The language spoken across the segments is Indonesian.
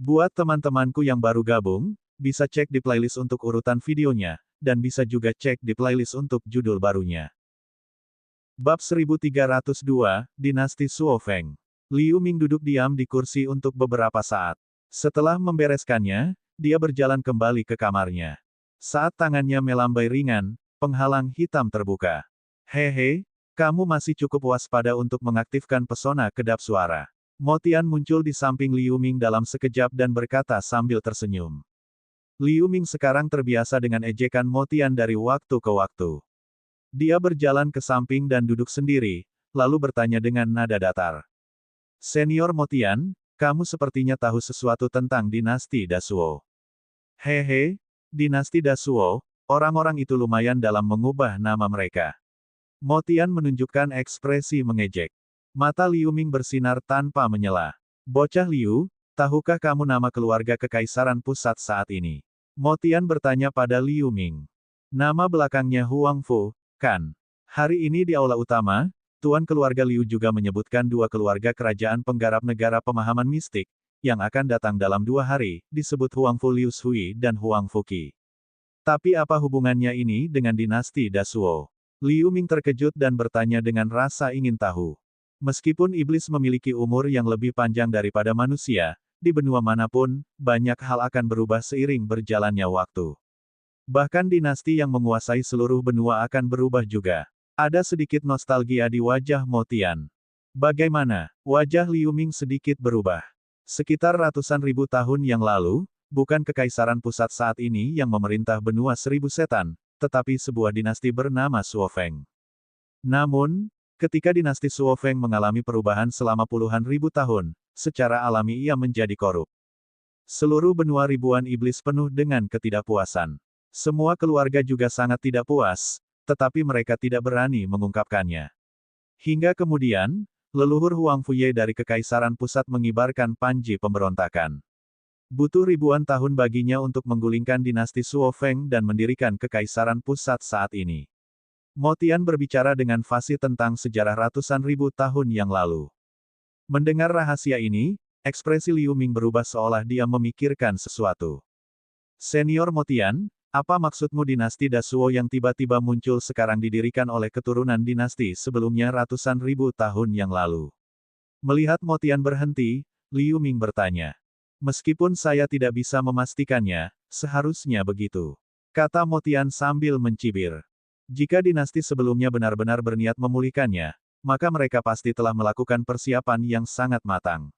Buat teman-temanku yang baru gabung, bisa cek di playlist untuk urutan videonya, dan bisa juga cek di playlist untuk judul barunya. Bab 1302, Dinasti Suo Feng. Liu Ming duduk diam di kursi untuk beberapa saat. Setelah membereskannya, dia berjalan kembali ke kamarnya. Saat tangannya melambai ringan, penghalang hitam terbuka. Hehe, kamu masih cukup waspada untuk mengaktifkan pesona kedap suara. Mo Tian muncul di samping Liu Ming dalam sekejap dan berkata sambil tersenyum. Liu Ming sekarang terbiasa dengan ejekan Mo Tian dari waktu ke waktu. Dia berjalan ke samping dan duduk sendiri, lalu bertanya dengan nada datar. Senior Mo Tian, kamu sepertinya tahu sesuatu tentang dinasti Dasuo. Hehe, dinasti Dasuo, orang-orang itu lumayan dalam mengubah nama mereka. Mo Tian menunjukkan ekspresi mengejek. Mata Liu Ming bersinar tanpa menyela. Bocah Liu, tahukah kamu nama keluarga kekaisaran pusat saat ini? Mo Tian bertanya pada Liu Ming. Nama belakangnya Huang Fu, kan? Hari ini di aula utama, Tuan keluarga Liu juga menyebutkan dua keluarga kerajaan penggarap negara pemahaman mistik, yang akan datang dalam 2 hari, disebut Huang Fu Liu Shui dan Huang Fu Qi. Tapi apa hubungannya ini dengan dinasti Dasuo? Liu Ming terkejut dan bertanya dengan rasa ingin tahu. Meskipun iblis memiliki umur yang lebih panjang daripada manusia, di benua manapun, banyak hal akan berubah seiring berjalannya waktu. Bahkan dinasti yang menguasai seluruh benua akan berubah juga. Ada sedikit nostalgia di wajah Mo Tian. Bagaimana? Wajah Liu Ming sedikit berubah. Sekitar ratusan ribu tahun yang lalu, bukan kekaisaran pusat saat ini yang memerintah benua 1000 setan, tetapi sebuah dinasti bernama Suo Feng. Namun, ketika dinasti Suo Feng mengalami perubahan selama puluhan ribu tahun, secara alami ia menjadi korup. Seluruh benua ribuan iblis penuh dengan ketidakpuasan. Semua keluarga juga sangat tidak puas, tetapi mereka tidak berani mengungkapkannya. Hingga kemudian, leluhur Huang Fuye dari Kekaisaran Pusat mengibarkan panji pemberontakan. Butuh ribuan tahun baginya untuk menggulingkan dinasti Suo Feng dan mendirikan Kekaisaran Pusat saat ini. Mo Tian berbicara dengan fasih tentang sejarah ratusan ribu tahun yang lalu. Mendengar rahasia ini, ekspresi Liu Ming berubah seolah dia memikirkan sesuatu. Senior Mo Tian, apa maksudmu dinasti Dasuo yang tiba-tiba muncul sekarang didirikan oleh keturunan dinasti sebelumnya ratusan ribu tahun yang lalu? Melihat Mo Tian berhenti, Liu Ming bertanya. Meskipun saya tidak bisa memastikannya, seharusnya begitu. Kata Mo Tian sambil mencibir. Jika dinasti sebelumnya benar-benar berniat memulihkannya, maka mereka pasti telah melakukan persiapan yang sangat matang.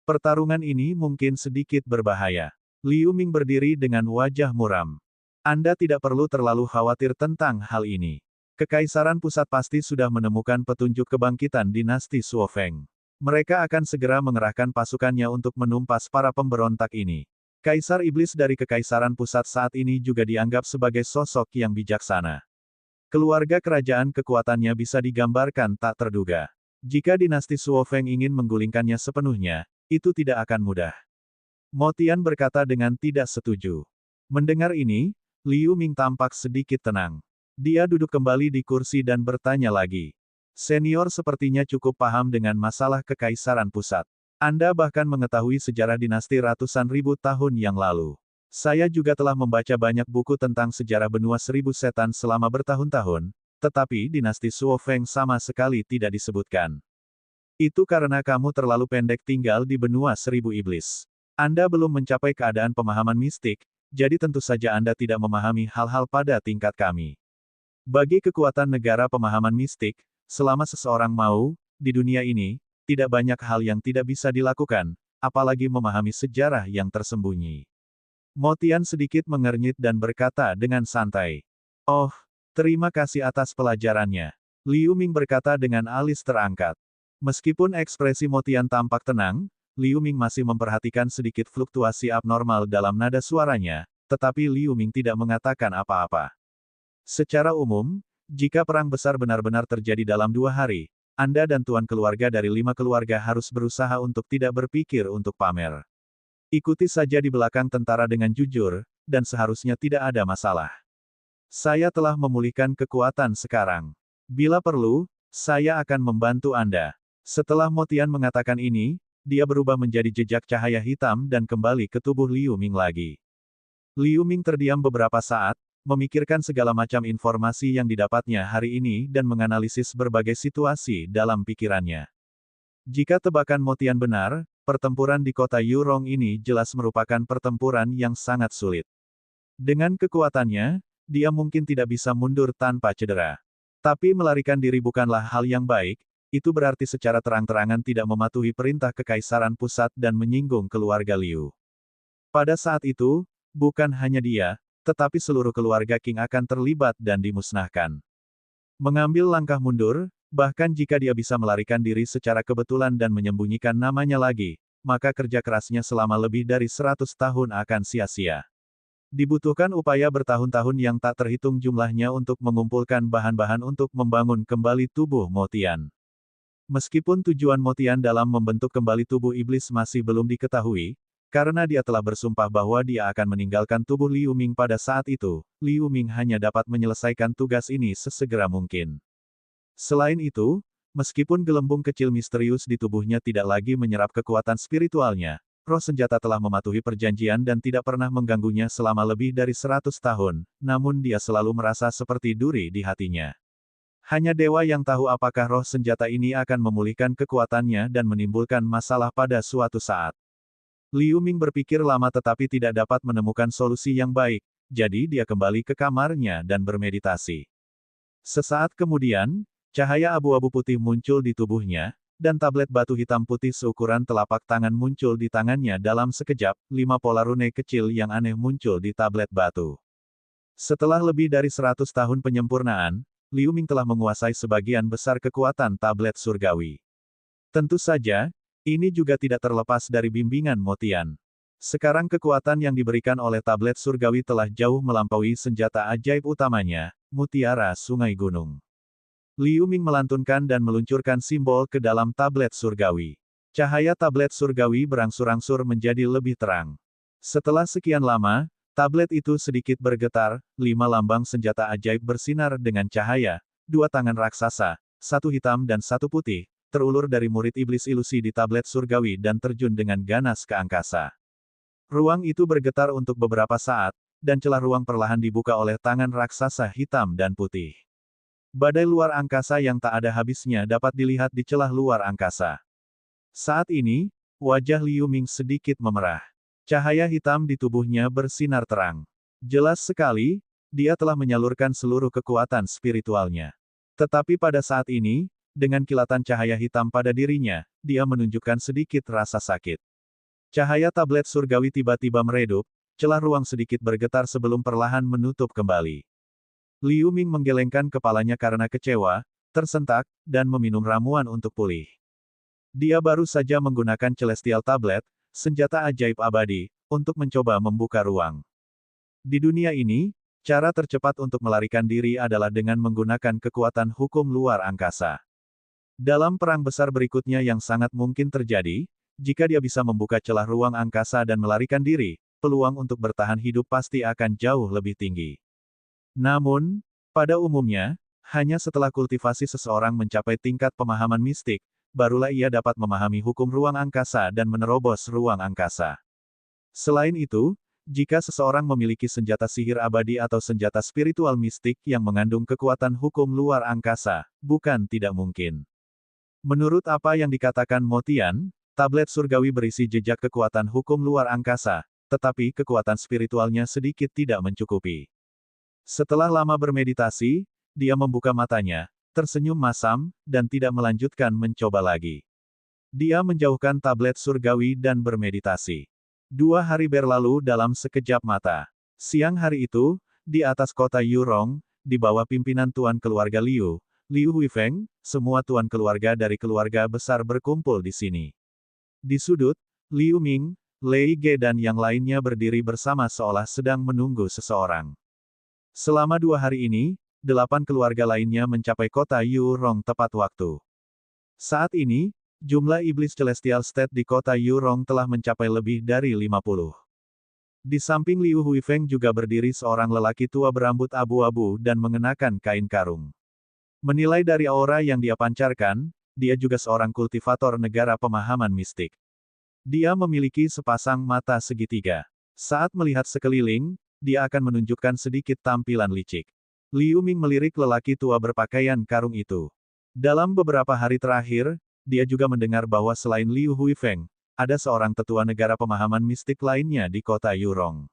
Pertarungan ini mungkin sedikit berbahaya. Liu Ming berdiri dengan wajah muram. Anda tidak perlu terlalu khawatir tentang hal ini. Kekaisaran Pusat pasti sudah menemukan petunjuk kebangkitan dinasti Suo Feng. Mereka akan segera mengerahkan pasukannya untuk menumpas para pemberontak ini. Kaisar Iblis dari Kekaisaran Pusat saat ini juga dianggap sebagai sosok yang bijaksana. Keluarga kerajaan kekuatannya bisa digambarkan tak terduga. Jika dinasti Suo Feng ingin menggulingkannya sepenuhnya, itu tidak akan mudah. Mo Tian berkata dengan tidak setuju. Mendengar ini, Liu Ming tampak sedikit tenang. Dia duduk kembali di kursi dan bertanya lagi. Senior sepertinya cukup paham dengan masalah Kekaisaran Pusat. Anda bahkan mengetahui sejarah dinasti ratusan ribu tahun yang lalu. Saya juga telah membaca banyak buku tentang sejarah benua 1000 setan selama bertahun-tahun, tetapi dinasti Suo Feng sama sekali tidak disebutkan. Itu karena kamu terlalu pendek tinggal di benua 1000 iblis. Anda belum mencapai keadaan pemahaman mistik, jadi tentu saja Anda tidak memahami hal-hal pada tingkat kami. Bagi kekuatan negara pemahaman mistik, selama seseorang mau, di dunia ini, tidak banyak hal yang tidak bisa dilakukan, apalagi memahami sejarah yang tersembunyi. Mo Tian sedikit mengernyit dan berkata dengan santai. Oh, terima kasih atas pelajarannya. Liu Ming berkata dengan alis terangkat. Meskipun ekspresi Mo Tian tampak tenang, Liu Ming masih memperhatikan sedikit fluktuasi abnormal dalam nada suaranya, tetapi Liu Ming tidak mengatakan apa-apa. Secara umum, jika perang besar benar-benar terjadi dalam 2 hari, Anda dan tuan keluarga dari 5 keluarga harus berusaha untuk tidak berpikir untuk pamer. Ikuti saja di belakang tentara dengan jujur, dan seharusnya tidak ada masalah. Saya telah memulihkan kekuatan sekarang. Bila perlu, saya akan membantu Anda. Setelah Mo Tian mengatakan ini, dia berubah menjadi jejak cahaya hitam dan kembali ke tubuh Liu Ming lagi. Liu Ming terdiam beberapa saat, memikirkan segala macam informasi yang didapatnya hari ini dan menganalisis berbagai situasi dalam pikirannya. Jika tebakan Motian benar, pertempuran di kota Yurong ini jelas merupakan pertempuran yang sangat sulit. Dengan kekuatannya, dia mungkin tidak bisa mundur tanpa cedera. Tapi melarikan diri bukanlah hal yang baik, itu berarti secara terang-terangan tidak mematuhi perintah Kekaisaran Pusat dan menyinggung keluarga Liu. Pada saat itu, bukan hanya dia, tetapi seluruh keluarga Qing akan terlibat dan dimusnahkan. Mengambil langkah mundur, bahkan jika dia bisa melarikan diri secara kebetulan dan menyembunyikan namanya lagi, maka kerja kerasnya selama lebih dari 100 tahun akan sia-sia. Dibutuhkan upaya bertahun-tahun yang tak terhitung jumlahnya untuk mengumpulkan bahan-bahan untuk membangun kembali tubuh Motian. Meskipun tujuan Motian dalam membentuk kembali tubuh iblis masih belum diketahui, karena dia telah bersumpah bahwa dia akan meninggalkan tubuh Liu Ming pada saat itu, Liu Ming hanya dapat menyelesaikan tugas ini sesegera mungkin. Selain itu, meskipun gelembung kecil misterius di tubuhnya tidak lagi menyerap kekuatan spiritualnya, roh senjata telah mematuhi perjanjian dan tidak pernah mengganggunya selama lebih dari 100 tahun, namun dia selalu merasa seperti duri di hatinya. Hanya dewa yang tahu apakah roh senjata ini akan memulihkan kekuatannya dan menimbulkan masalah pada suatu saat. Liu Ming berpikir lama tetapi tidak dapat menemukan solusi yang baik, jadi dia kembali ke kamarnya dan bermeditasi. Sesaat kemudian, cahaya abu-abu putih muncul di tubuhnya, dan tablet batu hitam putih seukuran telapak tangan muncul di tangannya dalam sekejap, 5 pola rune kecil yang aneh muncul di tablet batu. Setelah lebih dari 100 tahun penyempurnaan, Liu Ming telah menguasai sebagian besar kekuatan tablet surgawi. Tentu saja, ini juga tidak terlepas dari bimbingan Motian. Sekarang kekuatan yang diberikan oleh tablet surgawi telah jauh melampaui senjata ajaib utamanya, Mutiara Sungai Gunung. Liu Ming melantunkan dan meluncurkan simbol ke dalam tablet surgawi. Cahaya tablet surgawi berangsur-angsur menjadi lebih terang. Setelah sekian lama, tablet itu sedikit bergetar, 5 lambang senjata ajaib bersinar dengan cahaya, 2 tangan raksasa, 1 hitam dan 1 putih, terulur dari murid iblis ilusi di tablet surgawi dan terjun dengan ganas ke angkasa. Ruang itu bergetar untuk beberapa saat, dan celah ruang perlahan dibuka oleh tangan raksasa hitam dan putih. Badai luar angkasa yang tak ada habisnya dapat dilihat di celah luar angkasa. Saat ini, wajah Liu Ming sedikit memerah. Cahaya hitam di tubuhnya bersinar terang. Jelas sekali, dia telah menyalurkan seluruh kekuatan spiritualnya. Tetapi pada saat ini, dengan kilatan cahaya hitam pada dirinya, dia menunjukkan sedikit rasa sakit. Cahaya tablet surgawi tiba-tiba meredup, celah ruang sedikit bergetar sebelum perlahan menutup kembali. Liu Ming menggelengkan kepalanya karena kecewa, tersentak, dan meminum ramuan untuk pulih. Dia baru saja menggunakan Celestial Tablet, senjata ajaib abadi, untuk mencoba membuka ruang. Di dunia ini, cara tercepat untuk melarikan diri adalah dengan menggunakan kekuatan hukum luar angkasa. Dalam perang besar berikutnya yang sangat mungkin terjadi, jika dia bisa membuka celah ruang angkasa dan melarikan diri, peluang untuk bertahan hidup pasti akan jauh lebih tinggi. Namun, pada umumnya, hanya setelah kultivasi seseorang mencapai tingkat pemahaman mistik, barulah ia dapat memahami hukum ruang angkasa dan menerobos ruang angkasa. Selain itu, jika seseorang memiliki senjata sihir abadi atau senjata spiritual mistik yang mengandung kekuatan hukum luar angkasa, bukan tidak mungkin. Menurut apa yang dikatakan Motian, tablet surgawi berisi jejak kekuatan hukum luar angkasa, tetapi kekuatan spiritualnya sedikit tidak mencukupi. Setelah lama bermeditasi, dia membuka matanya, tersenyum masam, dan tidak melanjutkan mencoba lagi. Dia menjauhkan tablet surgawi dan bermeditasi. 2 hari berlalu dalam sekejap mata. Siang hari itu, di atas kota Yurong, di bawah pimpinan tuan keluarga Liu, Liu Huifeng, semua tuan keluarga dari keluarga besar berkumpul di sini. Di sudut, Liu Ming, Lei Ge dan yang lainnya berdiri bersama seolah sedang menunggu seseorang. Selama 2 hari ini, 8 keluarga lainnya mencapai kota Yurong tepat waktu. Saat ini, jumlah iblis Celestial State di kota Yurong telah mencapai lebih dari 50. Di samping Liu Huifeng juga berdiri seorang lelaki tua berambut abu-abu dan mengenakan kain karung. Menilai dari aura yang dia pancarkan, dia juga seorang kultivator negara pemahaman mistik. Dia memiliki sepasang mata segitiga. Saat melihat sekeliling, dia akan menunjukkan sedikit tampilan licik. Liu Ming melirik lelaki tua berpakaian karung itu. Dalam beberapa hari terakhir, dia juga mendengar bahwa selain Liu Huifeng, ada seorang tetua negara pemahaman mistik lainnya di kota Yurong.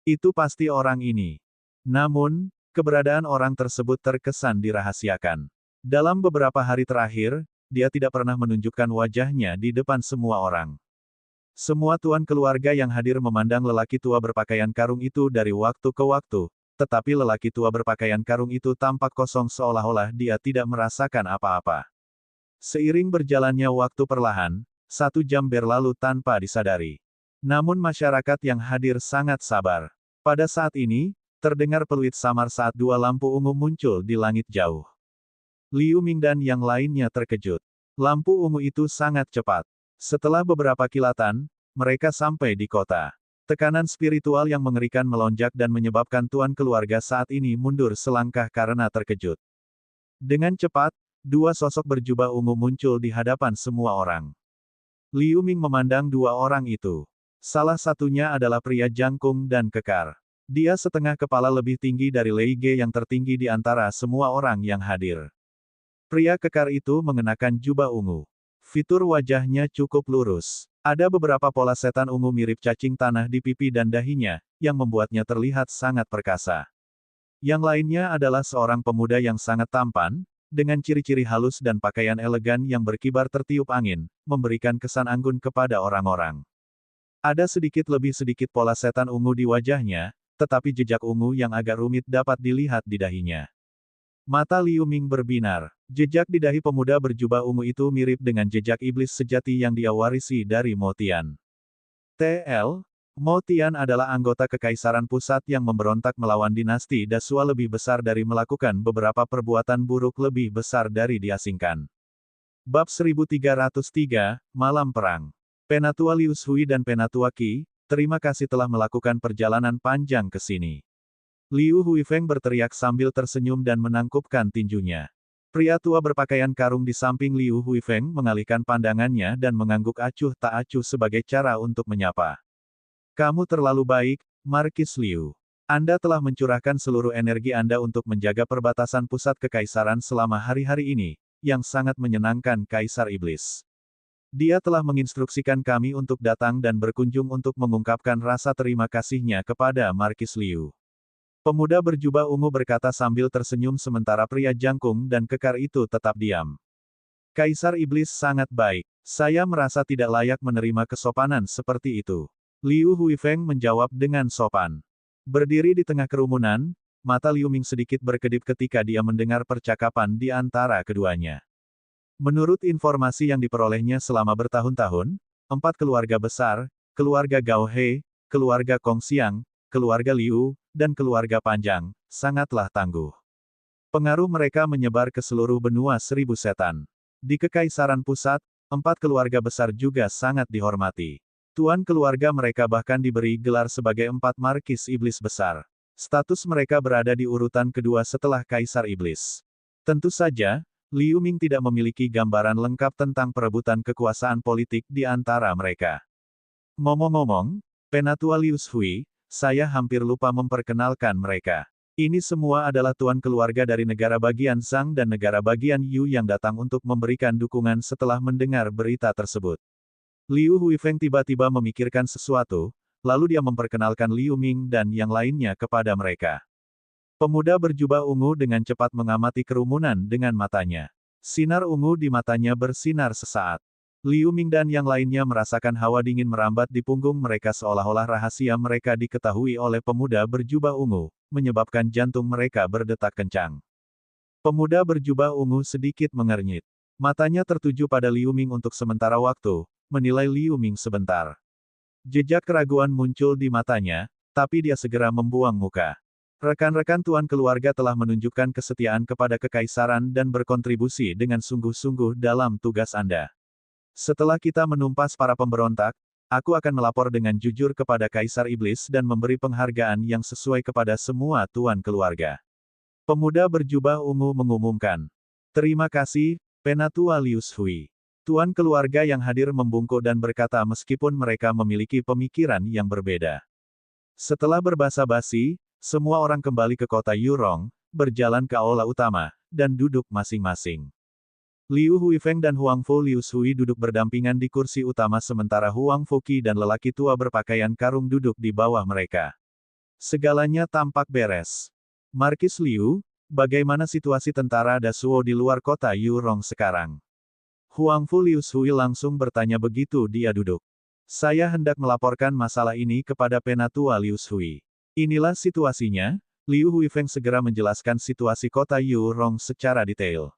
Itu pasti orang ini. Namun, keberadaan orang tersebut terkesan dirahasiakan. Dalam beberapa hari terakhir, dia tidak pernah menunjukkan wajahnya di depan semua orang. Semua tuan keluarga yang hadir memandang lelaki tua berpakaian karung itu dari waktu ke waktu, tetapi lelaki tua berpakaian karung itu tampak kosong seolah-olah dia tidak merasakan apa-apa. Seiring berjalannya waktu perlahan, 1 jam berlalu tanpa disadari. Namun masyarakat yang hadir sangat sabar. Pada saat ini, terdengar peluit samar saat 2 lampu ungu muncul di langit jauh. Liu Ming dan yang lainnya terkejut. Lampu ungu itu sangat cepat. Setelah beberapa kilatan, mereka sampai di kota. Tekanan spiritual yang mengerikan melonjak dan menyebabkan tuan keluarga saat ini mundur selangkah karena terkejut. Dengan cepat, 2 sosok berjubah ungu muncul di hadapan semua orang. Liu Ming memandang 2 orang itu. Salah satunya adalah pria jangkung dan kekar. Dia setengah kepala lebih tinggi dari Lei Ge yang tertinggi di antara semua orang yang hadir. Pria kekar itu mengenakan jubah ungu. Fitur wajahnya cukup lurus. Ada beberapa pola setan ungu mirip cacing tanah di pipi dan dahinya, yang membuatnya terlihat sangat perkasa. Yang lainnya adalah seorang pemuda yang sangat tampan, dengan ciri-ciri halus dan pakaian elegan yang berkibar tertiup angin, memberikan kesan anggun kepada orang-orang. Ada sedikit pola setan ungu di wajahnya, tetapi jejak ungu yang agak rumit dapat dilihat di dahinya. Mata Liu Ming berbinar. Jejak di dahi pemuda berjubah ungu itu mirip dengan jejak iblis sejati yang dia warisi dari Mo Tian. TL, Mo Tian adalah anggota Kekaisaran Pusat yang memberontak melawan dinasti Dasua lebih besar dari melakukan beberapa perbuatan buruk lebih besar dari diasingkan. Bab 1303, Malam Perang. Penatua Liu Shui dan Penatua Qi, terima kasih telah melakukan perjalanan panjang ke sini. Liu Huifeng berteriak sambil tersenyum dan menangkupkan tinjunya. Pria tua berpakaian karung di samping Liu Huifeng mengalihkan pandangannya dan mengangguk acuh tak acuh sebagai cara untuk menyapa. Kamu terlalu baik, Markis Liu. Anda telah mencurahkan seluruh energi Anda untuk menjaga perbatasan pusat kekaisaran selama hari-hari ini, yang sangat menyenangkan Kaisar Iblis. Dia telah menginstruksikan kami untuk datang dan berkunjung untuk mengungkapkan rasa terima kasihnya kepada Markis Liu. Pemuda berjubah ungu berkata sambil tersenyum sementara pria jangkung dan kekar itu tetap diam. Kaisar Iblis sangat baik. Saya merasa tidak layak menerima kesopanan seperti itu. Liu Huifeng menjawab dengan sopan. Berdiri di tengah kerumunan, mata Liu Ming sedikit berkedip ketika dia mendengar percakapan di antara keduanya. Menurut informasi yang diperolehnya selama bertahun-tahun, 4 keluarga besar, keluarga Gao He, keluarga Kong Xiang, keluarga Liu, dan keluarga Panjang, sangatlah tangguh. Pengaruh mereka menyebar ke seluruh benua 1000 setan. Di Kekaisaran Pusat, 4 keluarga besar juga sangat dihormati. Tuan keluarga mereka bahkan diberi gelar sebagai 4 Markis Iblis Besar. Status mereka berada di urutan kedua setelah Kaisar Iblis. Tentu saja, Liu Ming tidak memiliki gambaran lengkap tentang perebutan kekuasaan politik di antara mereka. Ngomong-ngomong, Penatua Liu Shui, saya hampir lupa memperkenalkan mereka. Ini semua adalah tuan keluarga dari negara bagian Zhang dan negara bagian Yu yang datang untuk memberikan dukungan setelah mendengar berita tersebut. Liu Huifeng tiba-tiba memikirkan sesuatu, lalu dia memperkenalkan Liu Ming dan yang lainnya kepada mereka. Pemuda berjubah ungu dengan cepat mengamati kerumunan dengan matanya. Sinar ungu di matanya bersinar sesaat. Liu Ming dan yang lainnya merasakan hawa dingin merambat di punggung mereka seolah-olah rahasia mereka diketahui oleh pemuda berjubah ungu, menyebabkan jantung mereka berdetak kencang. Pemuda berjubah ungu sedikit mengernyit. Matanya tertuju pada Liu Ming untuk sementara waktu, menilai Liu Ming sebentar. Jejak keraguan muncul di matanya, tapi dia segera membuang muka. Rekan-rekan tuan keluarga telah menunjukkan kesetiaan kepada kekaisaran dan berkontribusi dengan sungguh-sungguh dalam tugas Anda. Setelah kita menumpas para pemberontak, aku akan melapor dengan jujur kepada Kaisar Iblis dan memberi penghargaan yang sesuai kepada semua tuan keluarga. Pemuda berjubah ungu mengumumkan. Terima kasih, Penatua Liu Shui. Tuan keluarga yang hadir membungkuk dan berkata meskipun mereka memiliki pemikiran yang berbeda. Setelah berbasa-basi, semua orang kembali ke kota Yurong, berjalan ke aula utama, dan duduk masing-masing. Liu Huifeng dan Huangfu Liu Shui duduk berdampingan di kursi utama sementara Huang Fuqi dan lelaki tua berpakaian karung duduk di bawah mereka. Segalanya tampak beres. Markis Liu, bagaimana situasi tentara Dasuo di luar kota Yurong sekarang? Huangfu Liu Shui langsung bertanya begitu dia duduk. Saya hendak melaporkan masalah ini kepada Penatua Liu Shui. Inilah situasinya. Liu Huifeng segera menjelaskan situasi kota Yurong secara detail.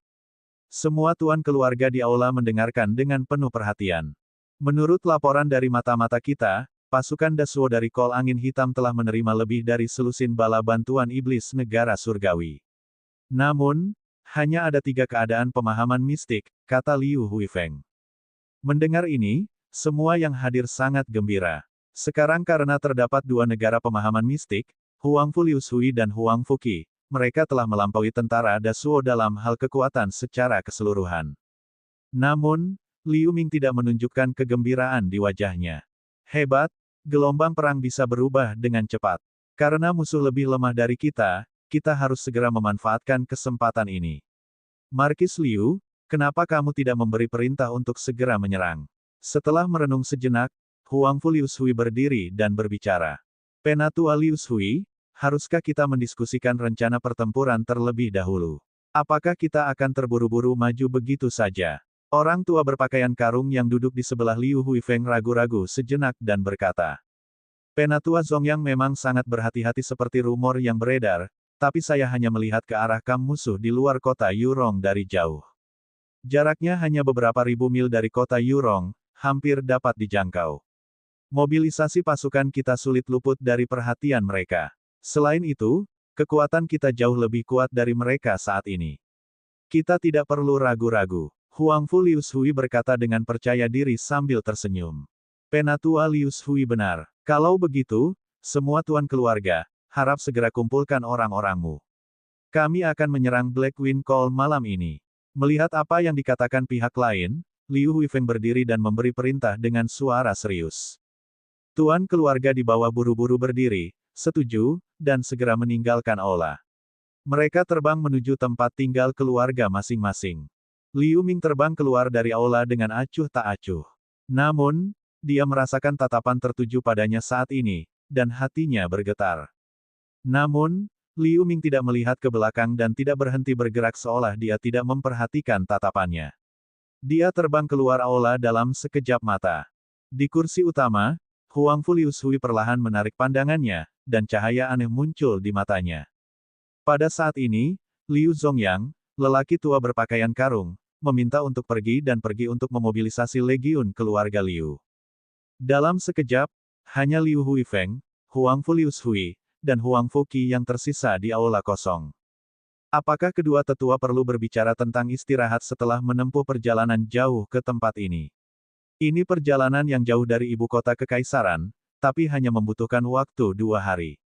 Semua tuan keluarga di aula mendengarkan dengan penuh perhatian. Menurut laporan dari mata-mata kita, pasukan Dasuo dari Kol Angin Hitam telah menerima lebih dari selusin bala bantuan iblis negara surgawi. Namun, hanya ada 3 keadaan pemahaman mistik, kata Liu Huifeng. Mendengar ini, semua yang hadir sangat gembira. Sekarang karena terdapat 2 negara pemahaman mistik, Huangfu Liu Shui dan Huang Fuqi, mereka telah melampaui tentara Dasuo dalam hal kekuatan secara keseluruhan. Namun, Liu Ming tidak menunjukkan kegembiraan di wajahnya. Hebat, gelombang perang bisa berubah dengan cepat. Karena musuh lebih lemah dari kita harus segera memanfaatkan kesempatan ini. Markis Liu, kenapa kamu tidak memberi perintah untuk segera menyerang? Setelah merenung sejenak, Huangfu Liu Shui berdiri dan berbicara. Penatua Liu Shui, haruskah kita mendiskusikan rencana pertempuran terlebih dahulu? Apakah kita akan terburu-buru maju begitu saja? Orang tua berpakaian karung yang duduk di sebelah Liu Huifeng ragu-ragu sejenak dan berkata. Penatua Zongyang memang sangat berhati-hati seperti rumor yang beredar, tapi saya hanya melihat ke arah kamp musuh di luar kota Yurong dari jauh. Jaraknya hanya beberapa ribu mil dari kota Yurong, hampir dapat dijangkau. Mobilisasi pasukan kita sulit luput dari perhatian mereka. Selain itu, kekuatan kita jauh lebih kuat dari mereka saat ini. Kita tidak perlu ragu-ragu. Huangfu Liu Shui berkata dengan percaya diri sambil tersenyum. Penatua Liu Shui benar. Kalau begitu, semua tuan keluarga, harap segera kumpulkan orang-orangmu. Kami akan menyerang Blackwing Call malam ini. Melihat apa yang dikatakan pihak lain, Liu Huifeng berdiri dan memberi perintah dengan suara serius. Tuan keluarga di bawah buru-buru berdiri, setuju, dan segera meninggalkan aula. Mereka terbang menuju tempat tinggal keluarga masing-masing. Liu Ming terbang keluar dari aula dengan acuh tak acuh. Namun, dia merasakan tatapan tertuju padanya saat ini, dan hatinya bergetar. Namun, Liu Ming tidak melihat ke belakang dan tidak berhenti bergerak seolah dia tidak memperhatikan tatapannya. Dia terbang keluar aula dalam sekejap mata. Di kursi utama, Huangfu Liu Shui perlahan menarik pandangannya, dan cahaya aneh muncul di matanya. Pada saat ini, Liu Zongyang, lelaki tua berpakaian karung, meminta untuk pergi untuk memobilisasi legiun keluarga Liu. Dalam sekejap, hanya Liu Huifeng, Huangfu Liu Shui, dan Huang Fuqi yang tersisa di aula kosong. Apakah kedua tetua perlu berbicara tentang istirahat setelah menempuh perjalanan jauh ke tempat ini? Ini perjalanan yang jauh dari ibu kota kekaisaran, tapi hanya membutuhkan waktu 2 hari.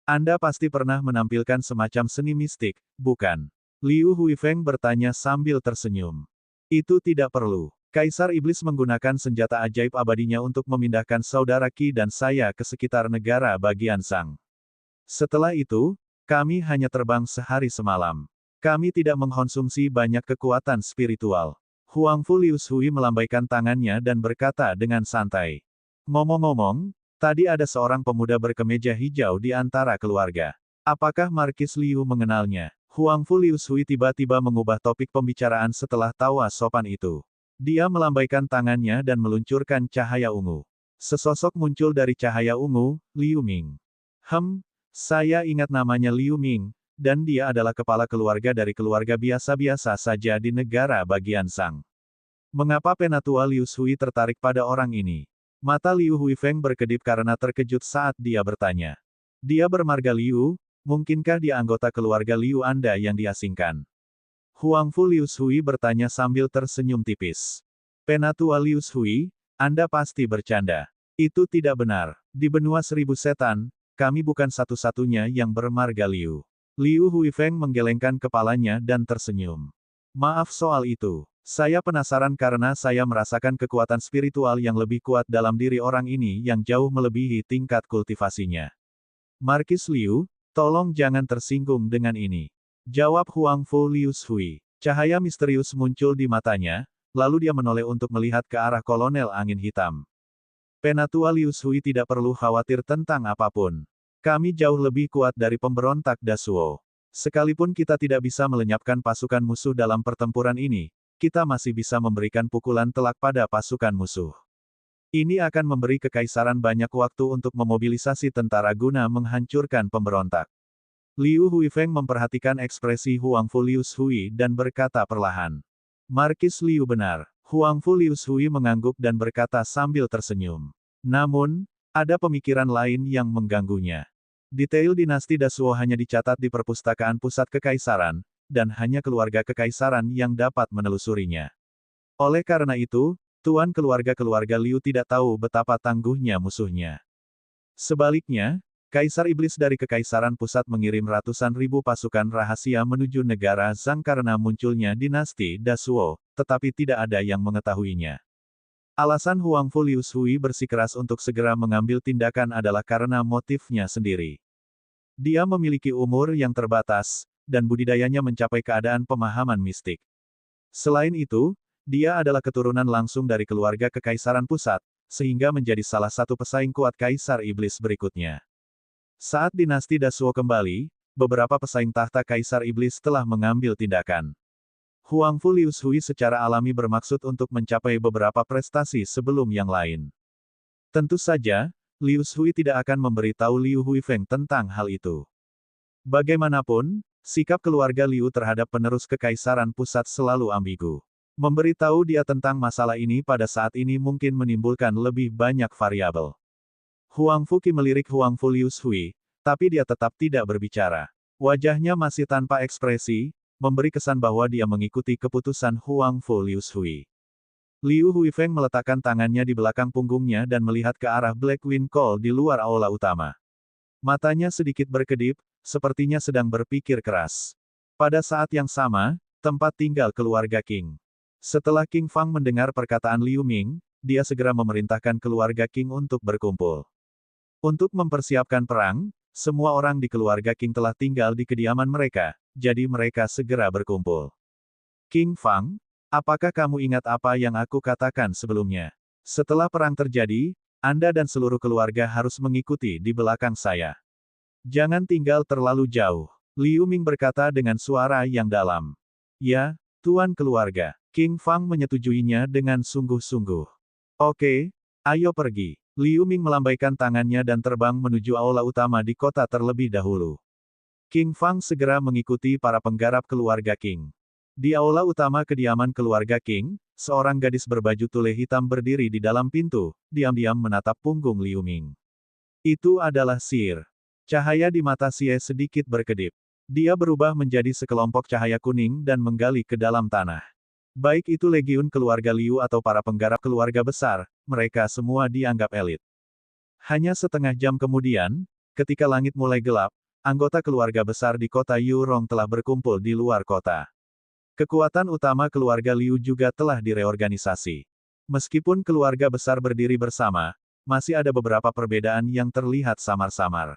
Anda pasti pernah menampilkan semacam seni mistik, bukan? Liu Huifeng bertanya sambil tersenyum. Itu tidak perlu. Kaisar Iblis menggunakan senjata ajaib abadinya untuk memindahkan saudara Qi dan saya ke sekitar negara bagian Sang. Setelah itu, kami hanya terbang sehari semalam. Kami tidak mengkonsumsi banyak kekuatan spiritual. Huangfu Liu Shui melambaikan tangannya dan berkata dengan santai. Ngomong-ngomong, tadi ada seorang pemuda berkemeja hijau di antara keluarga. Apakah Markis Liu mengenalnya? Huangfu Liu Shui tiba-tiba mengubah topik pembicaraan setelah tawa sopan itu. Dia melambaikan tangannya dan meluncurkan cahaya ungu. Sesosok muncul dari cahaya ungu, Liu Ming. Saya ingat namanya Liu Ming, dan dia adalah kepala keluarga dari keluarga biasa-biasa saja di negara bagian Sang. Mengapa Penatua Liu Shui tertarik pada orang ini? Mata Liu Huifeng berkedip karena terkejut saat dia bertanya. Dia bermarga Liu, mungkinkah dia anggota keluarga Liu Anda yang diasingkan? Huangfu Liu Shui bertanya sambil tersenyum tipis. Penatua Liu Shui, Anda pasti bercanda. Itu tidak benar. Di benua 1000 setan, kami bukan satu-satunya yang bermarga Liu. Liu Huifeng menggelengkan kepalanya dan tersenyum. Maaf soal itu. Saya penasaran karena saya merasakan kekuatan spiritual yang lebih kuat dalam diri orang ini yang jauh melebihi tingkat kultivasinya. Markis Liu, tolong jangan tersinggung dengan ini. Jawab Huang Fu Liu Shui. Cahaya misterius muncul di matanya, lalu dia menoleh untuk melihat ke arah Kolonel Angin Hitam. Penatua Liu Shui tidak perlu khawatir tentang apapun. Kami jauh lebih kuat dari pemberontak Dasuo. Sekalipun kita tidak bisa melenyapkan pasukan musuh dalam pertempuran ini, kita masih bisa memberikan pukulan telak pada pasukan musuh. Ini akan memberi kekaisaran banyak waktu untuk memobilisasi tentara guna menghancurkan pemberontak. Liu Huifeng memperhatikan ekspresi Huang Fu Liu Shui dan berkata perlahan. Markis Liu benar. Huang Fu Liu Shui mengangguk dan berkata sambil tersenyum. Namun, ada pemikiran lain yang mengganggunya. Detail dinasti Dasuo hanya dicatat di perpustakaan pusat kekaisaran, dan hanya keluarga kekaisaran yang dapat menelusurinya. Oleh karena itu, tuan keluarga-keluarga Liu tidak tahu betapa tangguhnya musuhnya. Sebaliknya, Kaisar Iblis dari Kekaisaran Pusat mengirim ratusan ribu pasukan rahasia menuju negara Zhang karena munculnya dinasti Dasuo, tetapi tidak ada yang mengetahuinya. Alasan Huang Fu Liu Shui bersikeras untuk segera mengambil tindakan adalah karena motifnya sendiri. Dia memiliki umur yang terbatas, dan budidayanya mencapai keadaan pemahaman mistik. Selain itu, dia adalah keturunan langsung dari keluarga Kekaisaran Pusat, sehingga menjadi salah satu pesaing kuat Kaisar Iblis berikutnya. Saat dinasti Dasuo kembali, beberapa pesaing tahta Kaisar Iblis telah mengambil tindakan. Huang Fu Liu Shui secara alami bermaksud untuk mencapai beberapa prestasi sebelum yang lain. Tentu saja, Liu Shui tidak akan memberitahu Liu Huifeng tentang hal itu. Bagaimanapun, sikap keluarga Liu terhadap penerus Kekaisaran Pusat selalu ambigu. Memberitahu dia tentang masalah ini pada saat ini mungkin menimbulkan lebih banyak variabel. Huang Fuqi melirik Huang Fu Liu Shui, tapi dia tetap tidak berbicara. Wajahnya masih tanpa ekspresi, memberi kesan bahwa dia mengikuti keputusan Huang Fu Liu Shui. Liu Huifeng meletakkan tangannya di belakang punggungnya dan melihat ke arah Black Wind Call di luar aula utama. Matanya sedikit berkedip, sepertinya sedang berpikir keras. Pada saat yang sama, tempat tinggal keluarga Qing. Setelah Qing Fang mendengar perkataan Liu Ming, dia segera memerintahkan keluarga Qing untuk berkumpul. Untuk mempersiapkan perang, semua orang di keluarga Qing telah tinggal di kediaman mereka, jadi mereka segera berkumpul. Qing Fang, apakah kamu ingat apa yang aku katakan sebelumnya? Setelah perang terjadi, Anda dan seluruh keluarga harus mengikuti di belakang saya. Jangan tinggal terlalu jauh. Liu Ming berkata dengan suara yang dalam. Ya, tuan keluarga. Qing Fang menyetujuinya dengan sungguh-sungguh. Oke, ayo pergi. Liu Ming melambaikan tangannya dan terbang menuju aula utama di kota terlebih dahulu. Qing Fang segera mengikuti para penggarap keluarga Qing. Di aula utama kediaman keluarga Qing, seorang gadis berbaju tule hitam berdiri di dalam pintu, diam-diam menatap punggung Liu Ming. Itu adalah sihir. Cahaya di mata Xie sedikit berkedip. Dia berubah menjadi sekelompok cahaya kuning dan menggali ke dalam tanah. Baik itu legiun keluarga Liu atau para penggarap keluarga besar, mereka semua dianggap elit. Hanya setengah jam kemudian, ketika langit mulai gelap, anggota keluarga besar di kota Yurong telah berkumpul di luar kota. Kekuatan utama keluarga Liu juga telah direorganisasi. Meskipun keluarga besar berdiri bersama, masih ada beberapa perbedaan yang terlihat samar-samar.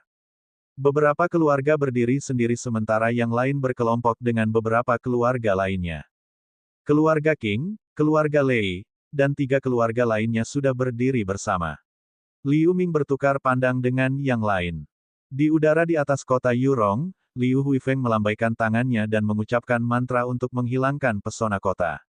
Beberapa keluarga berdiri sendiri sementara yang lain berkelompok dengan beberapa keluarga lainnya. Keluarga Qing, keluarga Lei, dan 3 keluarga lainnya sudah berdiri bersama. Liu Ming bertukar pandang dengan yang lain. Di udara di atas kota Yurong, Liu Huifeng melambaikan tangannya dan mengucapkan mantra untuk menghilangkan pesona kota.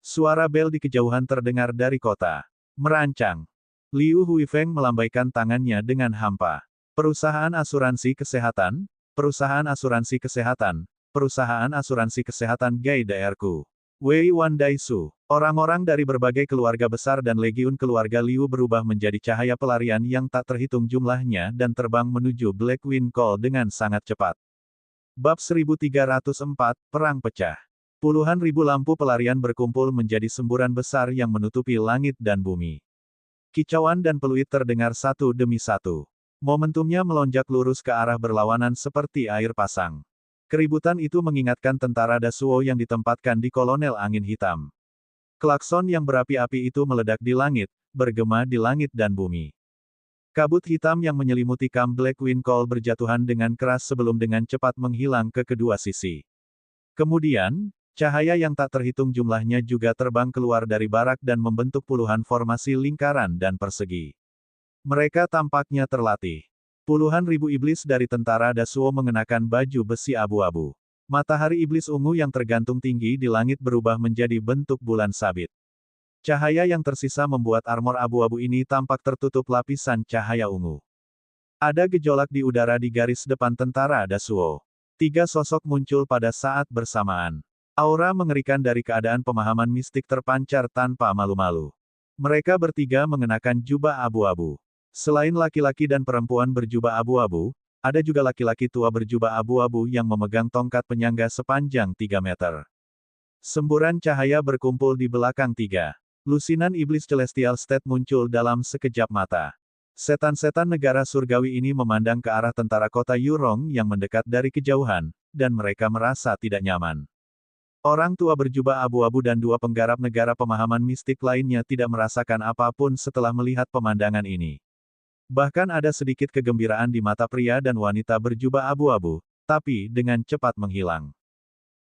Suara bel di kejauhan terdengar dari kota. Merancang. Liu Huifeng melambaikan tangannya dengan hampa. Perusahaan asuransi kesehatan, perusahaan asuransi kesehatan, perusahaan asuransi kesehatan Gai Daerku. Wei Wan Daisu. Orang-orang dari berbagai keluarga besar dan legiun keluarga Liu berubah menjadi cahaya pelarian yang tak terhitung jumlahnya dan terbang menuju Black Wind Call dengan sangat cepat. Bab 1304, Perang Pecah. Puluhan ribu lampu pelarian berkumpul menjadi semburan besar yang menutupi langit dan bumi. Kicauan dan peluit terdengar satu demi satu. Momentumnya melonjak lurus ke arah berlawanan seperti air pasang. Keributan itu mengingatkan tentara Dasuo yang ditempatkan di Kolonel Angin Hitam. Klakson yang berapi-api itu meledak di langit, bergema di langit dan bumi. Kabut hitam yang menyelimuti Camp Black Wind Call berjatuhan dengan keras sebelum dengan cepat menghilang ke kedua sisi. Kemudian, cahaya yang tak terhitung jumlahnya juga terbang keluar dari barak dan membentuk puluhan formasi lingkaran dan persegi. Mereka tampaknya terlatih. Puluhan ribu iblis dari tentara Dasuo mengenakan baju besi abu-abu. Matahari iblis ungu yang tergantung tinggi di langit berubah menjadi bentuk bulan sabit. Cahaya yang tersisa membuat armor abu-abu ini tampak tertutup lapisan cahaya ungu. Ada gejolak di udara di garis depan tentara Dasuo. 3 sosok muncul pada saat bersamaan. Aura mengerikan dari keadaan pemahaman mistik terpancar tanpa malu-malu. Mereka bertiga mengenakan jubah abu-abu. Selain laki-laki dan perempuan berjubah abu-abu, ada juga laki-laki tua berjubah abu-abu yang memegang tongkat penyangga sepanjang 3 meter. Semburan cahaya berkumpul di belakang 3. Lusinan iblis Celestial State muncul dalam sekejap mata. Setan-setan negara surgawi ini memandang ke arah tentara kota Yurong yang mendekat dari kejauhan, dan mereka merasa tidak nyaman. Orang tua berjubah abu-abu dan 2 penggarap negara pemahaman mistik lainnya tidak merasakan apapun setelah melihat pemandangan ini. Bahkan ada sedikit kegembiraan di mata pria dan wanita berjubah abu-abu, tapi dengan cepat menghilang.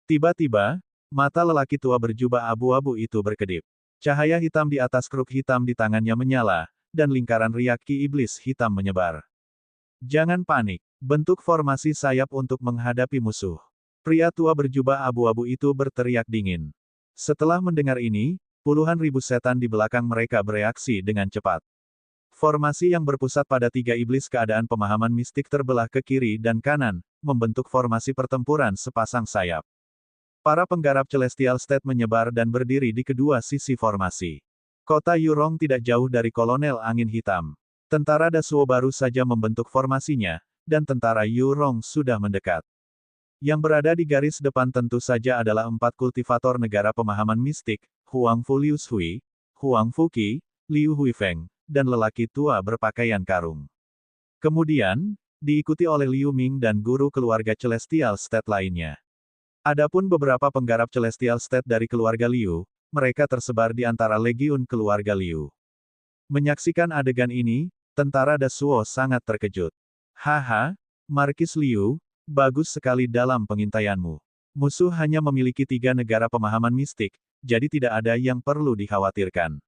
Tiba-tiba, mata lelaki tua berjubah abu-abu itu berkedip. Cahaya hitam di atas kruk hitam di tangannya menyala, dan lingkaran riak ki iblis hitam menyebar. Jangan panik, bentuk formasi sayap untuk menghadapi musuh. Pria tua berjubah abu-abu itu berteriak dingin. Setelah mendengar ini, puluhan ribu setan di belakang mereka bereaksi dengan cepat. Formasi yang berpusat pada 3 iblis keadaan pemahaman mistik terbelah ke kiri dan kanan, membentuk formasi pertempuran sepasang sayap. Para penggarap Celestial State menyebar dan berdiri di kedua sisi formasi. Kota Yurong tidak jauh dari Kolonel Angin Hitam. Tentara Dasuo baru saja membentuk formasinya, dan tentara Yurong sudah mendekat. Yang berada di garis depan tentu saja adalah 4 kultivator negara pemahaman mistik, Huang Fu Liu Shui, Huang Fuqi, Liu Huifeng, dan lelaki tua berpakaian karung. Kemudian, diikuti oleh Liu Ming dan guru keluarga Celestial State lainnya. Adapun beberapa penggarap Celestial State dari keluarga Liu, mereka tersebar di antara legiun keluarga Liu. Menyaksikan adegan ini, tentara Dasuo sangat terkejut. Haha, Markis Liu, bagus sekali dalam pengintaianmu. Musuh hanya memiliki 3 negara pemahaman mistik, jadi tidak ada yang perlu dikhawatirkan.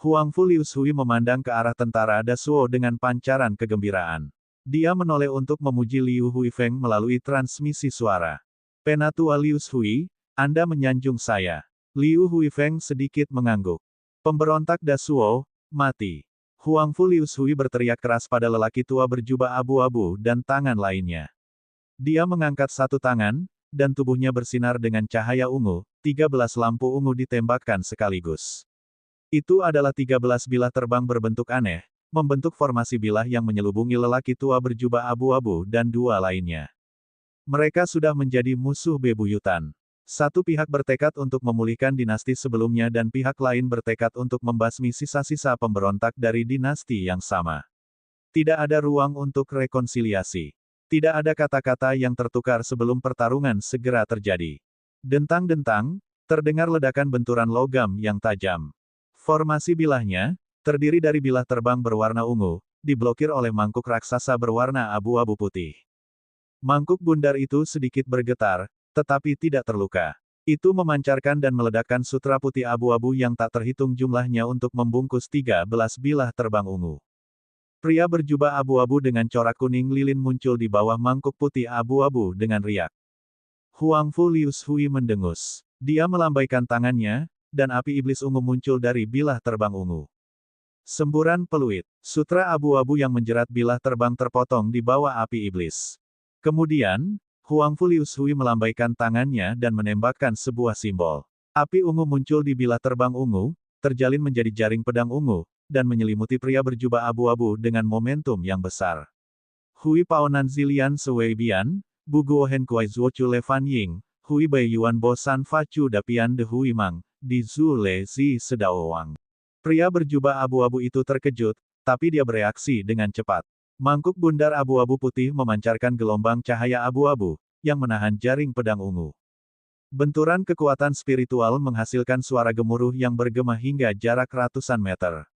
Huang Fu Liu Shui memandang ke arah tentara Dasuo dengan pancaran kegembiraan. Dia menoleh untuk memuji Liu Huifeng melalui transmisi suara. Penatua Liu Shui, Anda menyanjung saya. Liu Huifeng sedikit mengangguk. Pemberontak Dasuo, mati. Huang Fu Liu Shui berteriak keras pada lelaki tua berjubah abu-abu dan tangan lainnya. Dia mengangkat satu tangan, dan tubuhnya bersinar dengan cahaya ungu, 13 lampu ungu ditembakkan sekaligus. Itu adalah 13 bilah terbang berbentuk aneh, membentuk formasi bilah yang menyelubungi lelaki tua berjubah abu-abu dan 2 lainnya. Mereka sudah menjadi musuh bebuyutan. Satu pihak bertekad untuk memulihkan dinasti sebelumnya dan pihak lain bertekad untuk membasmi sisa-sisa pemberontak dari dinasti yang sama. Tidak ada ruang untuk rekonsiliasi. Tidak ada kata-kata yang tertukar sebelum pertarungan segera terjadi. Dentang-dentang, terdengar ledakan benturan logam yang tajam. Formasi bilahnya, terdiri dari bilah terbang berwarna ungu, diblokir oleh mangkuk raksasa berwarna abu-abu putih. Mangkuk bundar itu sedikit bergetar, tetapi tidak terluka. Itu memancarkan dan meledakkan sutra putih abu-abu yang tak terhitung jumlahnya untuk membungkus 13 bilah terbang ungu. Pria berjubah abu-abu dengan corak kuning lilin muncul di bawah mangkuk putih abu-abu dengan riak. Huang Fu Liu Shui mendengus. Dia melambaikan tangannya, dan api iblis ungu muncul dari bilah terbang ungu. Semburan peluit, sutra abu-abu yang menjerat bilah terbang terpotong di bawah api iblis. Kemudian, Huang Fu Liu Shui melambaikan tangannya dan menembakkan sebuah simbol. Api ungu muncul di bilah terbang ungu, terjalin menjadi jaring pedang ungu, dan menyelimuti pria berjubah abu-abu dengan momentum yang besar. Hui Paonan Zilian Sewei Bian, Bu Guo Hen Kuai Zuo Chu Le Fan Ying, Hui Bai Yuan Bo San Fa Chu Dapian De Hui Mang, Di Zu Le Zi Sedao Wang. Pria berjubah abu-abu itu terkejut, tapi dia bereaksi dengan cepat. Mangkuk bundar abu-abu putih memancarkan gelombang cahaya abu-abu, yang menahan jaring pedang ungu. Benturan kekuatan spiritual menghasilkan suara gemuruh yang bergema hingga jarak ratusan meter.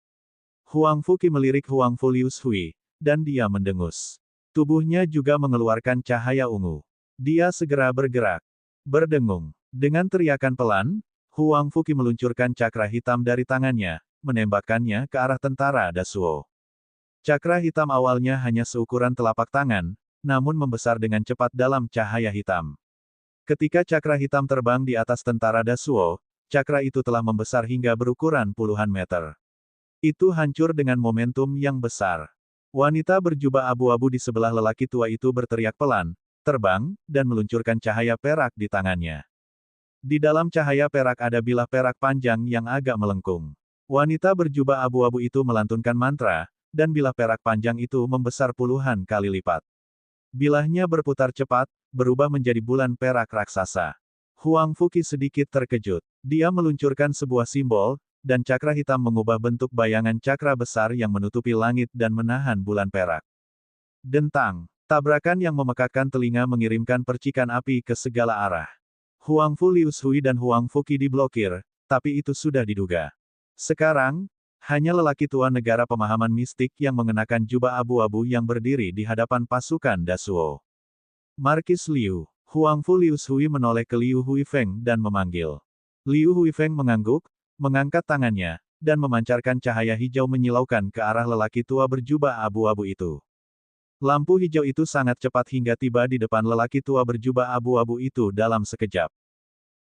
Huang Fuqi melirik Huang Fu Liu Shui, dan dia mendengus. Tubuhnya juga mengeluarkan cahaya ungu. Dia segera bergerak. Berdengung. Dengan teriakan pelan, Huang Fuqi meluncurkan cakra hitam dari tangannya, menembakkannya ke arah tentara Dasuo. Cakra hitam awalnya hanya seukuran telapak tangan, namun membesar dengan cepat dalam cahaya hitam. Ketika cakra hitam terbang di atas tentara Dasuo, cakra itu telah membesar hingga berukuran puluhan meter. Itu hancur dengan momentum yang besar. Wanita berjubah abu-abu di sebelah lelaki tua itu berteriak pelan, terbang, dan meluncurkan cahaya perak di tangannya. Di dalam cahaya perak ada bilah perak panjang yang agak melengkung. Wanita berjubah abu-abu itu melantunkan mantra, dan bilah perak panjang itu membesar puluhan kali lipat. Bilahnya berputar cepat, berubah menjadi bulan perak raksasa. Huang Fuqi sedikit terkejut. Dia meluncurkan sebuah simbol, dan cakra hitam mengubah bentuk bayangan cakra besar yang menutupi langit dan menahan bulan perak. Dentang. Tabrakan yang memekakkan telinga mengirimkan percikan api ke segala arah. Huang Fu Liu Shui dan Huang Fuqi diblokir, tapi itu sudah diduga. Sekarang, hanya lelaki tua negara pemahaman mistik yang mengenakan jubah abu-abu yang berdiri di hadapan pasukan Dasuo. Markis Liu. Huang Fu Liu Shui menoleh ke Liu Huifeng dan memanggil. Liu Huifeng mengangguk, mengangkat tangannya, dan memancarkan cahaya hijau menyilaukan ke arah lelaki tua berjubah abu-abu itu. Lampu hijau itu sangat cepat hingga tiba di depan lelaki tua berjubah abu-abu itu dalam sekejap.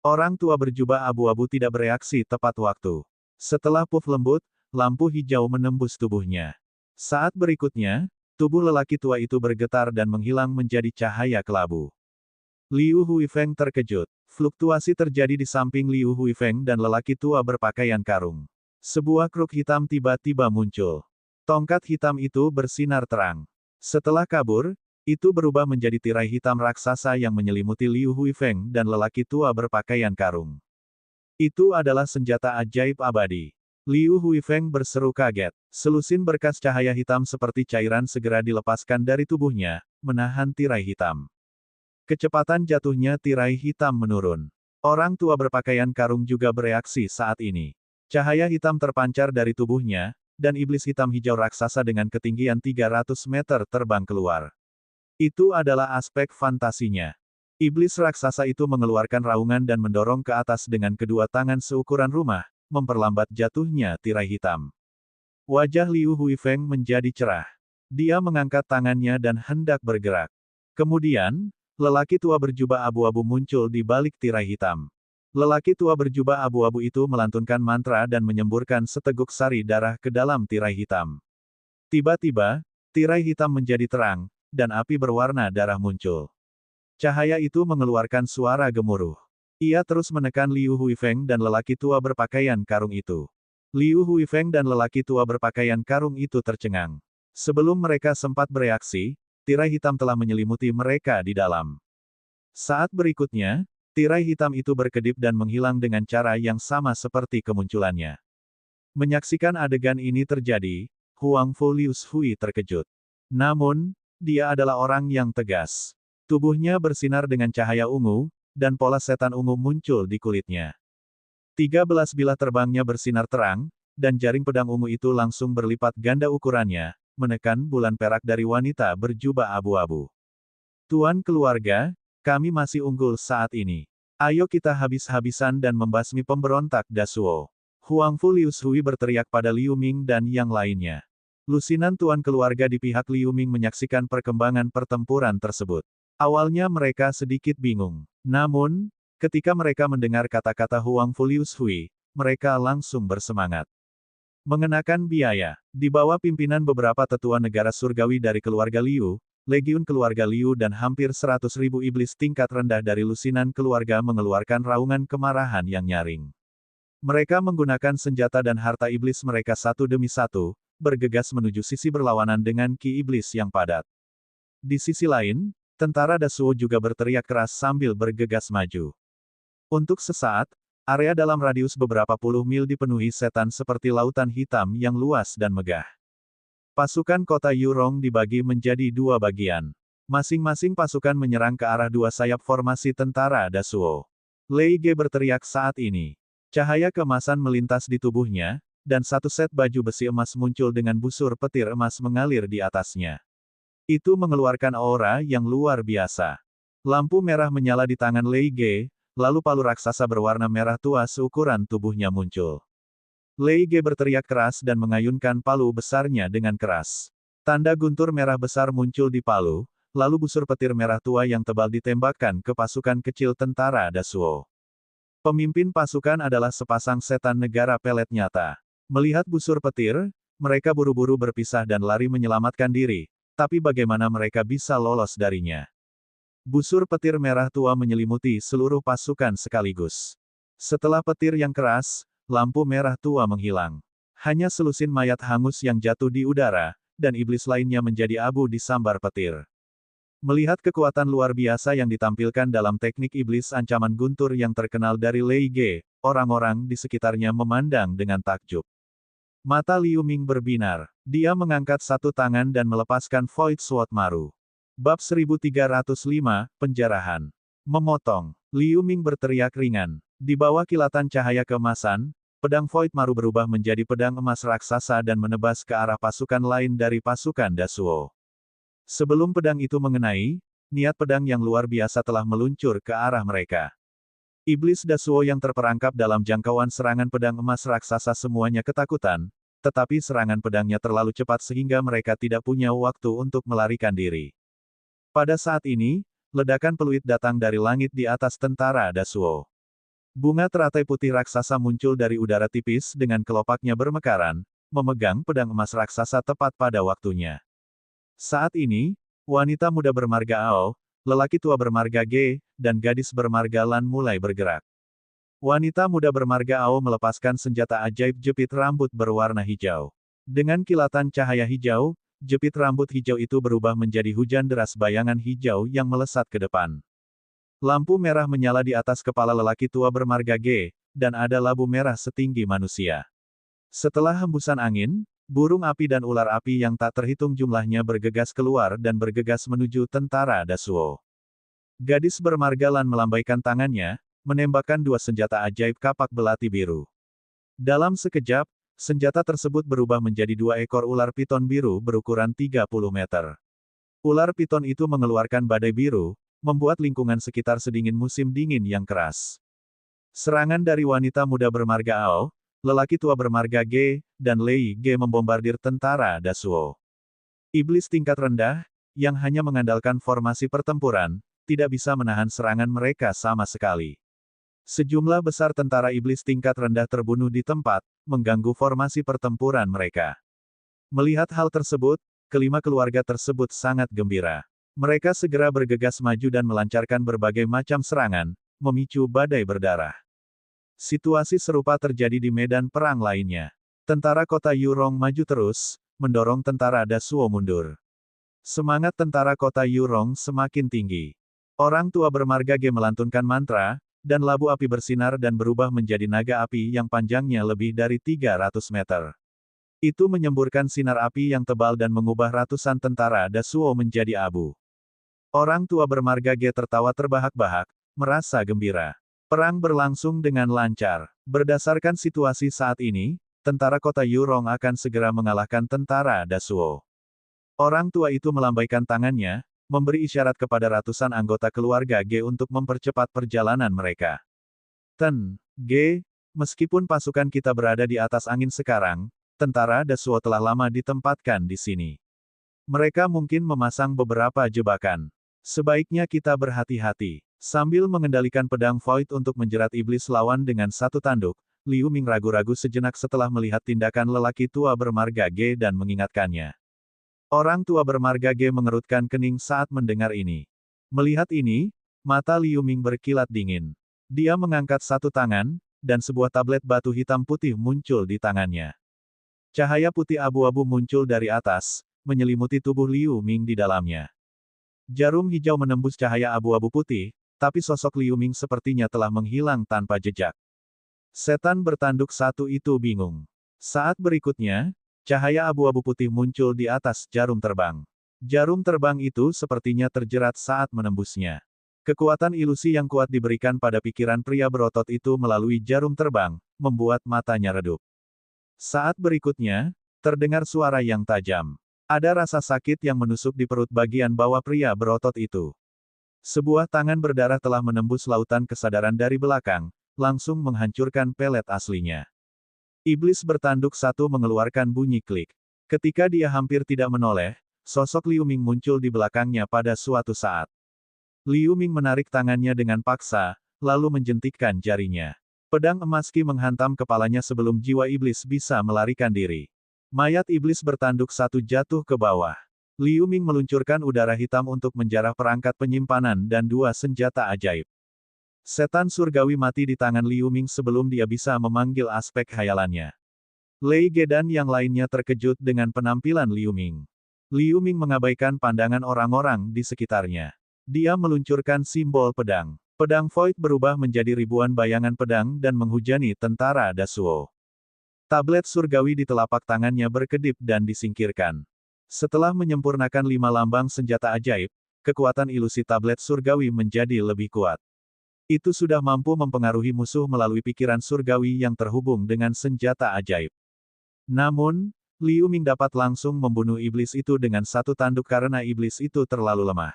Orang tua berjubah abu-abu tidak bereaksi tepat waktu. Setelah puff lembut, lampu hijau menembus tubuhnya. Saat berikutnya, tubuh lelaki tua itu bergetar dan menghilang menjadi cahaya kelabu. Liu Huifeng terkejut. Fluktuasi terjadi di samping Liu Huifeng dan lelaki tua berpakaian karung. Sebuah kruk hitam tiba-tiba muncul. Tongkat hitam itu bersinar terang. Setelah kabur, itu berubah menjadi tirai hitam raksasa yang menyelimuti Liu Huifeng dan lelaki tua berpakaian karung. Itu adalah senjata ajaib abadi. Liu Huifeng berseru kaget. Selusin berkas cahaya hitam seperti cairan segera dilepaskan dari tubuhnya, menahan tirai hitam. Kecepatan jatuhnya tirai hitam menurun. Orang tua berpakaian karung juga bereaksi saat ini. Cahaya hitam terpancar dari tubuhnya, dan iblis hitam hijau raksasa dengan ketinggian 300 meter terbang keluar. Itu adalah aspek fantasinya. Iblis raksasa itu mengeluarkan raungan dan mendorong ke atas dengan kedua tangan seukuran rumah, memperlambat jatuhnya tirai hitam. Wajah Liu Huifeng menjadi cerah. Dia mengangkat tangannya dan hendak bergerak. Kemudian, lelaki tua berjubah abu-abu muncul di balik tirai hitam. Lelaki tua berjubah abu-abu itu melantunkan mantra dan menyemburkan seteguk sari darah ke dalam tirai hitam. Tiba-tiba, tirai hitam menjadi terang, dan api berwarna darah muncul. Cahaya itu mengeluarkan suara gemuruh. Ia terus menekan Liu Huifeng dan lelaki tua berpakaian karung itu. Liu Huifeng dan lelaki tua berpakaian karung itu tercengang. Sebelum mereka sempat bereaksi, tirai hitam telah menyelimuti mereka di dalam. Saat berikutnya, tirai hitam itu berkedip dan menghilang dengan cara yang sama seperti kemunculannya. Menyaksikan adegan ini terjadi, Huang Fu Liu Shui terkejut. Namun, dia adalah orang yang tegas. Tubuhnya bersinar dengan cahaya ungu, dan pola setan ungu muncul di kulitnya. 13 bilah terbangnya bersinar terang, dan jaring pedang ungu itu langsung berlipat ganda ukurannya, menekan bulan perak dari wanita berjubah abu-abu. Tuan keluarga, kami masih unggul saat ini. Ayo kita habis-habisan dan membasmi pemberontak Dasuo. Huang Fu Liu Shui berteriak pada Liu Ming dan yang lainnya. Lusinan tuan keluarga di pihak Liu Ming menyaksikan perkembangan pertempuran tersebut. Awalnya mereka sedikit bingung. Namun, ketika mereka mendengar kata-kata Huang Fu Liu Shui, mereka langsung bersemangat. Mengenakan biaya. Di bawah pimpinan beberapa tetua negara surgawi dari keluarga Liu, legiun keluarga Liu dan hampir 100.000 iblis tingkat rendah dari lusinan keluarga mengeluarkan raungan kemarahan yang nyaring. Mereka menggunakan senjata dan harta iblis mereka satu demi satu, bergegas menuju sisi berlawanan dengan ki iblis yang padat. Di sisi lain, tentara Dasuo juga berteriak keras sambil bergegas maju. Untuk sesaat, area dalam radius beberapa puluh mil dipenuhi setan seperti lautan hitam yang luas dan megah. Pasukan kota Yurong dibagi menjadi dua bagian. Masing-masing pasukan menyerang ke arah dua sayap formasi tentara Dasuo. Lei Ge berteriak saat ini. Cahaya keemasan melintas di tubuhnya, dan satu set baju besi emas muncul dengan busur petir emas mengalir di atasnya. Itu mengeluarkan aura yang luar biasa. Lampu merah menyala di tangan Lei Ge, lalu palu raksasa berwarna merah tua seukuran tubuhnya muncul. Lei Ge berteriak keras dan mengayunkan palu besarnya dengan keras. Tanda guntur merah besar muncul di palu, lalu busur petir merah tua yang tebal ditembakkan ke pasukan kecil tentara Dasuo. Pemimpin pasukan adalah sepasang setan negara pelet nyata. Melihat busur petir, mereka buru-buru berpisah dan lari menyelamatkan diri, tapi bagaimana mereka bisa lolos darinya? Busur petir merah tua menyelimuti seluruh pasukan sekaligus. Setelah petir yang keras, lampu merah tua menghilang. Hanya selusin mayat hangus yang jatuh di udara, dan iblis lainnya menjadi abu disambar petir. Melihat kekuatan luar biasa yang ditampilkan dalam teknik iblis ancaman guntur yang terkenal dari Lei Ge, orang-orang di sekitarnya memandang dengan takjub. Mata Liu Ming berbinar. Dia mengangkat satu tangan dan melepaskan Void Sword Maru. Bab 1305, Penjarahan. Memotong. Liu Ming berteriak ringan. Di bawah kilatan cahaya keemasan, pedang Void Maru berubah menjadi pedang emas raksasa dan menebas ke arah pasukan lain dari pasukan Dasuo. Sebelum pedang itu mengenai, niat pedang yang luar biasa telah meluncur ke arah mereka. Iblis Dasuo yang terperangkap dalam jangkauan serangan pedang emas raksasa semuanya ketakutan, tetapi serangan pedangnya terlalu cepat sehingga mereka tidak punya waktu untuk melarikan diri. Pada saat ini, ledakan peluit datang dari langit di atas tentara Dasuo. Bunga teratai putih raksasa muncul dari udara tipis dengan kelopaknya bermekaran, memegang pedang emas raksasa tepat pada waktunya. Saat ini, wanita muda bermarga Ao, lelaki tua bermarga Ge, dan gadis bermarga Lan mulai bergerak. Wanita muda bermarga Ao melepaskan senjata ajaib jepit rambut berwarna hijau. Dengan kilatan cahaya hijau, jepit rambut hijau itu berubah menjadi hujan deras bayangan hijau yang melesat ke depan. Lampu merah menyala di atas kepala lelaki tua bermarga Ge, dan ada labu merah setinggi manusia. Setelah hembusan angin, burung api dan ular api yang tak terhitung jumlahnya bergegas keluar dan bergegas menuju tentara Dasuo. Gadis bermarga Lan melambaikan tangannya, menembakkan dua senjata ajaib kapak belati biru. Dalam sekejap, senjata tersebut berubah menjadi dua ekor ular piton biru berukuran 30 meter. Ular piton itu mengeluarkan badai biru, membuat lingkungan sekitar sedingin musim dingin yang keras. Serangan dari wanita muda bermarga Ao, lelaki tua bermarga Ge, dan Lei Ge membombardir tentara Dasuo. Iblis tingkat rendah, yang hanya mengandalkan formasi pertempuran, tidak bisa menahan serangan mereka sama sekali. Sejumlah besar tentara iblis tingkat rendah terbunuh di tempat, mengganggu formasi pertempuran mereka. Melihat hal tersebut, kelima keluarga tersebut sangat gembira. Mereka segera bergegas maju dan melancarkan berbagai macam serangan, memicu badai berdarah. Situasi serupa terjadi di medan perang lainnya. Tentara kota Yurong maju terus, mendorong tentara Dasuo mundur. Semangat tentara kota Yurong semakin tinggi. Orang tua bermarga Ge melantunkan mantra, dan labu api bersinar dan berubah menjadi naga api yang panjangnya lebih dari 300 meter. Itu menyemburkan sinar api yang tebal dan mengubah ratusan tentara Dasuo menjadi abu. Orang tua bermarga Ge tertawa terbahak-bahak, merasa gembira. Perang berlangsung dengan lancar. Berdasarkan situasi saat ini, tentara kota Yurong akan segera mengalahkan tentara Dasuo. Orang tua itu melambaikan tangannya, memberi isyarat kepada ratusan anggota keluarga Ge untuk mempercepat perjalanan mereka. Ge, meskipun pasukan kita berada di atas angin sekarang, tentara Dasuo telah lama ditempatkan di sini. Mereka mungkin memasang beberapa jebakan. Sebaiknya kita berhati-hati. Sambil mengendalikan pedang Void untuk menjerat iblis lawan dengan satu tanduk, Liu Ming ragu-ragu sejenak setelah melihat tindakan lelaki tua bermarga Ge dan mengingatkannya. Orang tua bermarga Ge mengerutkan kening saat mendengar ini. Melihat ini, mata Liu Ming berkilat dingin. Dia mengangkat satu tangan, dan sebuah tablet batu hitam putih muncul di tangannya. Cahaya putih abu-abu muncul dari atas, menyelimuti tubuh Liu Ming di dalamnya. Jarum hijau menembus cahaya abu-abu putih, tapi sosok Liu Ming sepertinya telah menghilang tanpa jejak. Setan bertanduk satu itu bingung. Saat berikutnya, cahaya abu-abu putih muncul di atas jarum terbang. Jarum terbang itu sepertinya terjerat saat menembusnya. Kekuatan ilusi yang kuat diberikan pada pikiran pria berotot itu melalui jarum terbang, membuat matanya redup. Saat berikutnya, terdengar suara yang tajam. Ada rasa sakit yang menusuk di perut bagian bawah pria berotot itu. Sebuah tangan berdarah telah menembus lautan kesadaran dari belakang, langsung menghancurkan pelet aslinya. Iblis bertanduk satu mengeluarkan bunyi klik. Ketika dia hampir tidak menoleh, sosok Liu Ming muncul di belakangnya pada suatu saat. Liu Ming menarik tangannya dengan paksa, lalu menjentikkan jarinya. Pedang emas Qi menghantam kepalanya sebelum jiwa iblis bisa melarikan diri. Mayat iblis bertanduk satu jatuh ke bawah. Liu Ming meluncurkan udara hitam untuk menjarah perangkat penyimpanan dan dua senjata ajaib. Setan surgawi mati di tangan Liu Ming sebelum dia bisa memanggil aspek khayalannya. Lei Ge dan yang lainnya terkejut dengan penampilan Liu Ming. Liu Ming mengabaikan pandangan orang-orang di sekitarnya. Dia meluncurkan simbol pedang. Pedang Void berubah menjadi ribuan bayangan pedang dan menghujani tentara Dasuo. Tablet surgawi di telapak tangannya berkedip dan disingkirkan. Setelah menyempurnakan 5 lambang senjata ajaib, kekuatan ilusi tablet surgawi menjadi lebih kuat. Itu sudah mampu mempengaruhi musuh melalui pikiran surgawi yang terhubung dengan senjata ajaib. Namun, Liu Ming dapat langsung membunuh iblis itu dengan satu tanduk karena iblis itu terlalu lemah.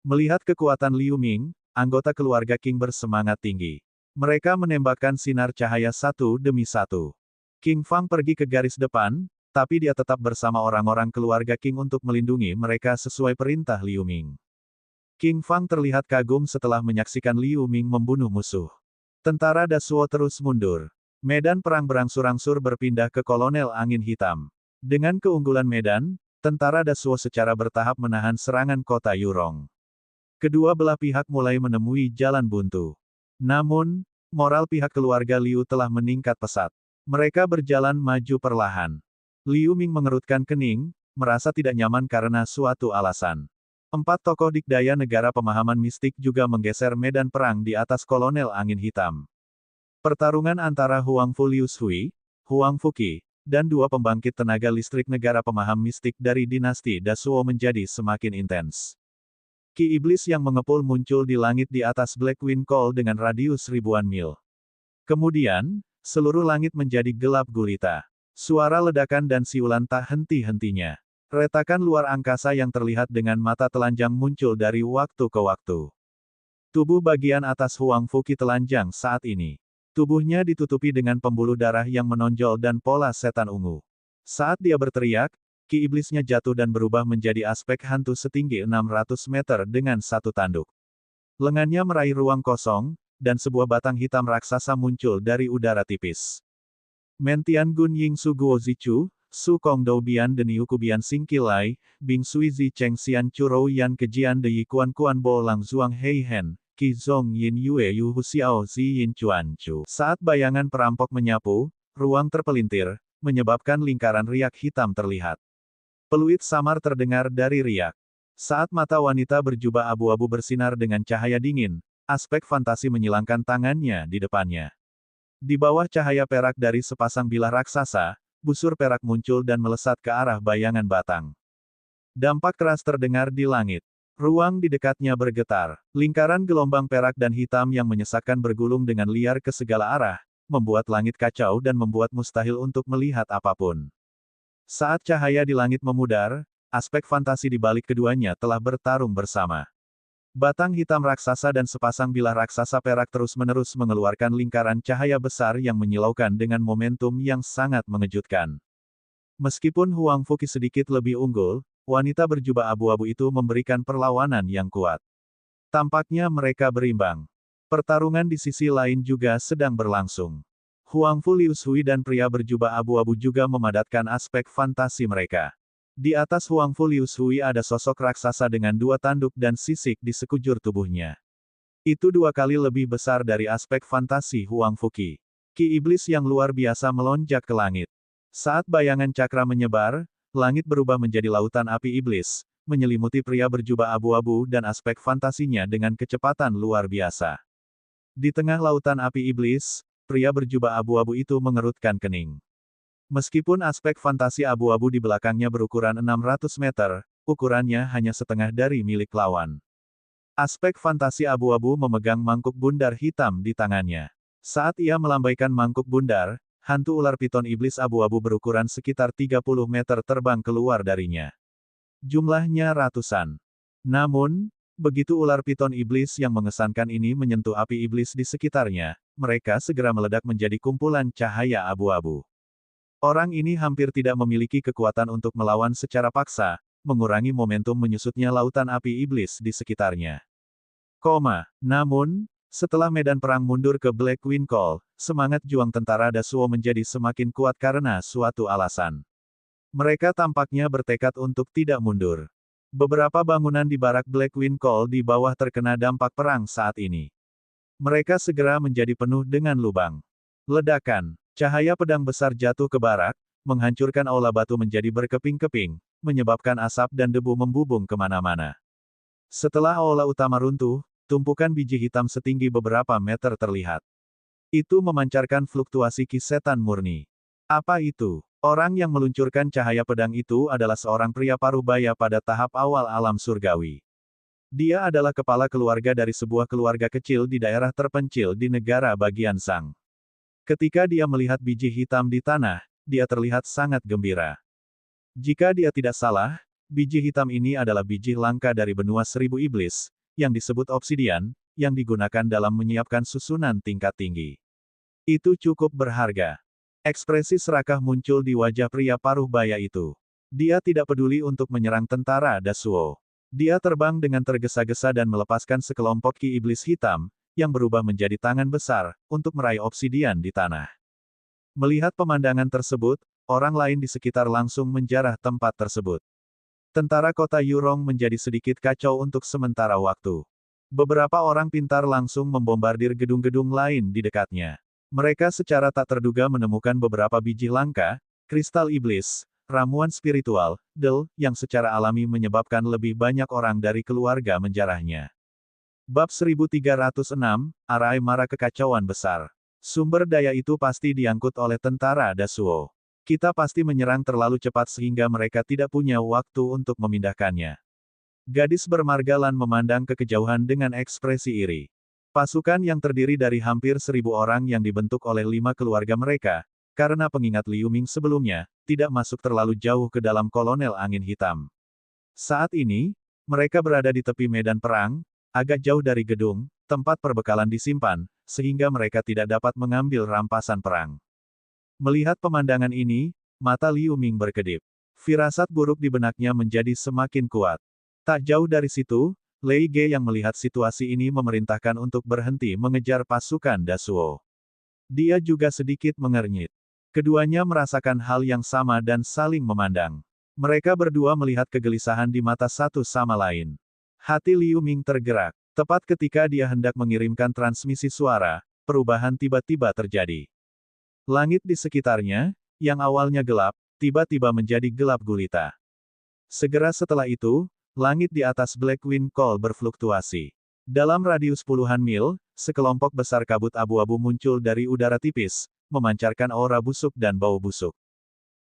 Melihat kekuatan Liu Ming, anggota keluarga Qing bersemangat tinggi. Mereka menembakkan sinar cahaya satu demi satu. Qing Fang pergi ke garis depan, tapi dia tetap bersama orang-orang keluarga Qing untuk melindungi mereka sesuai perintah Liu Ming. Qing Fang terlihat kagum setelah menyaksikan Liu Ming membunuh musuh. Tentara Dasuo terus mundur. Medan perang berangsur-angsur berpindah ke kolonel angin hitam. Dengan keunggulan medan, tentara Dasuo secara bertahap menahan serangan kota Yurong. Kedua belah pihak mulai menemui jalan buntu. Namun, moral pihak keluarga Liu telah meningkat pesat. Mereka berjalan maju perlahan. Liu Ming mengerutkan kening, merasa tidak nyaman karena suatu alasan. 4 tokoh dikdaya negara pemahaman mistik juga menggeser medan perang di atas kolonel angin hitam. Pertarungan antara Huang Fu Liu Shui, Huang Fu Qi, dan 2 pembangkit tenaga listrik negara pemaham mistik dari dinasti Dasuo menjadi semakin intens. Ki iblis yang mengepul muncul di langit di atas Blackwing Call dengan radius ribuan mil. Kemudian, seluruh langit menjadi gelap gulita. Suara ledakan dan siulan tak henti-hentinya. Retakan luar angkasa yang terlihat dengan mata telanjang muncul dari waktu ke waktu. Tubuh bagian atas Huang Fu Qi telanjang saat ini. Tubuhnya ditutupi dengan pembuluh darah yang menonjol dan pola setan ungu. Saat dia berteriak, ki iblisnya jatuh dan berubah menjadi aspek hantu setinggi 600 meter dengan satu tanduk. Lengannya meraih ruang kosong, dan sebuah batang hitam raksasa muncul dari udara tipis. Mentian Gun Ying Su Guo Zichu, Su Kong Dou Bian Den Yu Kubian Sing Kilai, Bing Sui Zi Cheng Xian Churou Yan Kejian De Yi Kuan Kuan Bo Lang Zuang Hei Hen, Qi Zong Yin Yue Yu Hu Xiao Zi Yin Chuan Chu. Saat bayangan perampok menyapu, ruang terpelintir, menyebabkan lingkaran riak hitam terlihat. Peluit samar terdengar dari riak. Saat mata wanita berjubah abu-abu bersinar dengan cahaya dingin, aspek fantasi menyilangkan tangannya di depannya. Di bawah cahaya perak dari sepasang bilah raksasa, busur perak muncul dan melesat ke arah bayangan batang. Dampak keras terdengar di langit. Ruang di dekatnya bergetar. Lingkaran gelombang perak dan hitam yang menyesakkan bergulung dengan liar ke segala arah, membuat langit kacau dan membuat mustahil untuk melihat apapun. Saat cahaya di langit memudar, aspek fantasi di balik keduanya telah bertarung bersama. Batang hitam raksasa dan sepasang bilah raksasa perak terus-menerus mengeluarkan lingkaran cahaya besar yang menyilaukan dengan momentum yang sangat mengejutkan. Meskipun Huang Fu Qi sedikit lebih unggul, wanita berjubah abu-abu itu memberikan perlawanan yang kuat. Tampaknya mereka berimbang. Pertarungan di sisi lain juga sedang berlangsung. Huang Fu Liu Shui dan pria berjubah abu-abu juga memadatkan aspek fantasi mereka. Di atas Huang Fu Liu Shui ada sosok raksasa dengan 2 tanduk dan sisik di sekujur tubuhnya. Itu 2 kali lebih besar dari aspek fantasi Huang Fu Qi. Ki iblis yang luar biasa melonjak ke langit. Saat bayangan cakra menyebar, langit berubah menjadi lautan api iblis, menyelimuti pria berjubah abu-abu dan aspek fantasinya dengan kecepatan luar biasa. Di tengah lautan api iblis, pria berjubah abu-abu itu mengerutkan kening. Meskipun aspek fantasi abu-abu di belakangnya berukuran 600 meter, ukurannya hanya setengah dari milik lawan. Aspek fantasi abu-abu memegang mangkuk bundar hitam di tangannya. Saat ia melambaikan mangkuk bundar, hantu ular piton iblis abu-abu berukuran sekitar 30 meter terbang keluar darinya. Jumlahnya ratusan. Namun, begitu ular piton iblis yang mengesankan ini menyentuh api iblis di sekitarnya, mereka segera meledak menjadi kumpulan cahaya abu-abu. Orang ini hampir tidak memiliki kekuatan untuk melawan secara paksa, mengurangi momentum menyusutnya lautan api iblis di sekitarnya. Namun, setelah medan perang mundur ke Black Wind Call, semangat juang tentara Dasuo menjadi semakin kuat karena suatu alasan. Mereka tampaknya bertekad untuk tidak mundur. Beberapa bangunan di barak Black Wind Call di bawah terkena dampak perang saat ini. Mereka segera menjadi penuh dengan lubang. Ledakan, cahaya pedang besar jatuh ke barak, menghancurkan aula batu menjadi berkeping-keping, menyebabkan asap dan debu membubung kemana-mana. Setelah aula utama runtuh, tumpukan biji hitam setinggi beberapa meter terlihat. Itu memancarkan fluktuasi ki setan murni. Apa itu? Orang yang meluncurkan cahaya pedang itu adalah seorang pria parubaya pada tahap awal alam surgawi. Dia adalah kepala keluarga dari sebuah keluarga kecil di daerah terpencil di negara bagian Sang. Ketika dia melihat biji hitam di tanah, dia terlihat sangat gembira. Jika dia tidak salah, biji hitam ini adalah biji langka dari benua seribu iblis, yang disebut obsidian, yang digunakan dalam menyiapkan susunan tingkat tinggi. Itu cukup berharga. Ekspresi serakah muncul di wajah pria paruh baya itu. Dia tidak peduli untuk menyerang tentara Dasuo. Dia terbang dengan tergesa-gesa dan melepaskan sekelompok ki iblis hitam, yang berubah menjadi tangan besar, untuk meraih obsidian di tanah. Melihat pemandangan tersebut, orang lain di sekitar langsung menjarah tempat tersebut. Tentara kota Yurong menjadi sedikit kacau untuk sementara waktu. Beberapa orang pintar langsung membombardir gedung-gedung lain di dekatnya. Mereka secara tak terduga menemukan beberapa biji langka, kristal iblis, ramuan spiritual, yang secara alami menyebabkan lebih banyak orang dari keluarga menjarahnya. Bab 1306, Arai Mara Kekacauan Besar. Sumber daya itu pasti diangkut oleh tentara Dasuo. Kita pasti menyerang terlalu cepat sehingga mereka tidak punya waktu untuk memindahkannya. Gadis bermargalan memandang ke kejauhan dengan ekspresi iri. Pasukan yang terdiri dari hampir 1000 orang yang dibentuk oleh 5 keluarga mereka, karena pengingat Liu Ming sebelumnya, tidak masuk terlalu jauh ke dalam kolonel angin hitam. Saat ini, mereka berada di tepi medan perang, agak jauh dari gedung, tempat perbekalan disimpan, sehingga mereka tidak dapat mengambil rampasan perang. Melihat pemandangan ini, mata Liu Ming berkedip. Firasat buruk di benaknya menjadi semakin kuat. Tak jauh dari situ, Lei Ge yang melihat situasi ini memerintahkan untuk berhenti mengejar pasukan Dasuo. Dia juga sedikit mengernyit. Keduanya merasakan hal yang sama dan saling memandang. Mereka berdua melihat kegelisahan di mata satu sama lain. Hati Liu Ming tergerak. Tepat ketika dia hendak mengirimkan transmisi suara, perubahan tiba-tiba terjadi. Langit di sekitarnya, yang awalnya gelap, tiba-tiba menjadi gelap gulita. Segera setelah itu, langit di atas Black Wind Call berfluktuasi. Dalam radius puluhan mil, sekelompok besar kabut abu-abu muncul dari udara tipis, memancarkan aura busuk dan bau busuk.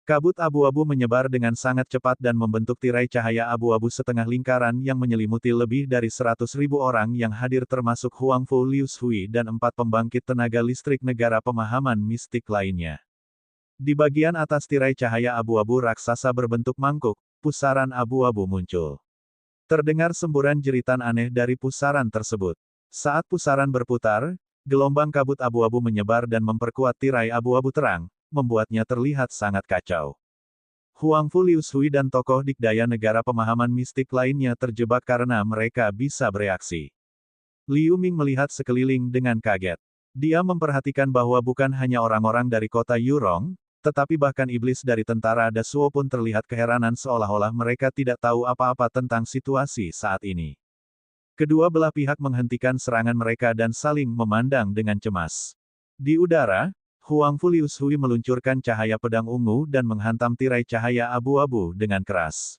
Kabut abu-abu menyebar dengan sangat cepat dan membentuk tirai cahaya abu-abu setengah lingkaran yang menyelimuti lebih dari 100.000 orang yang hadir termasuk Huangfu Liu Shui dan 4 pembangkit tenaga listrik negara pemahaman mistik lainnya. Di bagian atas tirai cahaya abu-abu raksasa berbentuk mangkuk, pusaran abu-abu muncul. Terdengar semburan jeritan aneh dari pusaran tersebut. Saat pusaran berputar, gelombang kabut abu-abu menyebar dan memperkuat tirai abu-abu terang, membuatnya terlihat sangat kacau. Huangfu Liu Shui dan tokoh dikdaya negara pemahaman mistik lainnya terjebak karena mereka bisa bereaksi. Liu Ming melihat sekeliling dengan kaget. Dia memperhatikan bahwa bukan hanya orang-orang dari kota Yurong, tetapi bahkan iblis dari tentara Dasuo pun terlihat keheranan seolah-olah mereka tidak tahu apa-apa tentang situasi saat ini. Kedua belah pihak menghentikan serangan mereka dan saling memandang dengan cemas. Di udara, Huangfu Liu Shui meluncurkan cahaya pedang ungu dan menghantam tirai cahaya abu-abu dengan keras.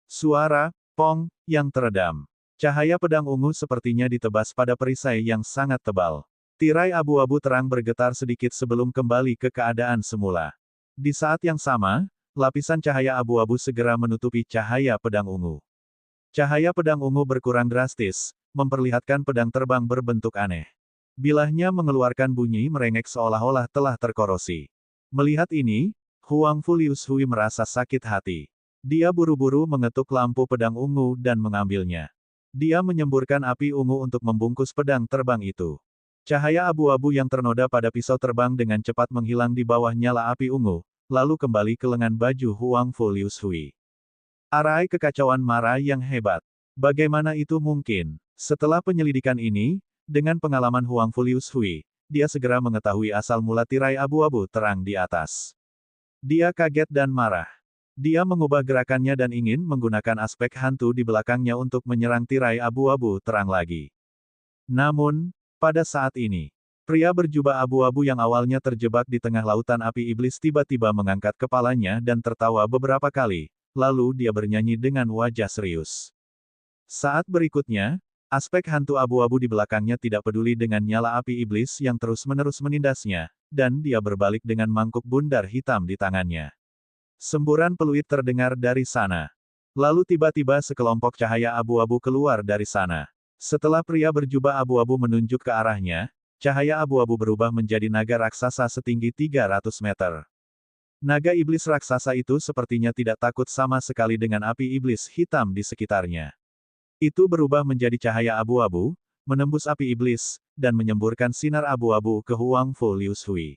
Suara, pong, yang teredam. Cahaya pedang ungu sepertinya ditebas pada perisai yang sangat tebal. Tirai abu-abu terang bergetar sedikit sebelum kembali ke keadaan semula. Di saat yang sama, lapisan cahaya abu-abu segera menutupi cahaya pedang ungu. Cahaya pedang ungu berkurang drastis, memperlihatkan pedang terbang berbentuk aneh. Bilahnya mengeluarkan bunyi merengek seolah-olah telah terkorosi. Melihat ini, Huang Fu Liu Shui merasa sakit hati. Dia buru-buru mengetuk lampu pedang ungu dan mengambilnya. Dia menyemburkan api ungu untuk membungkus pedang terbang itu. Cahaya abu-abu yang ternoda pada pisau terbang dengan cepat menghilang di bawah nyala api ungu, lalu kembali ke lengan baju Huang Fu Liu Shui. Arai kekacauan marah yang hebat. Bagaimana itu mungkin? Setelah penyelidikan ini, dengan pengalaman Huang Fu Liu Shui, dia segera mengetahui asal mula tirai abu-abu terang di atas. Dia kaget dan marah. Dia mengubah gerakannya dan ingin menggunakan aspek hantu di belakangnya untuk menyerang tirai abu-abu terang lagi. Namun, pada saat ini, pria berjubah abu-abu yang awalnya terjebak di tengah lautan api iblis tiba-tiba mengangkat kepalanya dan tertawa beberapa kali, lalu dia bernyanyi dengan wajah serius. Saat berikutnya, aspek hantu abu-abu di belakangnya tidak peduli dengan nyala api iblis yang terus-menerus menindasnya, dan dia berbalik dengan mangkuk bundar hitam di tangannya. Semburan peluit terdengar dari sana. Lalu tiba-tiba sekelompok cahaya abu-abu keluar dari sana. Setelah pria berjubah abu-abu menunjuk ke arahnya, cahaya abu-abu berubah menjadi naga raksasa setinggi 300 meter. Naga iblis raksasa itu sepertinya tidak takut sama sekali dengan api iblis hitam di sekitarnya. Itu berubah menjadi cahaya abu-abu, menembus api iblis, dan menyemburkan sinar abu-abu ke Huang Fu Liu Shui.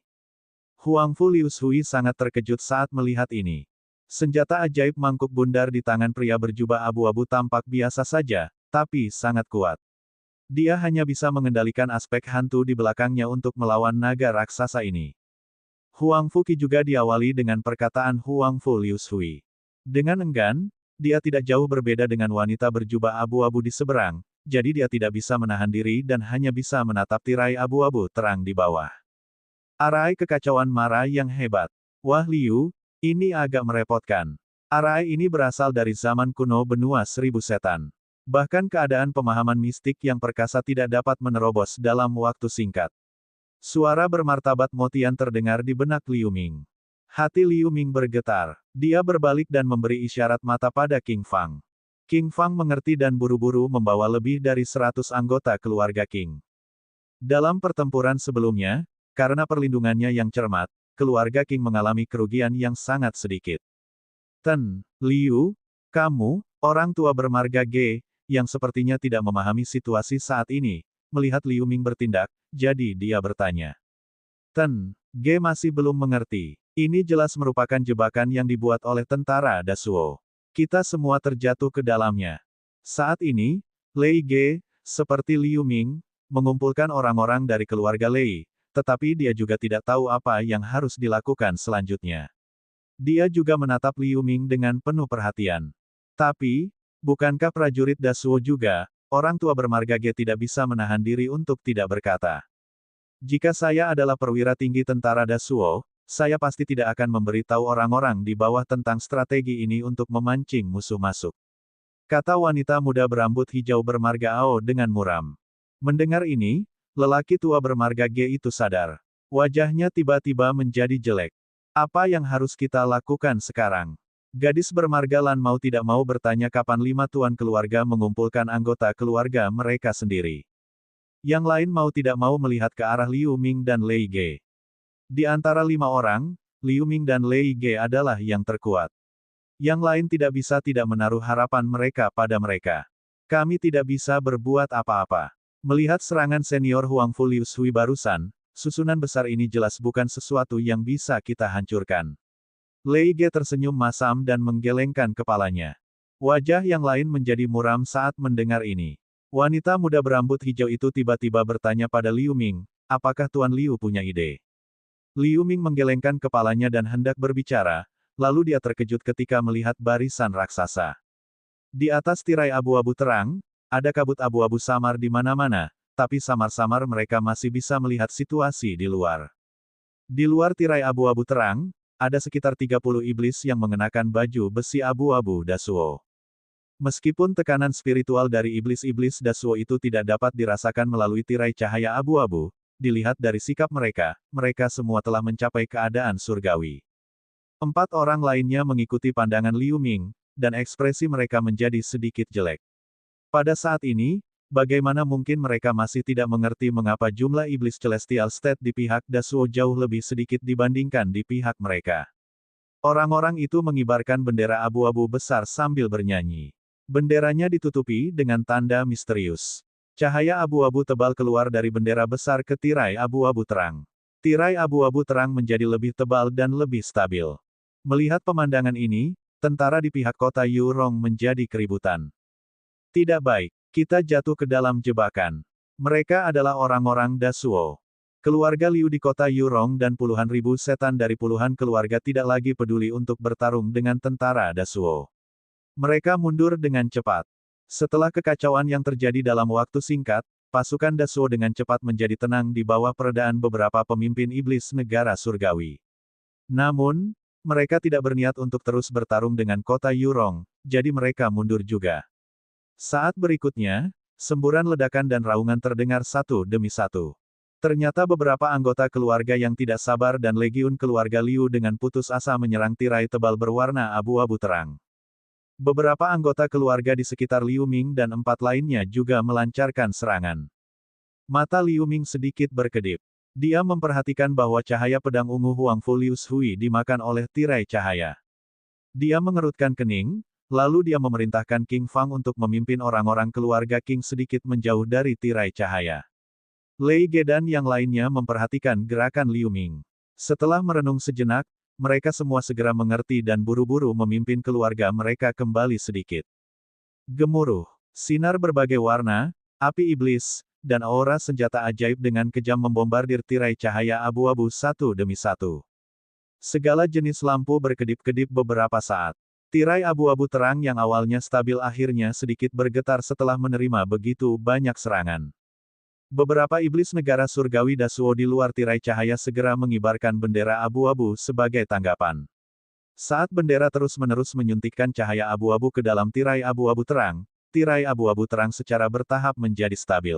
Huang Fu Liu Shui sangat terkejut saat melihat ini. Senjata ajaib mangkuk bundar di tangan pria berjubah abu-abu tampak biasa saja, tapi sangat kuat. Dia hanya bisa mengendalikan aspek hantu di belakangnya untuk melawan naga raksasa ini. Huang Fuqi juga diawali dengan perkataan Huang Fu Liu Shui. Dengan enggan, dia tidak jauh berbeda dengan wanita berjubah abu-abu di seberang, jadi dia tidak bisa menahan diri dan hanya bisa menatap tirai abu-abu terang di bawah. Arai kekacauan marah yang hebat. Wah Liu, ini agak merepotkan. Arai ini berasal dari zaman kuno benua seribu setan. Bahkan keadaan pemahaman mistik yang perkasa tidak dapat menerobos dalam waktu singkat. Suara bermartabat Motian terdengar di benak Liu Ming. Hati Liu Ming bergetar. Dia berbalik dan memberi isyarat mata pada King Fang. King Fang mengerti dan buru-buru membawa lebih dari 100 anggota keluarga King. Dalam pertempuran sebelumnya, karena perlindungannya yang cermat, keluarga King mengalami kerugian yang sangat sedikit. Ten, Liu, kamu, orang tua bermarga Ge, yang sepertinya tidak memahami situasi saat ini, melihat Liu Ming bertindak, jadi dia bertanya. Ten, Ge masih belum mengerti. Ini jelas merupakan jebakan yang dibuat oleh tentara Dasuo. Kita semua terjatuh ke dalamnya. Saat ini, Lei Ge, seperti Liu Ming, mengumpulkan orang-orang dari keluarga Lei, tetapi dia juga tidak tahu apa yang harus dilakukan selanjutnya. Dia juga menatap Liu Ming dengan penuh perhatian. Tapi, bukankah prajurit Dasuo juga, orang tua bermarga Ge tidak bisa menahan diri untuk tidak berkata. Jika saya adalah perwira tinggi tentara Dasuo, saya pasti tidak akan memberitahu orang-orang di bawah tentang strategi ini untuk memancing musuh masuk. Kata wanita muda berambut hijau bermarga Ao dengan muram. Mendengar ini, lelaki tua bermarga Ge itu sadar. Wajahnya tiba-tiba menjadi jelek. Apa yang harus kita lakukan sekarang? Gadis bermarga Lan mau tidak mau bertanya kapan 5 tuan keluarga mengumpulkan anggota keluarga mereka sendiri. Yang lain mau tidak mau melihat ke arah Liu Ming dan Lei Ge. Di antara 5 orang, Liu Ming dan Lei Ge adalah yang terkuat. Yang lain tidak bisa tidak menaruh harapan mereka pada mereka. Kami tidak bisa berbuat apa-apa. Melihat serangan senior Huang Fu Liu Shui barusan, susunan besar ini jelas bukan sesuatu yang bisa kita hancurkan. Lei Ge tersenyum masam dan menggelengkan kepalanya. Wajah yang lain menjadi muram saat mendengar ini. Wanita muda berambut hijau itu tiba-tiba bertanya pada Liu Ming, apakah Tuan Liu punya ide? Liu Ming menggelengkan kepalanya dan hendak berbicara, lalu dia terkejut ketika melihat barisan raksasa. Di atas tirai abu-abu terang, ada kabut abu-abu samar di mana-mana, tapi samar-samar mereka masih bisa melihat situasi di luar. Di luar tirai abu-abu terang, ada sekitar 30 iblis yang mengenakan baju besi abu-abu Dasuo. Meskipun tekanan spiritual dari iblis-iblis Dasuo itu tidak dapat dirasakan melalui tirai cahaya abu-abu, dilihat dari sikap mereka, mereka semua telah mencapai keadaan surgawi. 4 orang lainnya mengikuti pandangan Liu Ming, dan ekspresi mereka menjadi sedikit jelek. Pada saat ini, bagaimana mungkin mereka masih tidak mengerti mengapa jumlah iblis Celestial State di pihak Dasuo jauh lebih sedikit dibandingkan di pihak mereka. Orang-orang itu mengibarkan bendera abu-abu besar sambil bernyanyi. Benderanya ditutupi dengan tanda misterius. Cahaya abu-abu tebal keluar dari bendera besar ke tirai abu-abu terang. Tirai abu-abu terang menjadi lebih tebal dan lebih stabil. Melihat pemandangan ini, tentara di pihak kota Yurong menjadi keributan. Tidak baik. Kita jatuh ke dalam jebakan. Mereka adalah orang-orang Dasuo. Keluarga Liu di kota Yurong dan puluhan ribu setan dari puluhan keluarga tidak lagi peduli untuk bertarung dengan tentara Dasuo. Mereka mundur dengan cepat. Setelah kekacauan yang terjadi dalam waktu singkat, pasukan Dasuo dengan cepat menjadi tenang di bawah peredaan beberapa pemimpin iblis negara surgawi. Namun, mereka tidak berniat untuk terus bertarung dengan kota Yurong, jadi mereka mundur juga. Saat berikutnya, semburan ledakan dan raungan terdengar satu demi satu. Ternyata beberapa anggota keluarga yang tidak sabar dan legiun keluarga Liu dengan putus asa menyerang tirai tebal berwarna abu-abu terang. Beberapa anggota keluarga di sekitar Liu Ming dan 4 lainnya juga melancarkan serangan. Mata Liu Ming sedikit berkedip. Dia memperhatikan bahwa cahaya pedang ungu Huang Fu Liu Shui dimakan oleh tirai cahaya. Dia mengerutkan kening. Lalu dia memerintahkan King Fang untuk memimpin orang-orang keluarga King sedikit menjauh dari tirai cahaya. Lei Ge dan yang lainnya memperhatikan gerakan Liu Ming. Setelah merenung sejenak, mereka semua segera mengerti dan buru-buru memimpin keluarga mereka kembali sedikit. Gemuruh, sinar berbagai warna, api iblis, dan aura senjata ajaib dengan kejam membombardir tirai cahaya abu-abu satu demi satu. Segala jenis lampu berkedip-kedip beberapa saat. Tirai abu-abu terang yang awalnya stabil akhirnya sedikit bergetar setelah menerima begitu banyak serangan. Beberapa iblis negara surgawi Dasuo di luar tirai cahaya segera mengibarkan bendera abu-abu sebagai tanggapan. Saat bendera terus-menerus menyuntikkan cahaya abu-abu ke dalam tirai abu-abu terang secara bertahap menjadi stabil.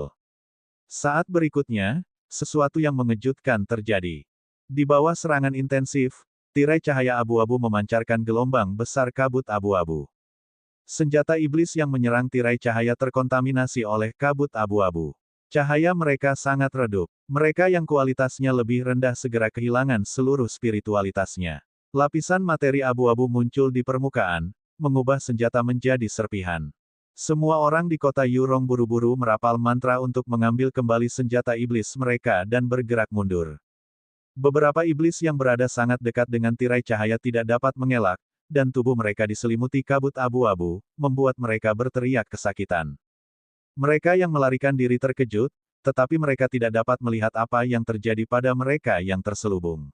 Saat berikutnya, sesuatu yang mengejutkan terjadi. Di bawah serangan intensif, tirai cahaya abu-abu memancarkan gelombang besar kabut abu-abu. Senjata iblis yang menyerang tirai cahaya terkontaminasi oleh kabut abu-abu. Cahaya mereka sangat redup. Mereka yang kualitasnya lebih rendah segera kehilangan seluruh spiritualitasnya. Lapisan materi abu-abu muncul di permukaan, mengubah senjata menjadi serpihan. Semua orang di kota Yurong buru-buru merapal mantra untuk mengambil kembali senjata iblis mereka dan bergerak mundur. Beberapa iblis yang berada sangat dekat dengan tirai cahaya tidak dapat mengelak, dan tubuh mereka diselimuti kabut abu-abu, membuat mereka berteriak kesakitan. Mereka yang melarikan diri terkejut, tetapi mereka tidak dapat melihat apa yang terjadi pada mereka yang terselubung.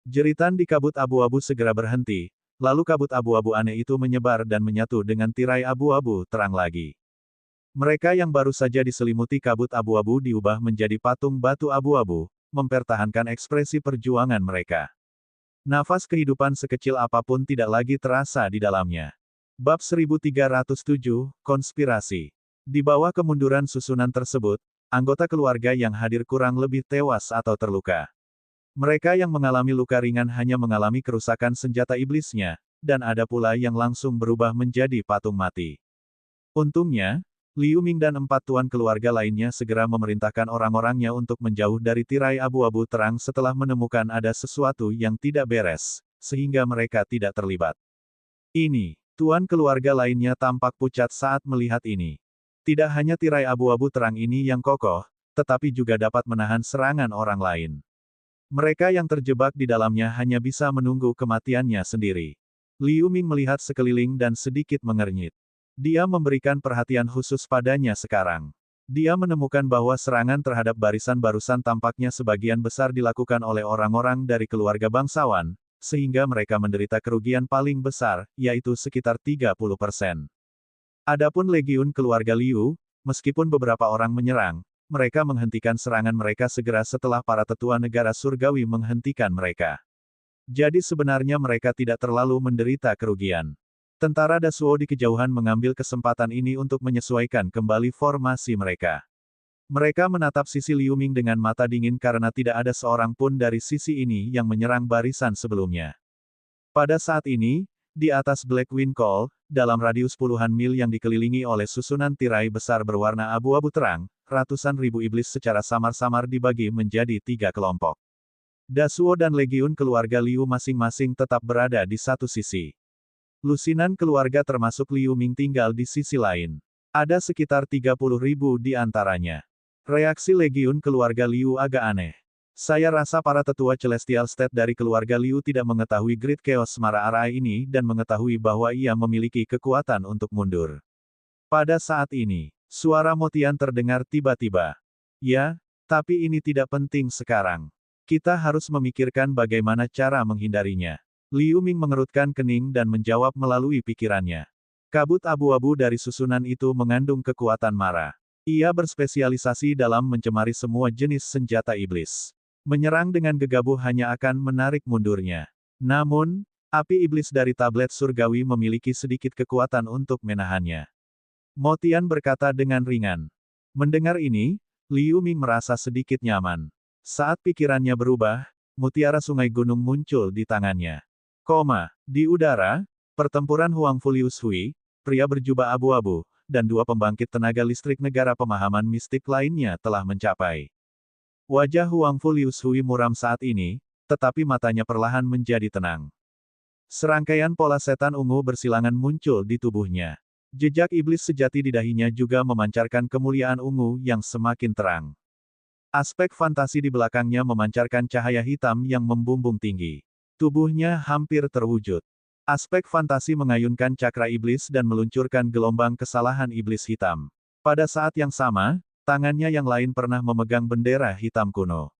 Jeritan di kabut abu-abu segera berhenti, lalu kabut abu-abu aneh itu menyebar dan menyatu dengan tirai abu-abu terang lagi. Mereka yang baru saja diselimuti kabut abu-abu diubah menjadi patung batu abu-abu, mempertahankan ekspresi perjuangan mereka. Nafas kehidupan sekecil apapun tidak lagi terasa di dalamnya. Bab 1307, Konspirasi. Di bawah kemunduran susunan tersebut, anggota keluarga yang hadir kurang lebih tewas atau terluka. Mereka yang mengalami luka ringan hanya mengalami kerusakan senjata iblisnya, dan ada pula yang langsung berubah menjadi patung mati. Untungnya, Liu Ming dan 4 tuan keluarga lainnya segera memerintahkan orang-orangnya untuk menjauh dari tirai abu-abu terang setelah menemukan ada sesuatu yang tidak beres, sehingga mereka tidak terlibat. Tuan keluarga lainnya tampak pucat saat melihat ini. Tidak hanya tirai abu-abu terang ini yang kokoh, tetapi juga dapat menahan serangan orang lain. Mereka yang terjebak di dalamnya hanya bisa menunggu kematiannya sendiri. Liu Ming melihat sekeliling dan sedikit mengernyit. Dia memberikan perhatian khusus padanya sekarang. Dia menemukan bahwa serangan terhadap barisan barusan tampaknya sebagian besar dilakukan oleh orang-orang dari keluarga bangsawan, sehingga mereka menderita kerugian paling besar, yaitu sekitar 30%. Adapun legiun keluarga Liu, meskipun beberapa orang menyerang, mereka menghentikan serangan mereka segera setelah para tetua negara surgawi menghentikan mereka. Jadi sebenarnya mereka tidak terlalu menderita kerugian. Tentara Dasuo di kejauhan mengambil kesempatan ini untuk menyesuaikan kembali formasi mereka. Mereka menatap sisi Liu Ming dengan mata dingin karena tidak ada seorang pun dari sisi ini yang menyerang barisan sebelumnya. Pada saat ini, Di atas Black Wind Call, dalam radius puluhan mil yang dikelilingi oleh susunan tirai besar berwarna abu-abu terang, ratusan ribu iblis secara samar-samar dibagi menjadi 3 kelompok. Dasuo dan Legiun keluarga Liu masing-masing tetap berada di satu sisi. Lusinan keluarga termasuk Liu Ming tinggal di sisi lain. Ada sekitar 30.000 di antaranya. Reaksi Legiun keluarga Liu agak aneh. Saya rasa para tetua Celestial State dari keluarga Liu tidak mengetahui Great Chaos Mara Arai ini dan mengetahui bahwa ia memiliki kekuatan untuk mundur. Pada saat ini, suara Motian terdengar tiba-tiba. Ya, tapi ini tidak penting sekarang. Kita harus memikirkan bagaimana cara menghindarinya. Liu Ming mengerutkan kening dan menjawab melalui pikirannya. Kabut abu-abu dari susunan itu mengandung kekuatan mara. Ia berspesialisasi dalam mencemari semua jenis senjata iblis. Menyerang dengan gegabah hanya akan menarik mundurnya. Namun, api iblis dari tablet surgawi memiliki sedikit kekuatan untuk menahannya. Motian berkata dengan ringan. Mendengar ini, Liu Ming merasa sedikit nyaman. Saat pikirannya berubah, mutiara sungai gunung muncul di tangannya. Di udara, pertempuran Huang Fulius Hui, pria berjubah abu-abu, dan 2 pembangkit tenaga listrik negara pemahaman mistik lainnya telah mencapai. Wajah Huang Fulius Hui muram saat ini, tetapi matanya perlahan menjadi tenang. Serangkaian pola setan ungu bersilangan muncul di tubuhnya. Jejak iblis sejati di dahinya juga memancarkan kemuliaan ungu yang semakin terang. Aspek fantasi di belakangnya memancarkan cahaya hitam yang membumbung tinggi. Tubuhnya hampir terwujud. Aspek fantasi mengayunkan cakra iblis dan meluncurkan gelombang kesalahan iblis hitam. Pada saat yang sama, tangannya yang lain pernah memegang bendera hitam kuno.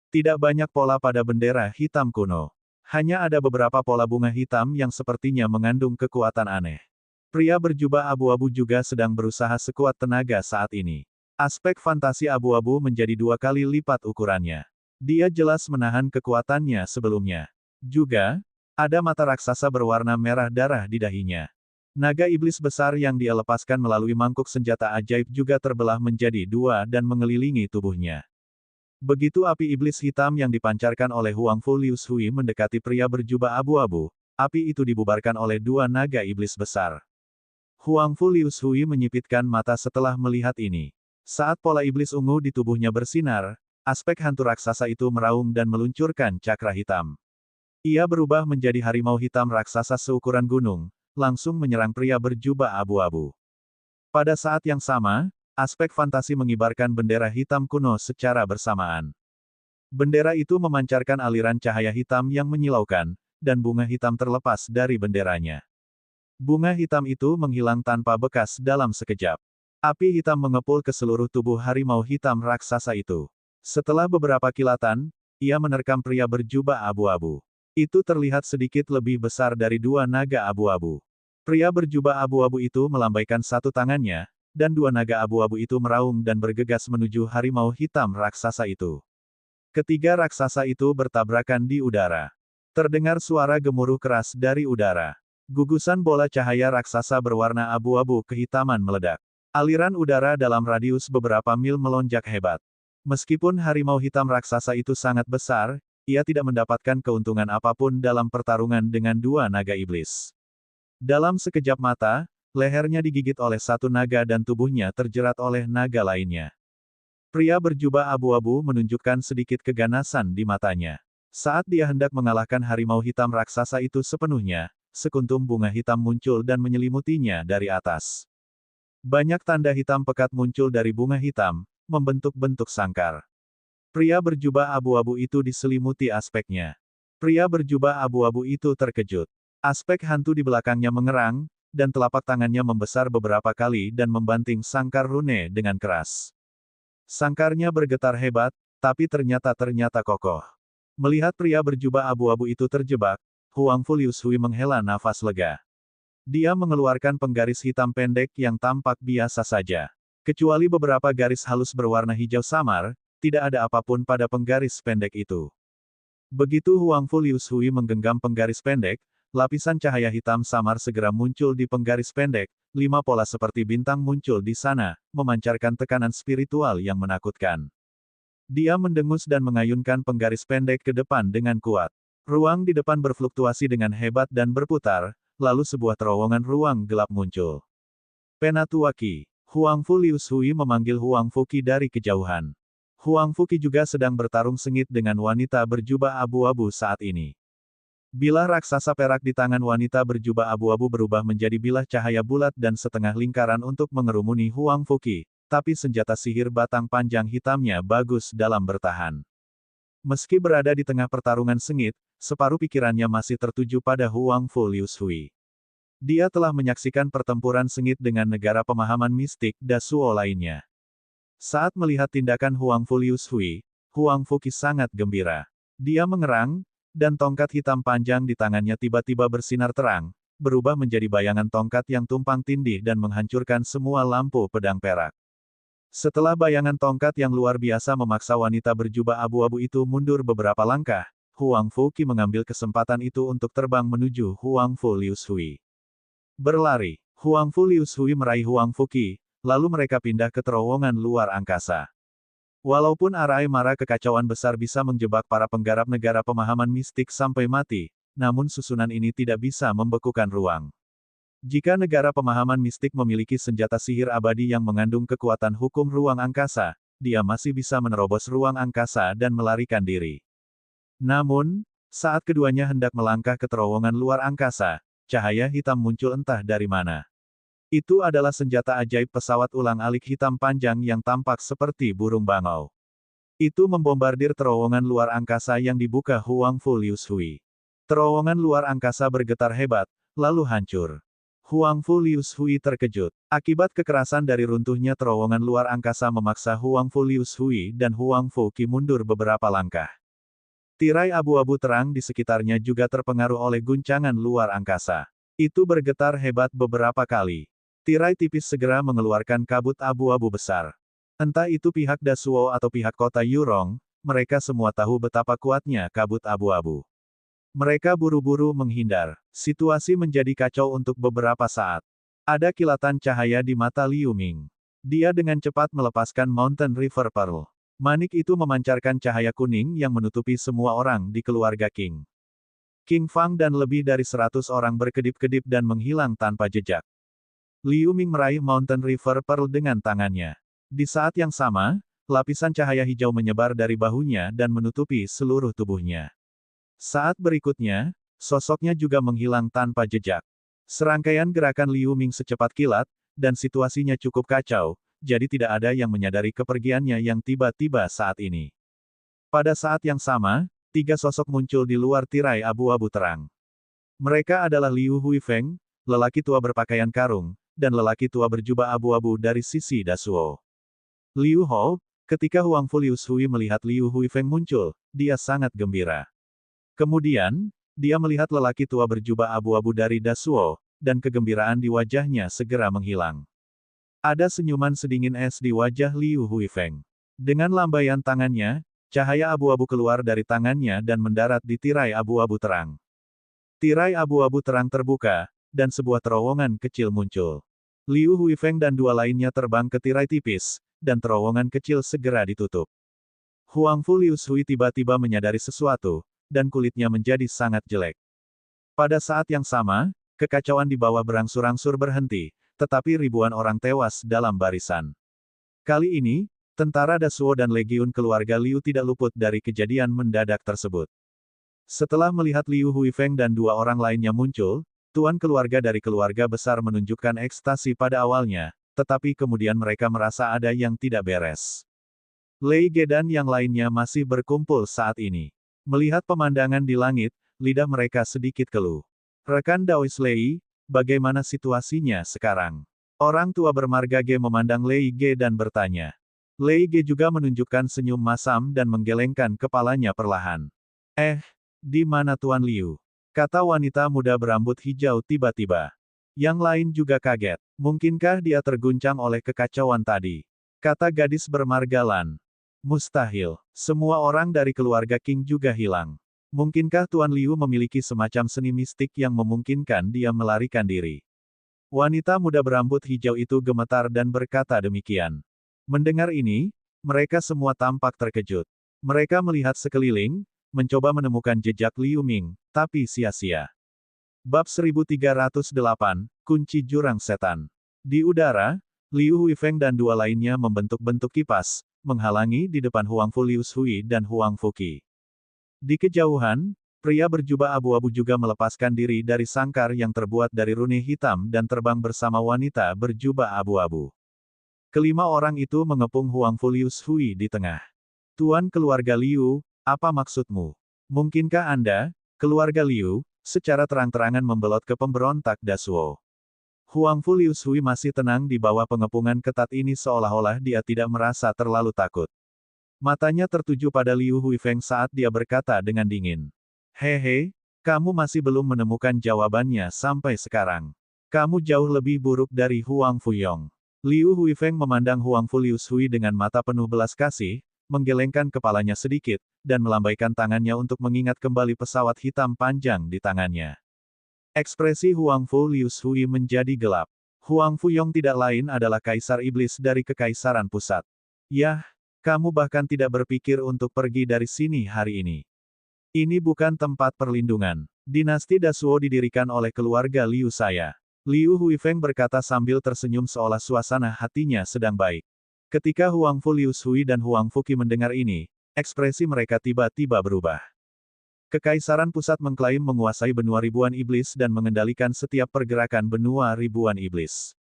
Tidak banyak pola pada bendera hitam kuno. Hanya ada beberapa pola bunga hitam yang sepertinya mengandung kekuatan aneh. Pria berjubah abu-abu juga sedang berusaha sekuat tenaga saat ini. Aspek fantasi abu-abu menjadi 2 kali lipat ukurannya. Dia jelas menahan kekuatannya sebelumnya. Juga, ada mata raksasa berwarna merah darah di dahinya. Naga iblis besar yang dia lepaskan melalui mangkuk senjata ajaib juga terbelah menjadi 2 dan mengelilingi tubuhnya. Begitu api iblis hitam yang dipancarkan oleh Huang Fulius Hui mendekati pria berjubah abu-abu, api itu dibubarkan oleh 2 naga iblis besar. Huang Fulius Hui menyipitkan mata setelah melihat ini. Saat pola iblis ungu di tubuhnya bersinar, aspek hantu raksasa itu meraung dan meluncurkan cakra hitam. Ia berubah menjadi harimau hitam raksasa seukuran gunung, langsung menyerang pria berjubah abu-abu. Pada saat yang sama, aspek fantasi mengibarkan bendera hitam kuno secara bersamaan. Bendera itu memancarkan aliran cahaya hitam yang menyilaukan, dan bunga hitam terlepas dari benderanya. Bunga hitam itu menghilang tanpa bekas dalam sekejap. Api hitam mengepul ke seluruh tubuh harimau hitam raksasa itu. Setelah beberapa kilatan, ia menerkam pria berjubah abu-abu. Itu terlihat sedikit lebih besar dari 2 naga abu-abu. Pria berjubah abu-abu itu melambaikan 1 tangannya, dan 2 naga abu-abu itu meraung dan bergegas menuju harimau hitam raksasa itu. Ketiga raksasa itu bertabrakan di udara. Terdengar suara gemuruh keras dari udara. Gugusan bola cahaya raksasa berwarna abu-abu kehitaman meledak. Aliran udara dalam radius beberapa mil melonjak hebat. Meskipun harimau hitam raksasa itu sangat besar, ia tidak mendapatkan keuntungan apapun dalam pertarungan dengan 2 naga iblis. Dalam sekejap mata, lehernya digigit oleh 1 naga dan tubuhnya terjerat oleh naga lainnya. Pria berjubah abu-abu menunjukkan sedikit keganasan di matanya. Saat dia hendak mengalahkan harimau hitam raksasa itu sepenuhnya, sekuntum bunga hitam muncul dan menyelimutinya dari atas. Banyak tanda hitam pekat muncul dari bunga hitam, membentuk bentuk sangkar. Pria berjubah abu-abu itu diselimuti aspeknya. Pria berjubah abu-abu itu terkejut. Aspek hantu di belakangnya mengerang, dan telapak tangannya membesar beberapa kali dan membanting sangkar rune dengan keras. Sangkarnya bergetar hebat, tapi ternyata kokoh. Melihat pria berjubah abu-abu itu terjebak, Huang Fulius Hui menghela nafas lega. Dia mengeluarkan penggaris hitam pendek yang tampak biasa saja. Kecuali beberapa garis halus berwarna hijau samar, tidak ada apapun pada penggaris pendek itu. Begitu Huang Fulius Hui menggenggam penggaris pendek, lapisan cahaya hitam samar segera muncul di penggaris pendek, 5 pola seperti bintang muncul di sana, memancarkan tekanan spiritual yang menakutkan. Dia mendengus dan mengayunkan penggaris pendek ke depan dengan kuat. Ruang di depan berfluktuasi dengan hebat dan berputar, lalu sebuah terowongan ruang gelap muncul. Penatuaki, Huang Fu Liu Shui memanggil Huang Fuqi dari kejauhan. Huang Fuqi juga sedang bertarung sengit dengan wanita berjubah abu-abu saat ini. Bilah raksasa perak di tangan wanita berjubah abu-abu berubah menjadi bilah cahaya bulat dan setengah lingkaran untuk mengerumuni Huang Fuqi, tapi senjata sihir batang panjang hitamnya bagus dalam bertahan. Meski berada di tengah pertarungan sengit, separuh pikirannya masih tertuju pada Huang Fu Liu Shui. Dia telah menyaksikan pertempuran sengit dengan negara pemahaman mistik Dasuo lainnya. Saat melihat tindakan Huang Fu Liu Shui, Huang Fuqi sangat gembira. Dia mengerang, dan tongkat hitam panjang di tangannya tiba-tiba bersinar terang, berubah menjadi bayangan tongkat yang tumpang tindih dan menghancurkan semua lampu pedang perak. Setelah bayangan tongkat yang luar biasa memaksa wanita berjubah abu-abu itu mundur beberapa langkah, Huang Fuqi mengambil kesempatan itu untuk terbang menuju Huang Fu Liu Shui. Berlari, Huang Fu Liu Shui meraih Huang Fuqi, lalu mereka pindah ke terowongan luar angkasa. Walaupun arai mara kekacauan besar bisa menjebak para penggarap negara pemahaman mistik sampai mati, namun susunan ini tidak bisa membekukan ruang. Jika negara pemahaman mistik memiliki senjata sihir abadi yang mengandung kekuatan hukum ruang angkasa, dia masih bisa menerobos ruang angkasa dan melarikan diri. Namun, saat keduanya hendak melangkah ke terowongan luar angkasa, cahaya hitam muncul entah dari mana. Itu adalah senjata ajaib pesawat ulang-alik hitam panjang yang tampak seperti burung bangau. Itu membombardir terowongan luar angkasa yang dibuka Huang Fu Liu Shui. Terowongan luar angkasa bergetar hebat, lalu hancur. Huang Fu Liu Shui terkejut. Akibat kekerasan dari runtuhnya terowongan luar angkasa memaksa Huang Fu Liu Shui dan Huang Fuqi mundur beberapa langkah. Tirai abu-abu terang di sekitarnya juga terpengaruh oleh guncangan luar angkasa. Itu bergetar hebat beberapa kali. Tirai tipis segera mengeluarkan kabut abu-abu besar. Entah itu pihak Dasuo atau pihak kota Yurong, mereka semua tahu betapa kuatnya kabut abu-abu. Mereka buru-buru menghindar. Situasi menjadi kacau untuk beberapa saat. Ada kilatan cahaya di mata Liu Ming. Dia dengan cepat melepaskan Mountain River Pearl. Manik itu memancarkan cahaya kuning yang menutupi semua orang di keluarga Qing. Qing Fang dan lebih dari 100 orang berkedip-kedip dan menghilang tanpa jejak. Liu Ming meraih Mountain River Pearl dengan tangannya. Di saat yang sama, lapisan cahaya hijau menyebar dari bahunya dan menutupi seluruh tubuhnya. Saat berikutnya, sosoknya juga menghilang tanpa jejak. Serangkaian gerakan Liu Ming secepat kilat, dan situasinya cukup kacau, jadi tidak ada yang menyadari kepergiannya yang tiba-tiba saat ini. Pada saat yang sama, 3 sosok muncul di luar tirai abu-abu terang. Mereka adalah Liu Huifeng, lelaki tua berpakaian karung, dan lelaki tua berjubah abu-abu dari sisi Dasuo. Liu Hou, ketika Huang Fu Liu Shui melihat Liu Huifeng muncul, dia sangat gembira. Kemudian, dia melihat lelaki tua berjubah abu-abu dari Dasuo, dan kegembiraan di wajahnya segera menghilang. Ada senyuman sedingin es di wajah Liu Huifeng. Dengan lambaian tangannya, cahaya abu-abu keluar dari tangannya dan mendarat di tirai abu-abu terang. Tirai abu-abu terang terbuka, dan sebuah terowongan kecil muncul. Liu Huifeng dan 2 lainnya terbang ke tirai tipis, dan terowongan kecil segera ditutup. Huang Fu Liu Shui tiba-tiba menyadari sesuatu, dan kulitnya menjadi sangat jelek. Pada saat yang sama, kekacauan di bawah berangsur-angsur berhenti, tetapi ribuan orang tewas dalam barisan. Kali ini, tentara Dasuo dan legiun keluarga Liu tidak luput dari kejadian mendadak tersebut. Setelah melihat Liu Huifeng dan 2 orang lainnya muncul, tuan keluarga dari keluarga besar menunjukkan ekstasi pada awalnya, tetapi kemudian mereka merasa ada yang tidak beres. Lei Ge dan yang lainnya masih berkumpul saat ini. Melihat pemandangan di langit, lidah mereka sedikit keluh. Rekan Daois Lei, bagaimana situasinya sekarang? Orang tua bermarga Ge memandang Lei Ge dan bertanya. Lei Ge juga menunjukkan senyum masam dan menggelengkan kepalanya perlahan. Di mana Tuan Liu? Kata wanita muda berambut hijau tiba-tiba. Yang lain juga kaget. Mungkinkah dia terguncang oleh kekacauan tadi? Kata gadis bermarga Lan. Mustahil. Semua orang dari keluarga Qing juga hilang. Mungkinkah Tuan Liu memiliki semacam seni mistik yang memungkinkan dia melarikan diri? Wanita muda berambut hijau itu gemetar dan berkata demikian. Mendengar ini, mereka semua tampak terkejut. Mereka melihat sekeliling, mencoba menemukan jejak Liu Ming, tapi sia-sia. Bab 1308, Kunci Jurang Setan. Di udara, Liu Huifeng dan dua lainnya membentuk-bentuk kipas, menghalangi di depan Huang Fu Liu Shui dan Huang Fuqi. Di kejauhan, pria berjubah abu-abu juga melepaskan diri dari sangkar yang terbuat dari rune hitam dan terbang bersama wanita berjubah abu-abu. Kelima orang itu mengepung Huang Fu Liu Shui di tengah. Tuan keluarga Liu, apa maksudmu? Mungkinkah Anda, keluarga Liu, secara terang-terangan membelot ke pemberontak Dasuo? Huang Fu Liu Shui masih tenang di bawah pengepungan ketat ini seolah-olah dia tidak merasa terlalu takut. Matanya tertuju pada Liu Huifeng saat dia berkata dengan dingin. Hehe, kamu masih belum menemukan jawabannya sampai sekarang. Kamu jauh lebih buruk dari Huang Fuyong. Liu Huifeng memandang Huang Fu Liu Shui dengan mata penuh belas kasih, menggelengkan kepalanya sedikit, dan melambaikan tangannya untuk mengingat kembali pesawat hitam panjang di tangannya. Ekspresi Huang Fu Liu Shui menjadi gelap. Huang Fuyong tidak lain adalah kaisar iblis dari kekaisaran pusat. Yah, kamu bahkan tidak berpikir untuk pergi dari sini hari ini. Ini bukan tempat perlindungan. Dinasti Dasuo didirikan oleh keluarga Liu saya. Liu Huifeng berkata sambil tersenyum seolah suasana hatinya sedang baik. Ketika Huang Fu Liu Shui dan Huang Fuqi mendengar ini, ekspresi mereka tiba-tiba berubah. Kekaisaran pusat mengklaim menguasai benua ribuan iblis dan mengendalikan setiap pergerakan benua ribuan iblis.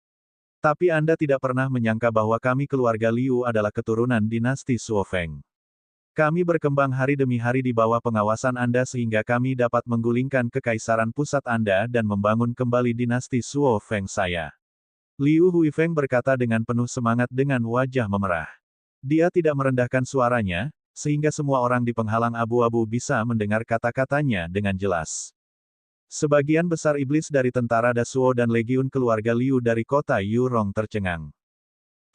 Tapi Anda tidak pernah menyangka bahwa kami keluarga Liu adalah keturunan dinasti Suofeng. Kami berkembang hari demi hari di bawah pengawasan Anda sehingga kami dapat menggulingkan kekaisaran pusat Anda dan membangun kembali dinasti Suofeng saya. Liu Huifeng berkata dengan penuh semangat dengan wajah memerah. Dia tidak merendahkan suaranya, sehingga semua orang di penghalang abu-abu bisa mendengar kata-katanya dengan jelas. Sebagian besar iblis dari tentara Dasuo dan legiun keluarga Liu dari kota Yurong tercengang.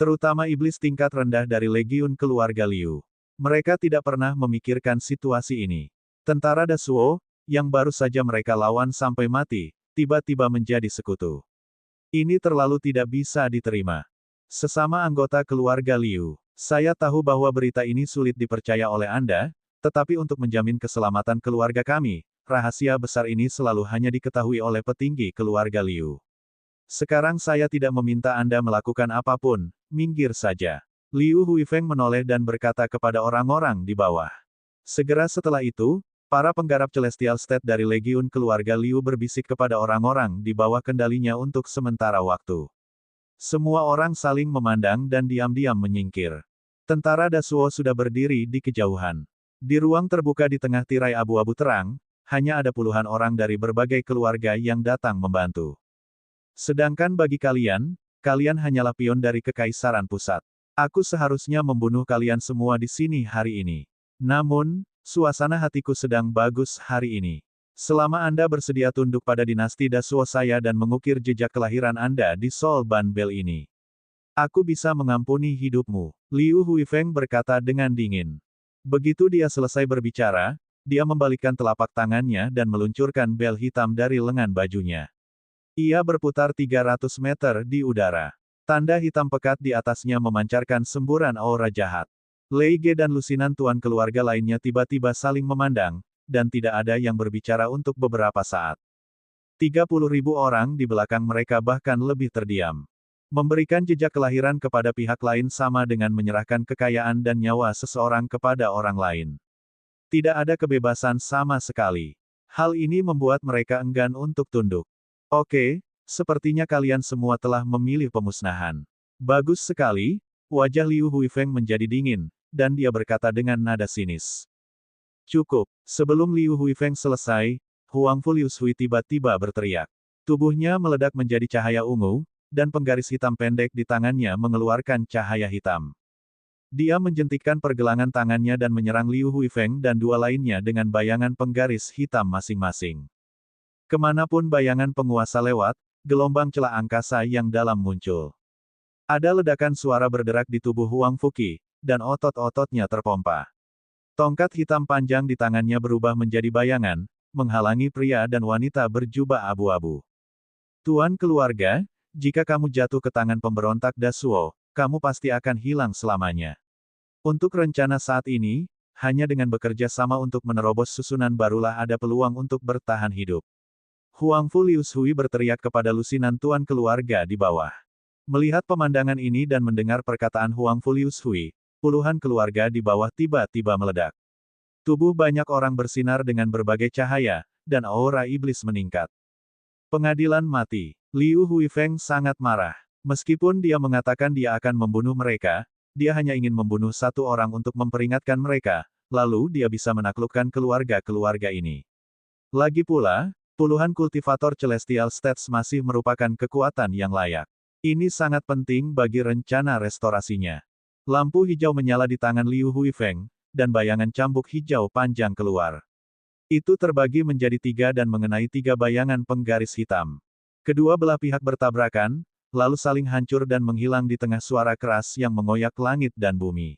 Terutama iblis tingkat rendah dari legiun keluarga Liu. Mereka tidak pernah memikirkan situasi ini. Tentara Dasuo, yang baru saja mereka lawan sampai mati, tiba-tiba menjadi sekutu. Ini terlalu tidak bisa diterima. Sesama anggota keluarga Liu, saya tahu bahwa berita ini sulit dipercaya oleh Anda, tetapi untuk menjamin keselamatan keluarga kami, rahasia besar ini selalu hanya diketahui oleh petinggi keluarga Liu. Sekarang saya tidak meminta Anda melakukan apapun, minggir saja. Liu Huifeng menoleh dan berkata kepada orang-orang di bawah. Segera setelah itu, para penggarap Celestial State dari legiun keluarga Liu berbisik kepada orang-orang di bawah kendalinya untuk sementara waktu. Semua orang saling memandang dan diam-diam menyingkir. Tentara Dasuo sudah berdiri di kejauhan. Di ruang terbuka di tengah tirai abu-abu terang, hanya ada puluhan orang dari berbagai keluarga yang datang membantu. Sedangkan bagi kalian, kalian hanyalah pion dari kekaisaran pusat. Aku seharusnya membunuh kalian semua di sini hari ini. Namun, suasana hatiku sedang bagus hari ini. Selama Anda bersedia tunduk pada dinasti Dasuo saya dan mengukir jejak kelahiran Anda di Sol Ban Bel ini, aku bisa mengampuni hidupmu. Liu Huifeng berkata dengan dingin. Begitu dia selesai berbicara, dia membalikkan telapak tangannya dan meluncurkan bel hitam dari lengan bajunya. Ia berputar 300 meter di udara. Tanda hitam pekat di atasnya memancarkan semburan aura jahat. Lei Ge dan lusinan tuan keluarga lainnya tiba-tiba saling memandang, dan tidak ada yang berbicara untuk beberapa saat. 30.000 orang di belakang mereka bahkan lebih terdiam. Memberikan jejak kelahiran kepada pihak lain sama dengan menyerahkan kekayaan dan nyawa seseorang kepada orang lain. Tidak ada kebebasan sama sekali. Hal ini membuat mereka enggan untuk tunduk. Oke, sepertinya kalian semua telah memilih pemusnahan. Bagus sekali, wajah Liu Huifeng menjadi dingin, dan dia berkata dengan nada sinis. Cukup, sebelum Liu Huifeng selesai, Huang Fu Liu Shui tiba-tiba berteriak. Tubuhnya meledak menjadi cahaya ungu, dan penggaris hitam pendek di tangannya mengeluarkan cahaya hitam. Dia menjentikkan pergelangan tangannya dan menyerang Liu Huifeng dan dua lainnya dengan bayangan penggaris hitam masing-masing. Kemanapun bayangan penguasa lewat, gelombang celah angkasa yang dalam muncul. Ada ledakan suara berderak di tubuh Huang Fuqi, dan otot-ototnya terpompa. Tongkat hitam panjang di tangannya berubah menjadi bayangan, menghalangi pria dan wanita berjubah abu-abu. Tuan keluarga, jika kamu jatuh ke tangan pemberontak Dasuo, kamu pasti akan hilang selamanya. Untuk rencana saat ini, hanya dengan bekerja sama untuk menerobos susunan barulah ada peluang untuk bertahan hidup. Huang Fu Lius Hui berteriak kepada lusinan tuan keluarga di bawah. Melihat pemandangan ini dan mendengar perkataan Huang Fu Lius Hui, puluhan keluarga di bawah tiba-tiba meledak. Tubuh banyak orang bersinar dengan berbagai cahaya, dan aura iblis meningkat. Pengadilan mati. Liu Huifeng sangat marah. Meskipun dia mengatakan dia akan membunuh mereka, dia hanya ingin membunuh satu orang untuk memperingatkan mereka, lalu dia bisa menaklukkan keluarga-keluarga ini. Lagi pula, puluhan kultivator Celestial States masih merupakan kekuatan yang layak. Ini sangat penting bagi rencana restorasinya. Lampu hijau menyala di tangan Liu Huifeng, dan bayangan cambuk hijau panjang keluar. Itu terbagi menjadi 3 dan mengenai 3 bayangan penggaris hitam. Kedua belah pihak bertabrakan, lalu saling hancur dan menghilang di tengah suara keras yang mengoyak langit dan bumi.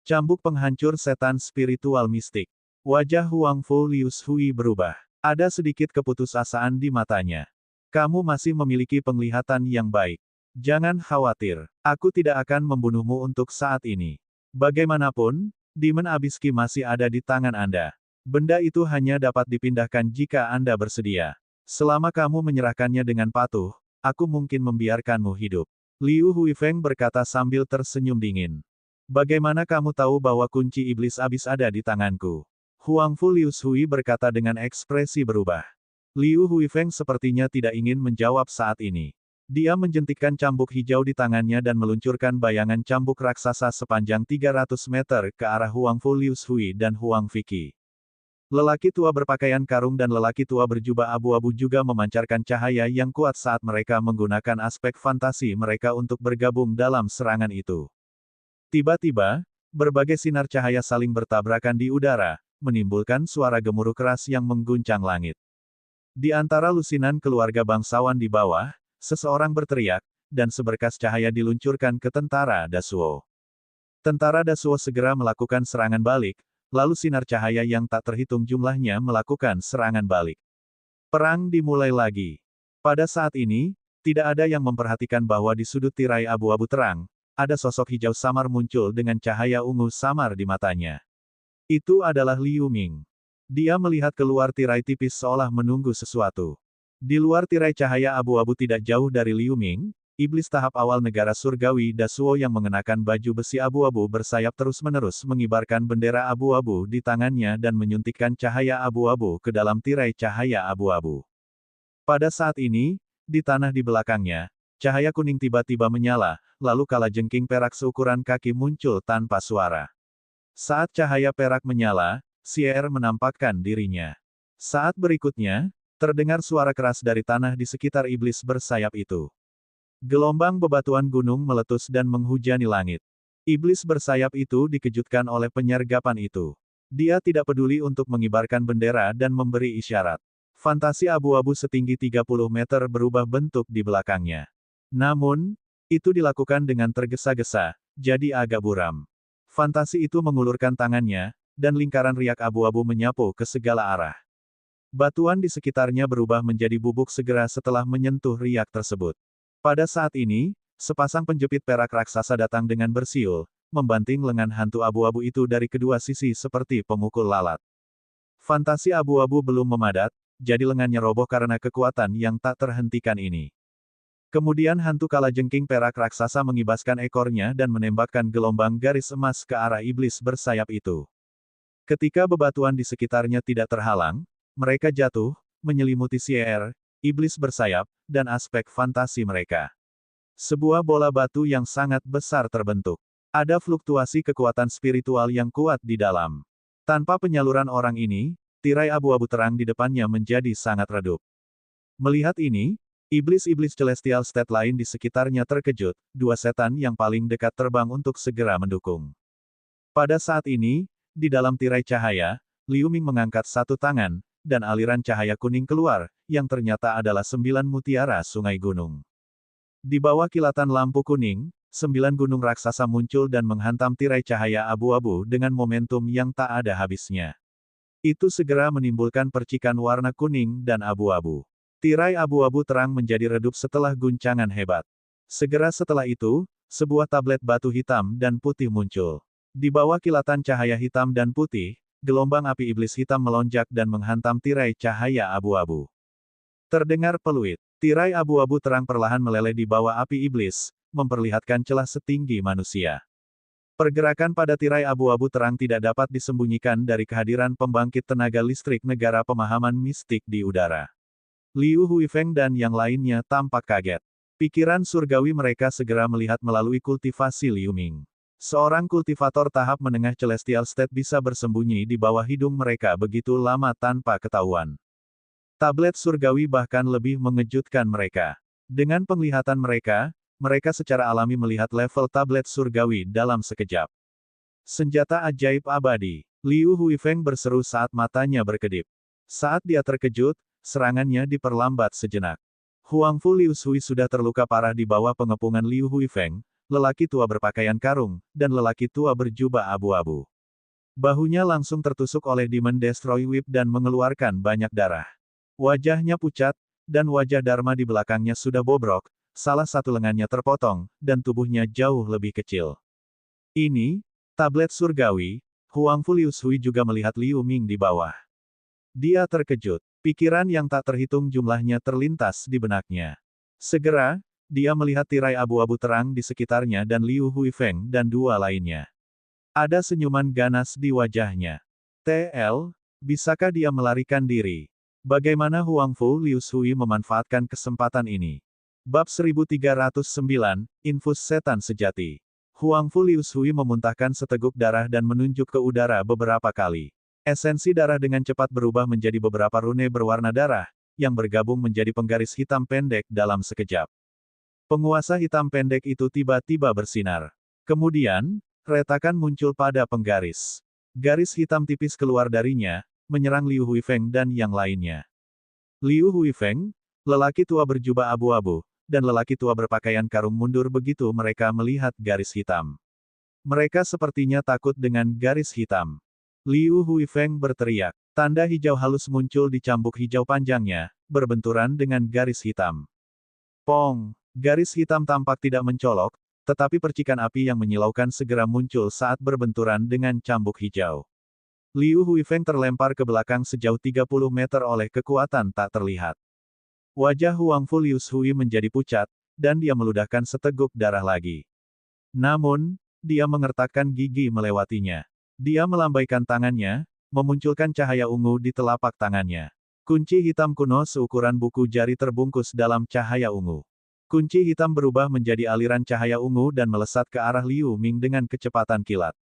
Cambuk penghancur setan spiritual mistik. Wajah Huang Fu Lius Hui berubah. Ada sedikit keputusasaan di matanya. Kamu masih memiliki penglihatan yang baik. Jangan khawatir, aku tidak akan membunuhmu untuk saat ini. Bagaimanapun, Demon Abiski masih ada di tangan Anda. Benda itu hanya dapat dipindahkan jika Anda bersedia. Selama kamu menyerahkannya dengan patuh, aku mungkin membiarkanmu hidup. Liu Huifeng berkata sambil tersenyum dingin. Bagaimana kamu tahu bahwa kunci iblis abis ada di tanganku? Huang Fu Lius Hui berkata dengan ekspresi berubah. Liu Huifeng sepertinya tidak ingin menjawab saat ini. Dia menjentikkan cambuk hijau di tangannya dan meluncurkan bayangan cambuk raksasa sepanjang 300 meter ke arah Huang Fu Lius Hui dan Huang Fiki. Lelaki tua berpakaian karung dan lelaki tua berjubah abu-abu juga memancarkan cahaya yang kuat saat mereka menggunakan aspek fantasi mereka untuk bergabung dalam serangan itu. Tiba-tiba, berbagai sinar cahaya saling bertabrakan di udara, menimbulkan suara gemuruh keras yang mengguncang langit. Di antara lusinan keluarga bangsawan di bawah, seseorang berteriak, dan seberkas cahaya diluncurkan ke tentara Dasuo. Tentara Dasuo segera melakukan serangan balik, lalu sinar cahaya yang tak terhitung jumlahnya melakukan serangan balik. Perang dimulai lagi. Pada saat ini, tidak ada yang memperhatikan bahwa di sudut tirai abu-abu terang, ada sosok hijau samar muncul dengan cahaya ungu samar di matanya. Itu adalah Liu Ming. Dia melihat keluar tirai tipis seolah menunggu sesuatu. Di luar tirai cahaya abu-abu tidak jauh dari Liu Ming, iblis tahap awal negara surgawi Dasuo yang mengenakan baju besi abu-abu bersayap terus-menerus mengibarkan bendera abu-abu di tangannya dan menyuntikkan cahaya abu-abu ke dalam tirai cahaya abu-abu. Pada saat ini, di tanah di belakangnya, cahaya kuning tiba-tiba menyala, lalu kalajengking perak seukuran kaki muncul tanpa suara. Saat cahaya perak menyala, Xier menampakkan dirinya. Saat berikutnya, terdengar suara keras dari tanah di sekitar iblis bersayap itu. Gelombang bebatuan gunung meletus dan menghujani langit. Iblis bersayap itu dikejutkan oleh penyergapan itu. Dia tidak peduli untuk mengibarkan bendera dan memberi isyarat. Fantasi abu-abu setinggi 30 meter berubah bentuk di belakangnya. Namun, itu dilakukan dengan tergesa-gesa, jadi agak buram. Fantasi itu mengulurkan tangannya, dan lingkaran riak abu-abu menyapu ke segala arah. Batuan di sekitarnya berubah menjadi bubuk segera setelah menyentuh riak tersebut. Pada saat ini, sepasang penjepit perak raksasa datang dengan bersiul, membanting lengan hantu abu-abu itu dari kedua sisi seperti pemukul lalat. Fantasi abu-abu belum memadat, jadi lengannya roboh karena kekuatan yang tak terhentikan ini. Kemudian hantu kalajengking perak raksasa mengibaskan ekornya dan menembakkan gelombang garis emas ke arah iblis bersayap itu. Ketika bebatuan di sekitarnya tidak terhalang, mereka jatuh, menyelimuti Xier, iblis bersayap, dan aspek fantasi mereka. Sebuah bola batu yang sangat besar terbentuk. Ada fluktuasi kekuatan spiritual yang kuat di dalam. Tanpa penyaluran orang ini, tirai abu-abu terang di depannya menjadi sangat redup. Melihat ini, iblis-iblis Celestial State lain di sekitarnya terkejut, dua setan yang paling dekat terbang untuk segera mendukung. Pada saat ini, di dalam tirai cahaya, Liu Ming mengangkat satu tangan, dan aliran cahaya kuning keluar, yang ternyata adalah 9 mutiara sungai gunung. Di bawah kilatan lampu kuning, 9 gunung raksasa muncul dan menghantam tirai cahaya abu-abu dengan momentum yang tak ada habisnya. Itu segera menimbulkan percikan warna kuning dan abu-abu. Tirai abu-abu terang menjadi redup setelah guncangan hebat. Segera setelah itu, sebuah tablet batu hitam dan putih muncul. Di bawah kilatan cahaya hitam dan putih, gelombang api iblis hitam melonjak dan menghantam tirai cahaya abu-abu. Terdengar peluit. Tirai abu-abu terang perlahan meleleh di bawah api iblis, memperlihatkan celah setinggi manusia. Pergerakan pada tirai abu-abu terang tidak dapat disembunyikan dari kehadiran pembangkit tenaga listrik negara pemahaman mistik di udara. Liu Huifeng dan yang lainnya tampak kaget. Pikiran surgawi mereka segera melihat melalui kultivasi Liu Ming. Seorang kultivator tahap menengah Celestial State bisa bersembunyi di bawah hidung mereka begitu lama tanpa ketahuan. Tablet surgawi bahkan lebih mengejutkan mereka. Dengan penglihatan mereka, mereka secara alami melihat level tablet surgawi dalam sekejap. Senjata ajaib abadi. Liu Huifeng berseru saat matanya berkedip. Saat dia terkejut, serangannya diperlambat sejenak. Huangfu Liu Sui sudah terluka parah di bawah pengepungan Liu Huifeng, lelaki tua berpakaian karung, dan lelaki tua berjubah abu-abu. Bahunya langsung tertusuk oleh Demon Destroy Whip dan mengeluarkan banyak darah. Wajahnya pucat, dan wajah Dharma di belakangnya sudah bobrok, salah satu lengannya terpotong, dan tubuhnya jauh lebih kecil. Ini, tablet surgawi. Huangfu Liu Sui juga melihat Liu Ming di bawah. Dia terkejut. Pikiran yang tak terhitung jumlahnya terlintas di benaknya. Segera, dia melihat tirai abu-abu terang di sekitarnya dan Liu Huifeng dan dua lainnya. Ada senyuman ganas di wajahnya. TL, bisakah dia melarikan diri? Bagaimana Huangfu Liu Sui memanfaatkan kesempatan ini? Bab 1309, Infus Setan Sejati. Huangfu Liu Sui memuntahkan seteguk darah dan menunjuk ke udara beberapa kali. Esensi darah dengan cepat berubah menjadi beberapa rune berwarna darah, yang bergabung menjadi penggaris hitam pendek dalam sekejap. Penguasa hitam pendek itu tiba-tiba bersinar. Kemudian, retakan muncul pada penggaris. Garis hitam tipis keluar darinya, menyerang Liu Huifeng dan yang lainnya. Liu Huifeng, lelaki tua berjubah abu-abu, dan lelaki tua berpakaian karung mundur begitu mereka melihat garis hitam. Mereka sepertinya takut dengan garis hitam. Liu Huifeng berteriak. Tanda hijau halus muncul di cambuk hijau panjangnya, berbenturan dengan garis hitam. Pong! Garis hitam tampak tidak mencolok, tetapi percikan api yang menyilaukan segera muncul saat berbenturan dengan cambuk hijau. Liu Huifeng terlempar ke belakang sejauh 30 meter oleh kekuatan tak terlihat. Wajah Huangfu Liu Sui menjadi pucat, dan dia meludahkan seteguk darah lagi. Namun, dia mengertakkan gigi melewatinya. Dia melambaikan tangannya, memunculkan cahaya ungu di telapak tangannya. Kunci hitam kuno seukuran buku jari terbungkus dalam cahaya ungu. Kunci hitam berubah menjadi aliran cahaya ungu dan melesat ke arah Liu Ming dengan kecepatan kilat.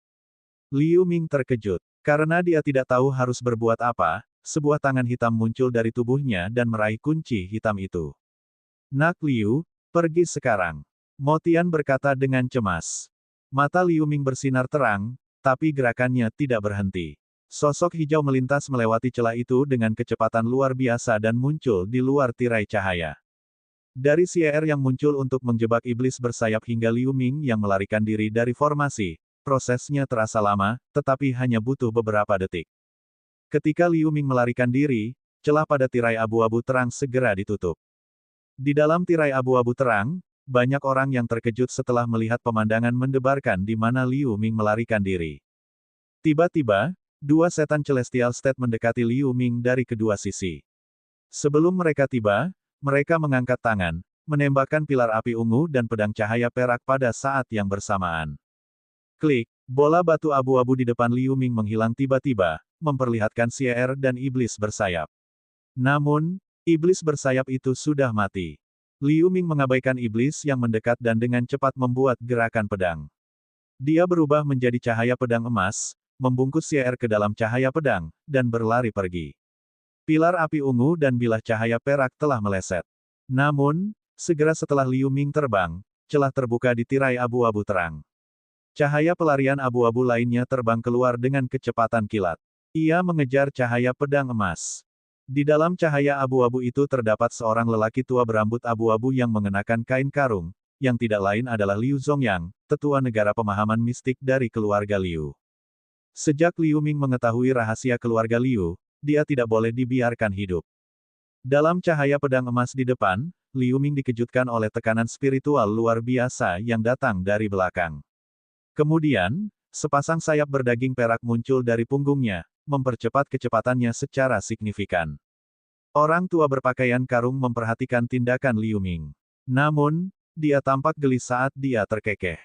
Liu Ming terkejut. Karena dia tidak tahu harus berbuat apa, sebuah tangan hitam muncul dari tubuhnya dan meraih kunci hitam itu. Nak Liu, pergi sekarang. Mo Tian berkata dengan cemas. Mata Liu Ming bersinar terang, tapi gerakannya tidak berhenti. Sosok hijau melintas melewati celah itu dengan kecepatan luar biasa dan muncul di luar tirai cahaya. Dari sier yang muncul untuk menjebak iblis bersayap hingga Liu Ming yang melarikan diri dari formasi, prosesnya terasa lama, tetapi hanya butuh beberapa detik. Ketika Liu Ming melarikan diri, celah pada tirai abu-abu terang segera ditutup. Di dalam tirai abu-abu terang, banyak orang yang terkejut setelah melihat pemandangan mendebarkan di mana Liu Ming melarikan diri. Tiba-tiba, dua setan Celestial State mendekati Liu Ming dari kedua sisi. Sebelum mereka tiba, mereka mengangkat tangan, menembakkan pilar api ungu dan pedang cahaya perak pada saat yang bersamaan. Klik, bola batu abu-abu di depan Liu Ming menghilang tiba-tiba, memperlihatkan sier dan iblis bersayap. Namun, iblis bersayap itu sudah mati. Liu Ming mengabaikan iblis yang mendekat dan dengan cepat membuat gerakan pedang. Dia berubah menjadi cahaya pedang emas, membungkus sier ke dalam cahaya pedang, dan berlari pergi. Pilar api ungu dan bilah cahaya perak telah meleset. Namun, segera setelah Liu Ming terbang, celah terbuka di tirai abu-abu terang. Cahaya pelarian abu-abu lainnya terbang keluar dengan kecepatan kilat. Ia mengejar cahaya pedang emas. Di dalam cahaya abu-abu itu terdapat seorang lelaki tua berambut abu-abu yang mengenakan kain karung, yang tidak lain adalah Liu Zongyang, tetua negara pemahaman mistik dari keluarga Liu. Sejak Liu Ming mengetahui rahasia keluarga Liu, dia tidak boleh dibiarkan hidup. Dalam cahaya pedang emas di depan, Liu Ming dikejutkan oleh tekanan spiritual luar biasa yang datang dari belakang. Kemudian, sepasang sayap berdaging perak muncul dari punggungnya, mempercepat kecepatannya secara signifikan. Orang tua berpakaian karung memperhatikan tindakan Liu Ming. Namun, dia tampak geli saat dia terkekeh.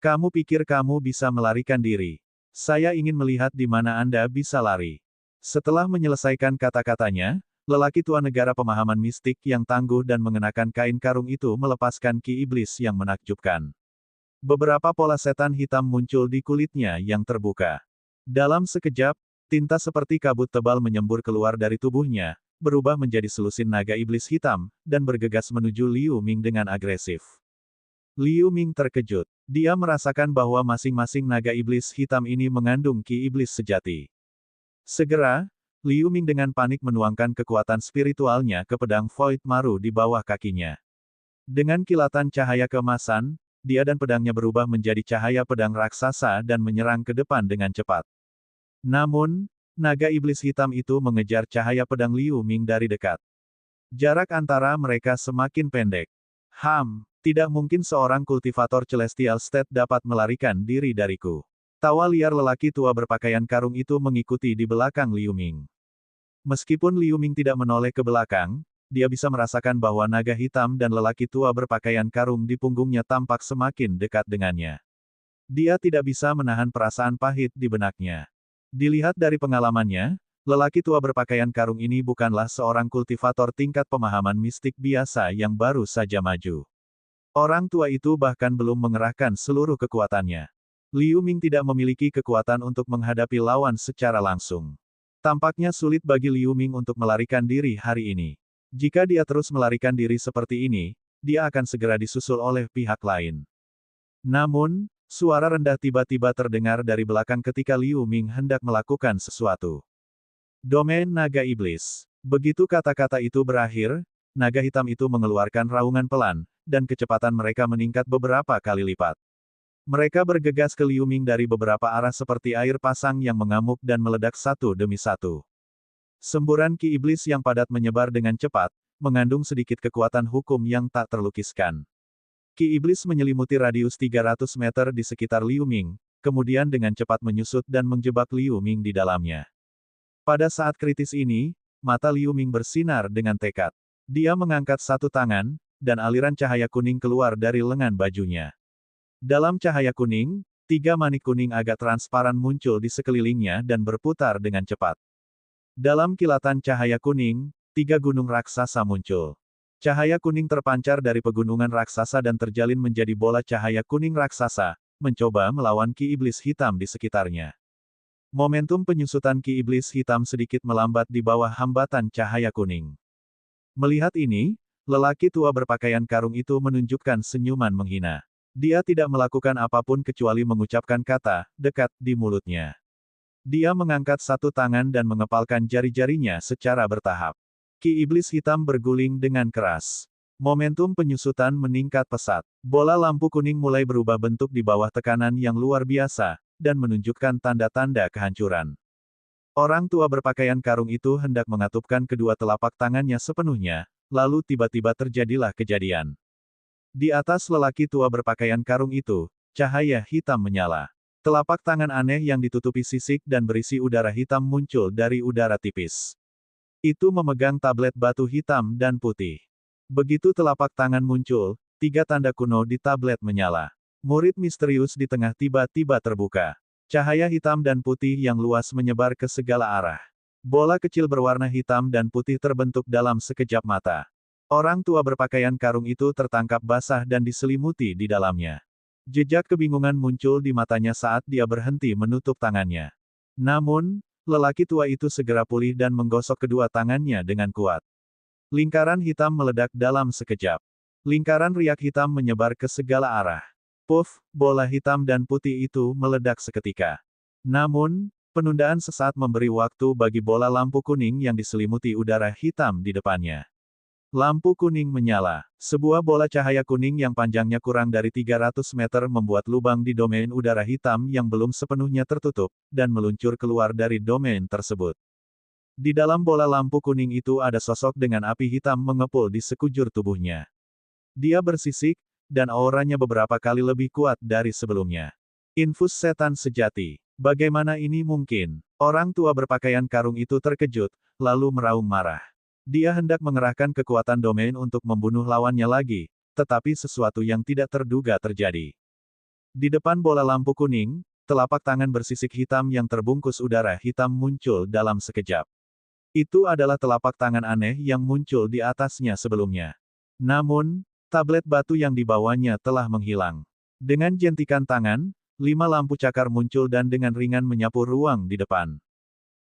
Kamu pikir kamu bisa melarikan diri? Saya ingin melihat di mana Anda bisa lari. Setelah menyelesaikan kata-katanya, lelaki tua negara pemahaman mistik yang tangguh dan mengenakan kain karung itu melepaskan ki iblis yang menakjubkan. Beberapa pola setan hitam muncul di kulitnya yang terbuka. Dalam sekejap, tinta seperti kabut tebal menyembur keluar dari tubuhnya, berubah menjadi selusin naga iblis hitam, dan bergegas menuju Liu Ming dengan agresif. Liu Ming terkejut. Dia merasakan bahwa masing-masing naga iblis hitam ini mengandung ki iblis sejati. Segera, Liu Ming dengan panik menuangkan kekuatan spiritualnya ke pedang Void Maru di bawah kakinya. Dengan kilatan cahaya keemasan, dia dan pedangnya berubah menjadi cahaya pedang raksasa dan menyerang ke depan dengan cepat. Namun, naga iblis hitam itu mengejar cahaya pedang Liu Ming dari dekat. Jarak antara mereka semakin pendek. Tidak mungkin seorang kultivator Celestial State dapat melarikan diri dariku. Tawa liar lelaki tua berpakaian karung itu mengikuti di belakang Liu Ming. Meskipun Liu Ming tidak menoleh ke belakang, dia bisa merasakan bahwa naga hitam dan lelaki tua berpakaian karung di punggungnya tampak semakin dekat dengannya. Dia tidak bisa menahan perasaan pahit di benaknya. Dilihat dari pengalamannya, lelaki tua berpakaian karung ini bukanlah seorang kultivator tingkat pemahaman mistik biasa yang baru saja maju. Orang tua itu bahkan belum mengerahkan seluruh kekuatannya. Liu Ming tidak memiliki kekuatan untuk menghadapi lawan secara langsung. Tampaknya sulit bagi Liu Ming untuk melarikan diri hari ini. Jika dia terus melarikan diri seperti ini, dia akan segera disusul oleh pihak lain. Namun, suara rendah tiba-tiba terdengar dari belakang ketika Liu Ming hendak melakukan sesuatu. Domain Naga Iblis. Begitu kata-kata itu berakhir, naga hitam itu mengeluarkan raungan pelan, dan kecepatan mereka meningkat beberapa kali lipat. Mereka bergegas ke Liu Ming dari beberapa arah seperti air pasang yang mengamuk dan meledak satu demi satu. Semburan ki iblis yang padat menyebar dengan cepat, mengandung sedikit kekuatan hukum yang tak terlukiskan. Ki iblis menyelimuti radius 300 meter di sekitar Liu Ming, kemudian dengan cepat menyusut dan menjebak Liu Ming di dalamnya. Pada saat kritis ini, mata Liu Ming bersinar dengan tekad. Dia mengangkat satu tangan, dan aliran cahaya kuning keluar dari lengan bajunya. Dalam cahaya kuning, 3 manik kuning agak transparan muncul di sekelilingnya dan berputar dengan cepat. Dalam kilatan cahaya kuning, 3 gunung raksasa muncul. Cahaya kuning terpancar dari pegunungan raksasa dan terjalin menjadi bola cahaya kuning raksasa, mencoba melawan ki iblis hitam di sekitarnya. Momentum penyusutan ki iblis hitam sedikit melambat di bawah hambatan cahaya kuning. Melihat ini, lelaki tua berpakaian karung itu menunjukkan senyuman menghina. Dia tidak melakukan apapun kecuali mengucapkan kata "dekat" di mulutnya. Dia mengangkat satu tangan dan mengepalkan jari-jarinya secara bertahap. Ki iblis hitam berguling dengan keras. Momentum penyusutan meningkat pesat. Bola lampu kuning mulai berubah bentuk di bawah tekanan yang luar biasa, dan menunjukkan tanda-tanda kehancuran. Orang tua berpakaian karung itu hendak mengatupkan kedua telapak tangannya sepenuhnya, lalu tiba-tiba terjadilah kejadian. Di atas lelaki tua berpakaian karung itu, cahaya hitam menyala. Telapak tangan aneh yang ditutupi sisik dan berisi udara hitam muncul dari udara tipis. Itu memegang tablet batu hitam dan putih. Begitu telapak tangan muncul, 3 tanda kuno di tablet menyala. Murid misterius di tengah tiba-tiba terbuka. Cahaya hitam dan putih yang luas menyebar ke segala arah. Bola kecil berwarna hitam dan putih terbentuk dalam sekejap mata. Orang tua berpakaian karung itu tertangkap basah dan diselimuti di dalamnya. Jejak kebingungan muncul di matanya saat dia berhenti menutup tangannya. Namun, lelaki tua itu segera pulih dan menggosok kedua tangannya dengan kuat. Lingkaran hitam meledak dalam sekejap. Lingkaran riak hitam menyebar ke segala arah. Puff, bola hitam dan putih itu meledak seketika. Namun, penundaan sesaat memberi waktu bagi bola lampu kuning yang diselimuti udara hitam di depannya. Lampu kuning menyala. Sebuah bola cahaya kuning yang panjangnya kurang dari 300 meter membuat lubang di domain udara hitam yang belum sepenuhnya tertutup, dan meluncur keluar dari domain tersebut. Di dalam bola lampu kuning itu ada sosok dengan api hitam mengepul di sekujur tubuhnya. Dia bersisik, dan auranya beberapa kali lebih kuat dari sebelumnya. Infus setan sejati. Bagaimana ini mungkin? Orang tua berpakaian karung itu terkejut, lalu meraung marah. Dia hendak mengerahkan kekuatan domain untuk membunuh lawannya lagi, tetapi sesuatu yang tidak terduga terjadi. Di depan bola lampu kuning, telapak tangan bersisik hitam yang terbungkus udara hitam muncul dalam sekejap. Itu adalah telapak tangan aneh yang muncul di atasnya sebelumnya. Namun, tablet batu yang dibawanya telah menghilang. Dengan jentikan tangan, 5 lampu cakar muncul dan dengan ringan menyapu ruang di depan.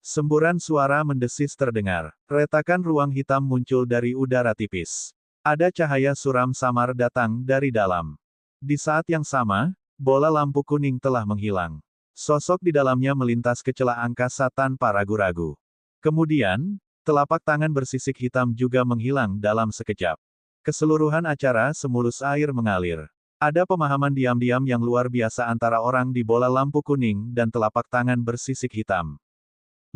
Semburan suara mendesis terdengar. Retakan ruang hitam muncul dari udara tipis. Ada cahaya suram samar datang dari dalam. Di saat yang sama, bola lampu kuning telah menghilang. Sosok di dalamnya melintas ke celah angkasa tanpa ragu-ragu. Kemudian, telapak tangan bersisik hitam juga menghilang dalam sekejap. Keseluruhan acara semulus air mengalir. Ada pemahaman diam-diam yang luar biasa antara orang di bola lampu kuning dan telapak tangan bersisik hitam.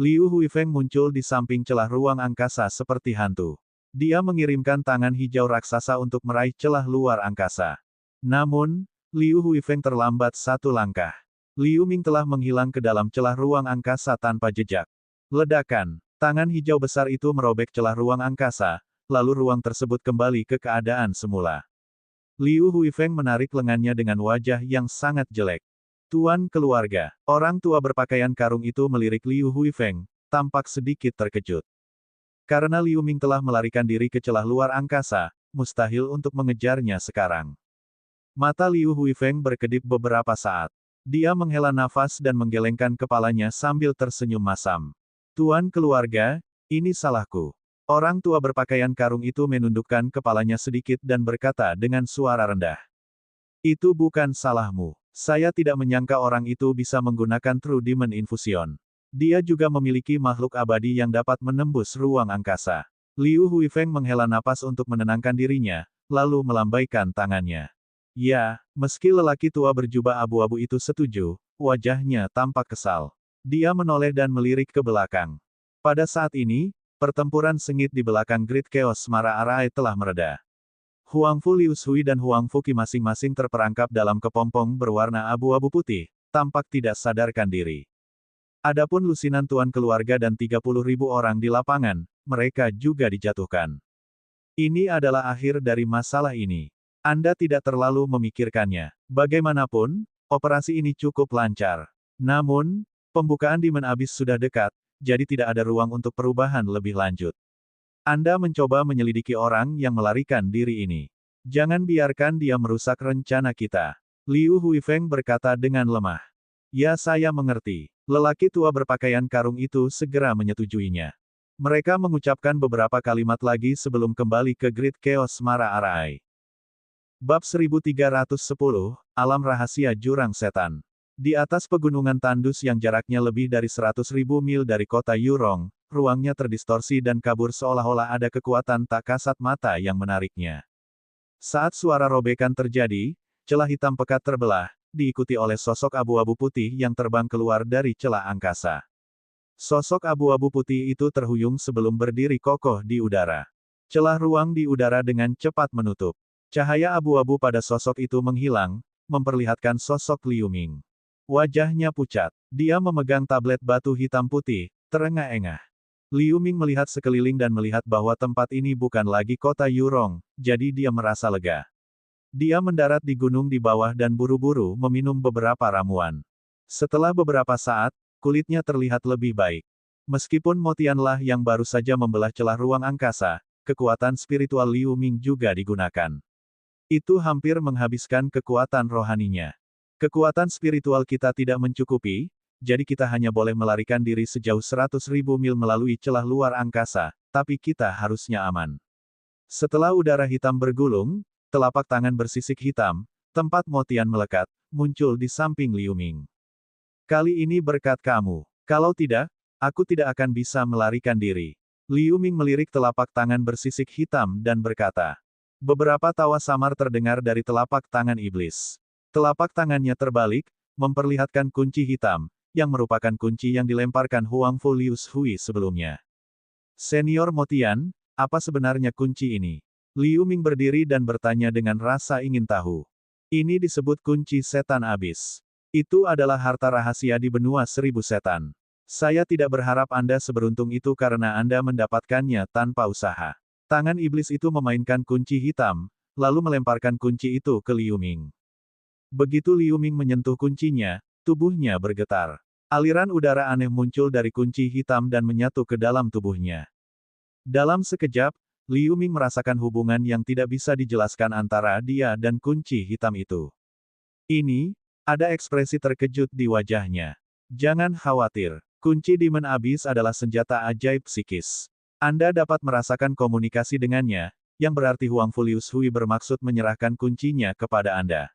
Liu Huifeng muncul di samping celah ruang angkasa seperti hantu. Dia mengirimkan tangan hijau raksasa untuk meraih celah luar angkasa. Namun, Liu Huifeng terlambat satu langkah. Liu Ming telah menghilang ke dalam celah ruang angkasa tanpa jejak. Ledakan. Tangan hijau besar itu merobek celah ruang angkasa, lalu ruang tersebut kembali ke keadaan semula. Liu Huifeng menarik lengannya dengan wajah yang sangat jelek. Tuan keluarga. Orang tua berpakaian karung itu melirik Liu Huifeng, tampak sedikit terkejut. Karena Liu Ming telah melarikan diri ke celah luar angkasa, mustahil untuk mengejarnya sekarang. Mata Liu Huifeng berkedip beberapa saat. Dia menghela nafas dan menggelengkan kepalanya sambil tersenyum masam. Tuan keluarga, ini salahku. Orang tua berpakaian karung itu menundukkan kepalanya sedikit dan berkata dengan suara rendah. Itu bukan salahmu. Saya tidak menyangka orang itu bisa menggunakan True Demon Infusion. Dia juga memiliki makhluk abadi yang dapat menembus ruang angkasa. Liu Huifeng menghela napas untuk menenangkan dirinya, lalu melambaikan tangannya. Ya, meski lelaki tua berjubah abu-abu itu setuju, wajahnya tampak kesal. Dia menoleh dan melirik ke belakang. Pada saat ini, pertempuran sengit di belakang Great Chaos Mara Arai telah mereda. Huangfu Liu Shui dan Huangfu Qi masing-masing terperangkap dalam kepompong berwarna abu-abu putih, tampak tidak sadarkan diri. Adapun lusinan tuan keluarga dan 30.000 orang di lapangan, mereka juga dijatuhkan. Ini adalah akhir dari masalah ini. Anda tidak terlalu memikirkannya. Bagaimanapun, operasi ini cukup lancar. Namun, pembukaan Demon Abyss sudah dekat, jadi tidak ada ruang untuk perubahan lebih lanjut. Anda mencoba menyelidiki orang yang melarikan diri ini. Jangan biarkan dia merusak rencana kita. Liu Huifeng berkata dengan lemah. Ya, saya mengerti. Lelaki tua berpakaian karung itu segera menyetujuinya. Mereka mengucapkan beberapa kalimat lagi sebelum kembali ke Great Chaos Mara Arai. Bab 1310, Alam Rahasia Jurang Setan. Di atas pegunungan tandus yang jaraknya lebih dari 100.000 mil dari kota Yurong, ruangnya terdistorsi dan kabur seolah-olah ada kekuatan tak kasat mata yang menariknya. Saat suara robekan terjadi, celah hitam pekat terbelah, diikuti oleh sosok abu-abu putih yang terbang keluar dari celah angkasa. Sosok abu-abu putih itu terhuyung sebelum berdiri kokoh di udara. Celah ruang di udara dengan cepat menutup. Cahaya abu-abu pada sosok itu menghilang, memperlihatkan sosok Liu Ming. Wajahnya pucat. Dia memegang tablet batu hitam putih, terengah-engah. Liu Ming melihat sekeliling dan melihat bahwa tempat ini bukan lagi kota Yurong, jadi dia merasa lega. Dia mendarat di gunung di bawah dan buru-buru meminum beberapa ramuan. Setelah beberapa saat, kulitnya terlihat lebih baik. Meskipun Motianlah yang baru saja membelah celah ruang angkasa, kekuatan spiritual Liu Ming juga digunakan. Itu hampir menghabiskan kekuatan rohaninya. Kekuatan spiritual kita tidak mencukupi, jadi kita hanya boleh melarikan diri sejauh 100.000 mil melalui celah luar angkasa, tapi kita harusnya aman. Setelah udara hitam bergulung, telapak tangan bersisik hitam, tempat Motian melekat, muncul di samping Liu Ming. Kali ini berkat kamu. Kalau tidak, aku tidak akan bisa melarikan diri. Liu Ming melirik telapak tangan bersisik hitam dan berkata. Beberapa tawa samar terdengar dari telapak tangan iblis. Telapak tangannya terbalik, memperlihatkan kunci hitam, yang merupakan kunci yang dilemparkan Huangfu Liu Shui sebelumnya. Senior Motian, apa sebenarnya kunci ini? Liu Ming berdiri dan bertanya dengan rasa ingin tahu. Ini disebut kunci setan abis. Itu adalah harta rahasia di benua 1000 setan. Saya tidak berharap Anda seberuntung itu karena Anda mendapatkannya tanpa usaha. Tangan iblis itu memainkan kunci hitam, lalu melemparkan kunci itu ke Liu Ming. Begitu Liu Ming menyentuh kuncinya, tubuhnya bergetar. Aliran udara aneh muncul dari kunci hitam dan menyatu ke dalam tubuhnya. Dalam sekejap, Liu Ming merasakan hubungan yang tidak bisa dijelaskan antara dia dan kunci hitam itu. Ini, ada ekspresi terkejut di wajahnya. Jangan khawatir, kunci Demon Abyss adalah senjata ajaib psikis. Anda dapat merasakan komunikasi dengannya, yang berarti Huang Fulius Hui bermaksud menyerahkan kuncinya kepada Anda.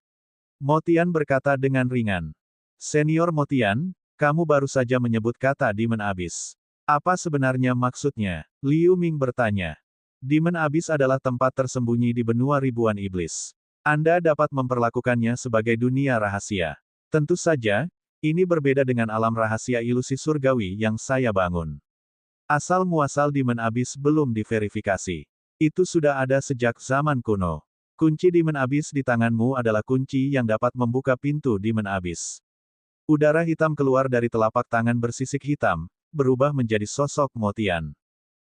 Mo Tian berkata dengan ringan. Senior Mo Tian, kamu baru saja menyebut kata Demon Abyss. Apa sebenarnya maksudnya? Liu Ming bertanya. Demon Abyss adalah tempat tersembunyi di benua ribuan iblis. Anda dapat memperlakukannya sebagai dunia rahasia. Tentu saja, ini berbeda dengan alam rahasia ilusi surgawi yang saya bangun. Asal-muasal Demon Abyss belum diverifikasi. Itu sudah ada sejak zaman kuno. Kunci Demon Abyss di tanganmu adalah kunci yang dapat membuka pintu Demon Abyss. Udara hitam keluar dari telapak tangan bersisik hitam, berubah menjadi sosok Mo Tian.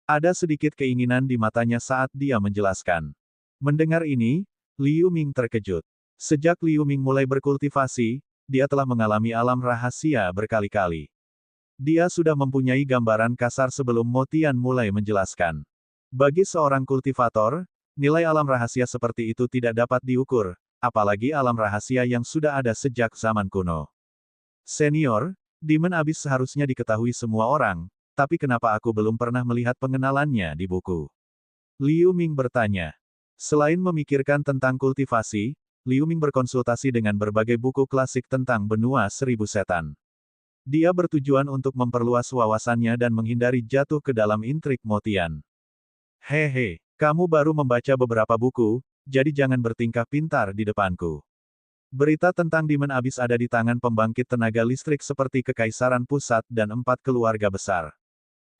Ada sedikit keinginan di matanya saat dia menjelaskan. Mendengar ini, Liu Ming terkejut. Sejak Liu Ming mulai berkultivasi, dia telah mengalami alam rahasia berkali-kali. Dia sudah mempunyai gambaran kasar sebelum Mo Tian mulai menjelaskan. Bagi seorang kultivator, nilai alam rahasia seperti itu tidak dapat diukur, apalagi alam rahasia yang sudah ada sejak zaman kuno. Senior, Demon Abyss seharusnya diketahui semua orang, tapi kenapa aku belum pernah melihat pengenalannya di buku? Liu Ming bertanya. Selain memikirkan tentang kultivasi, Liu Ming berkonsultasi dengan berbagai buku klasik tentang benua seribu setan. Dia bertujuan untuk memperluas wawasannya dan menghindari jatuh ke dalam intrik Mo Tian. Hehe, kamu baru membaca beberapa buku, jadi jangan bertingkah pintar di depanku. Berita tentang Demon Abyss ada di tangan pembangkit tenaga listrik seperti Kekaisaran Pusat dan 4 keluarga besar.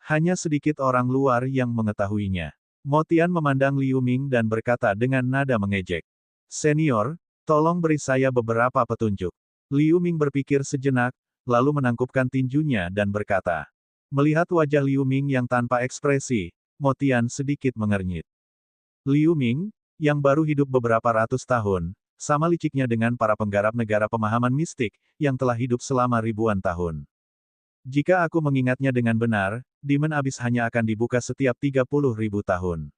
Hanya sedikit orang luar yang mengetahuinya. Mo Tian memandang Liu Ming dan berkata dengan nada mengejek. Senior, tolong beri saya beberapa petunjuk. Liu Ming berpikir sejenak, lalu menangkupkan tinjunya dan berkata. Melihat wajah Liu Ming yang tanpa ekspresi, Mo Tian sedikit mengernyit. Liu Ming, yang baru hidup beberapa ratus tahun, sama liciknya dengan para penggarap negara pemahaman mistik, yang telah hidup selama ribuan tahun. Jika aku mengingatnya dengan benar, Demon Abyss hanya akan dibuka setiap 30.000 tahun.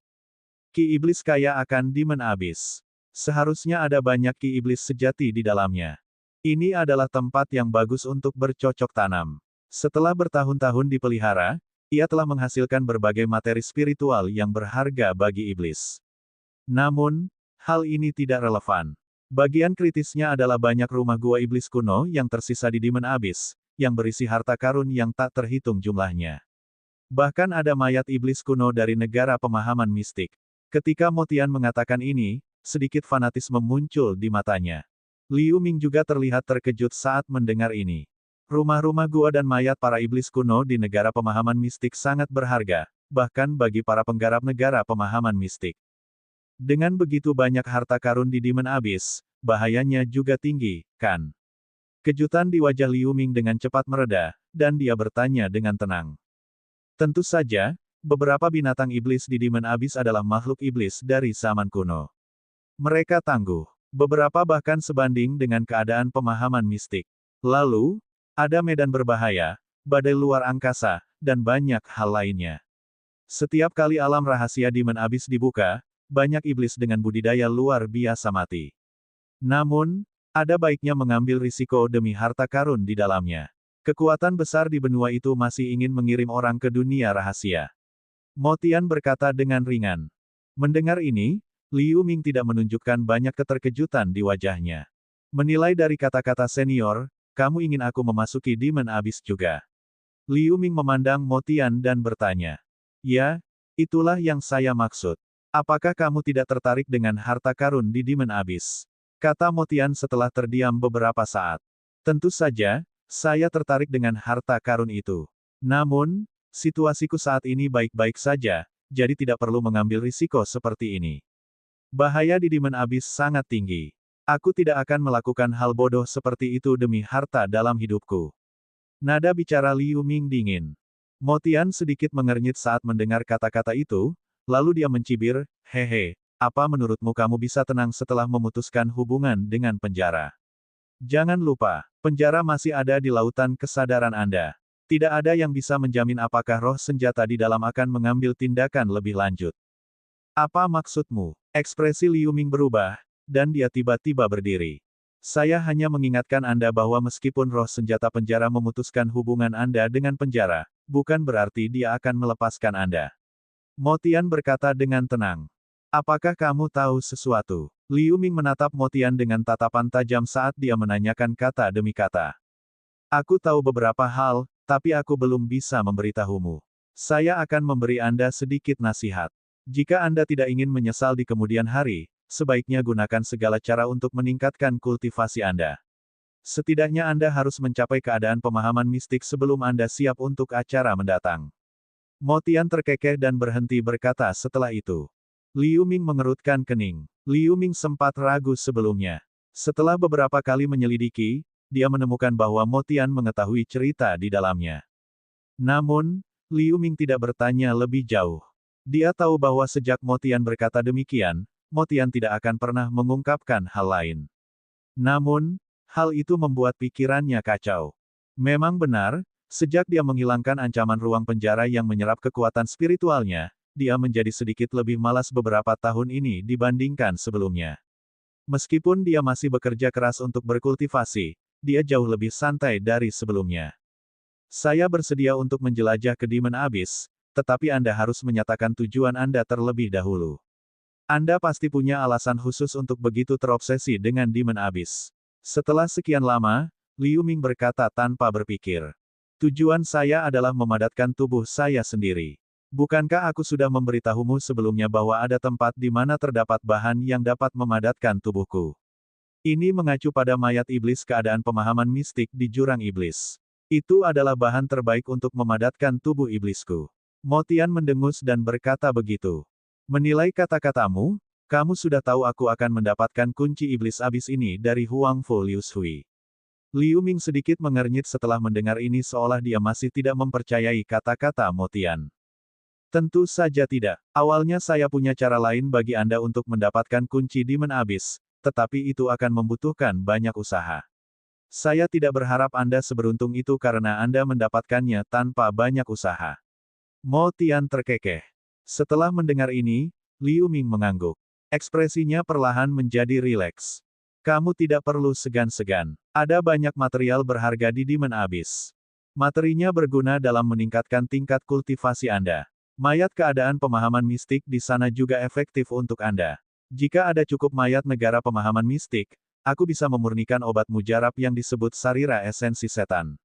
Ki iblis kaya akan Demon Abyss. Seharusnya ada banyak ki iblis sejati di dalamnya. Ini adalah tempat yang bagus untuk bercocok tanam. Setelah bertahun-tahun dipelihara, ia telah menghasilkan berbagai materi spiritual yang berharga bagi iblis. Namun, hal ini tidak relevan. Bagian kritisnya adalah banyak rumah gua iblis kuno yang tersisa di Demon Abyss, yang berisi harta karun yang tak terhitung jumlahnya. Bahkan ada mayat iblis kuno dari negara pemahaman mistik. Ketika Mo Tian mengatakan ini, sedikit fanatisme muncul di matanya. Liu Ming juga terlihat terkejut saat mendengar ini. Rumah-rumah gua dan mayat para iblis kuno di negara pemahaman mistik sangat berharga, bahkan bagi para penggarap negara pemahaman mistik. Dengan begitu banyak harta karun di Demon Abyss, bahayanya juga tinggi, kan? Kejutan di wajah Liu Ming dengan cepat mereda, dan dia bertanya dengan tenang. Tentu saja, beberapa binatang iblis di Demon Abyss adalah makhluk iblis dari zaman kuno. Mereka tangguh. Beberapa bahkan sebanding dengan keadaan pemahaman mistik. Lalu, ada medan berbahaya, badai luar angkasa, dan banyak hal lainnya. Setiap kali alam rahasia Demon Abyss dibuka, banyak iblis dengan budidaya luar biasa mati. Namun, ada baiknya mengambil risiko demi harta karun di dalamnya. Kekuatan besar di benua itu masih ingin mengirim orang ke dunia rahasia. Mo Tian berkata dengan ringan. Mendengar ini, Liu Ming tidak menunjukkan banyak keterkejutan di wajahnya. Menilai dari kata-kata senior, kamu ingin aku memasuki Demon Abyss juga. Liu Ming memandang Mo Tian dan bertanya. Ya, itulah yang saya maksud. Apakah kamu tidak tertarik dengan harta karun di Demon Abyss? Kata Mo Tian setelah terdiam beberapa saat. Tentu saja, saya tertarik dengan harta karun itu. Namun, situasiku saat ini baik-baik saja, jadi tidak perlu mengambil risiko seperti ini. Bahaya di Demon Abyss sangat tinggi. Aku tidak akan melakukan hal bodoh seperti itu demi harta dalam hidupku. Nada bicara Liu Ming dingin. Mo Tian sedikit mengernyit saat mendengar kata-kata itu, lalu dia mencibir, hehe, apa menurutmu kamu bisa tenang setelah memutuskan hubungan dengan penjara? Jangan lupa, penjara masih ada di lautan kesadaran Anda. Tidak ada yang bisa menjamin apakah roh senjata di dalam akan mengambil tindakan lebih lanjut. Apa maksudmu? Ekspresi Liu Ming berubah, dan dia tiba-tiba berdiri. Saya hanya mengingatkan Anda bahwa meskipun roh senjata penjara memutuskan hubungan Anda dengan penjara, bukan berarti dia akan melepaskan Anda. Mo Tian berkata dengan tenang. Apakah kamu tahu sesuatu? Liu Ming menatap Mo Tian dengan tatapan tajam saat dia menanyakan kata demi kata. Aku tahu beberapa hal, tapi aku belum bisa memberitahumu. Saya akan memberi Anda sedikit nasihat. Jika Anda tidak ingin menyesal di kemudian hari, sebaiknya gunakan segala cara untuk meningkatkan kultivasi Anda. Setidaknya Anda harus mencapai keadaan pemahaman mistik sebelum Anda siap untuk acara mendatang. Mo Tian terkekeh dan berhenti berkata setelah itu. Liu Ming mengerutkan kening. Liu Ming sempat ragu sebelumnya. Setelah beberapa kali menyelidiki, dia menemukan bahwa Mo Tian mengetahui cerita di dalamnya. Namun, Liu Ming tidak bertanya lebih jauh. Dia tahu bahwa sejak Mo Tian berkata demikian, Mo Tian tidak akan pernah mengungkapkan hal lain. Namun, hal itu membuat pikirannya kacau. Memang benar, sejak dia menghilangkan ancaman ruang penjara yang menyerap kekuatan spiritualnya, dia menjadi sedikit lebih malas beberapa tahun ini dibandingkan sebelumnya. Meskipun dia masih bekerja keras untuk berkultivasi, dia jauh lebih santai dari sebelumnya. Saya bersedia untuk menjelajah ke Demon Abyss, tetapi Anda harus menyatakan tujuan Anda terlebih dahulu. Anda pasti punya alasan khusus untuk begitu terobsesi dengan Demon Abyss. Setelah sekian lama, Liu Ming berkata tanpa berpikir. Tujuan saya adalah memadatkan tubuh saya sendiri. Bukankah aku sudah memberitahumu sebelumnya bahwa ada tempat di mana terdapat bahan yang dapat memadatkan tubuhku? Ini mengacu pada mayat iblis keadaan pemahaman mistik di jurang iblis. Itu adalah bahan terbaik untuk memadatkan tubuh iblisku. Mo Tian mendengus dan berkata begitu. Menilai kata-katamu, kamu sudah tahu aku akan mendapatkan kunci iblis abis ini dari Huang Fu Liu Shui. Liu Ming sedikit mengernyit setelah mendengar ini seolah dia masih tidak mempercayai kata-kata Mo Tian. Tentu saja tidak. Awalnya saya punya cara lain bagi Anda untuk mendapatkan kunci Demon Abyss, tetapi itu akan membutuhkan banyak usaha. Saya tidak berharap Anda seberuntung itu karena Anda mendapatkannya tanpa banyak usaha. Mo Tian terkekeh. Setelah mendengar ini, Liu Ming mengangguk. Ekspresinya perlahan menjadi rileks. Kamu tidak perlu segan-segan. Ada banyak material berharga di Demon Abyss. Materinya berguna dalam meningkatkan tingkat kultivasi Anda. Mayat keadaan pemahaman mistik di sana juga efektif untuk Anda. Jika ada cukup mayat negara pemahaman mistik, aku bisa memurnikan obat mujarab yang disebut Sarira Esensi Setan.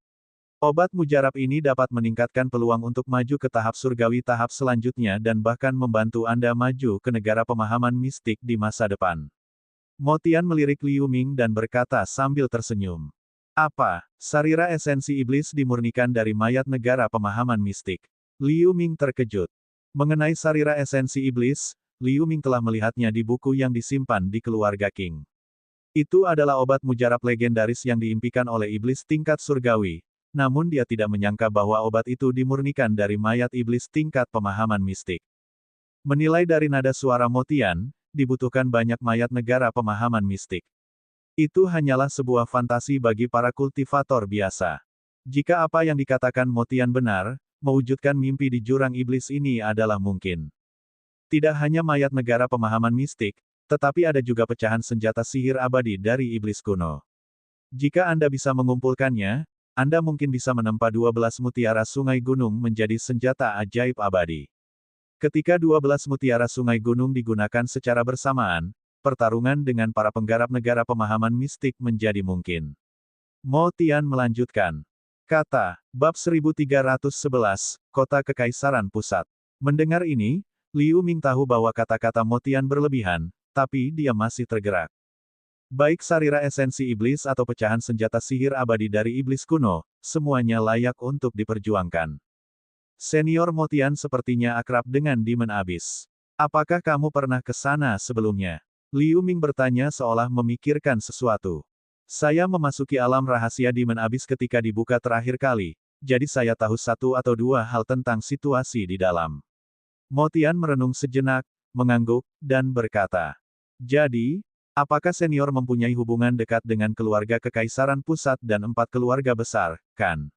Obat mujarab ini dapat meningkatkan peluang untuk maju ke tahap surgawi tahap selanjutnya dan bahkan membantu Anda maju ke negara pemahaman mistik di masa depan. Mo Tian melirik Liu Ming dan berkata sambil tersenyum. Apa, Sarira Esensi Iblis dimurnikan dari mayat negara pemahaman mistik? Liu Ming terkejut. Mengenai Sarira Esensi Iblis, Liu Ming telah melihatnya di buku yang disimpan di keluarga King. Itu adalah obat mujarab legendaris yang diimpikan oleh iblis tingkat surgawi. Namun dia tidak menyangka bahwa obat itu dimurnikan dari mayat iblis tingkat pemahaman mistik. Menilai dari nada suara Mo Tian, dibutuhkan banyak mayat negara pemahaman mistik. Itu hanyalah sebuah fantasi bagi para kultivator biasa. Jika apa yang dikatakan Mo Tian benar, mewujudkan mimpi di jurang iblis ini adalah mungkin. Tidak hanya mayat negara pemahaman mistik, tetapi ada juga pecahan senjata sihir abadi dari iblis kuno. Jika Anda bisa mengumpulkannya, Anda mungkin bisa menempa 12 mutiara sungai gunung menjadi senjata ajaib abadi. Ketika 12 mutiara sungai gunung digunakan secara bersamaan, pertarungan dengan para penggarap negara pemahaman mistik menjadi mungkin. Mo Tian melanjutkan. Kata, Bab 1311, Kota Kekaisaran Pusat. Mendengar ini, Liu Ming tahu bahwa kata-kata Mo Tian berlebihan, tapi dia masih tergerak. Baik Sarira Esensi Iblis atau pecahan senjata sihir abadi dari iblis kuno, semuanya layak untuk diperjuangkan. Senior Mo Tian sepertinya akrab dengan Demon Abyss. Apakah kamu pernah ke sana sebelumnya? Liu Ming bertanya seolah memikirkan sesuatu. Saya memasuki alam rahasia Demon Abyss ketika dibuka terakhir kali, jadi saya tahu satu atau dua hal tentang situasi di dalam. Mo Tian merenung sejenak, mengangguk, dan berkata, jadi, apakah senior mempunyai hubungan dekat dengan keluarga Kekaisaran Pusat dan 4 keluarga besar, kan?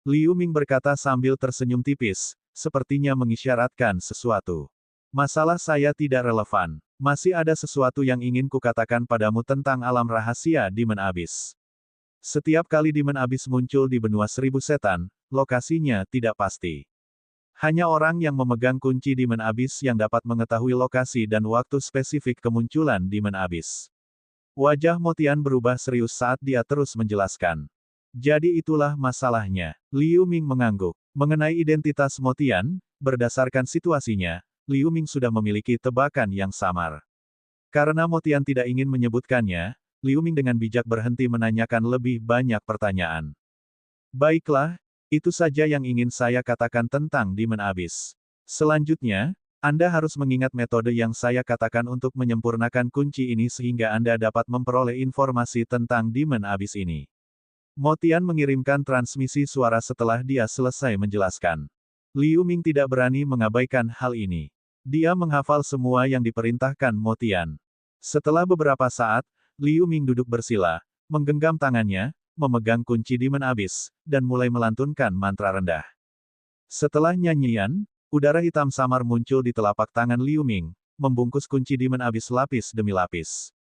Liu Ming berkata sambil tersenyum tipis, sepertinya mengisyaratkan sesuatu. Masalah saya tidak relevan. Masih ada sesuatu yang ingin kukatakan padamu tentang alam rahasia Demon Abyss. Setiap kali Demon Abyss muncul di benua 1000 setan, lokasinya tidak pasti. Hanya orang yang memegang kunci Demon Abyss yang dapat mengetahui lokasi dan waktu spesifik kemunculan Demon Abyss. Wajah Mo Tian berubah serius saat dia terus menjelaskan. Jadi itulah masalahnya. Liu Ming mengangguk. Mengenai identitas Mo Tian, berdasarkan situasinya, Liu Ming sudah memiliki tebakan yang samar. Karena Mo Tian tidak ingin menyebutkannya, Liu Ming dengan bijak berhenti menanyakan lebih banyak pertanyaan. Baiklah, itu saja yang ingin saya katakan tentang Demon Abyss. Selanjutnya, Anda harus mengingat metode yang saya katakan untuk menyempurnakan kunci ini sehingga Anda dapat memperoleh informasi tentang Demon Abyss ini. Mo Tian mengirimkan transmisi suara setelah dia selesai menjelaskan. Liu Ming tidak berani mengabaikan hal ini. Dia menghafal semua yang diperintahkan Mo Tian. Setelah beberapa saat, Liu Ming duduk bersila, menggenggam tangannya, memegang kunci Demon Abyss, dan mulai melantunkan mantra rendah. Setelah nyanyian, udara hitam samar muncul di telapak tangan Liu Ming, membungkus kunci Demon Abyss lapis demi lapis.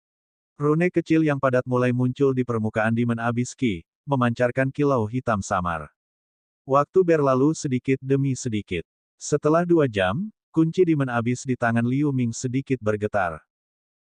Rune kecil yang padat mulai muncul di permukaan Demon Abyss Ki, memancarkan kilau hitam samar. Waktu berlalu sedikit demi sedikit. Setelah 2 jam, kunci Demon Abyss di tangan Liu Ming sedikit bergetar.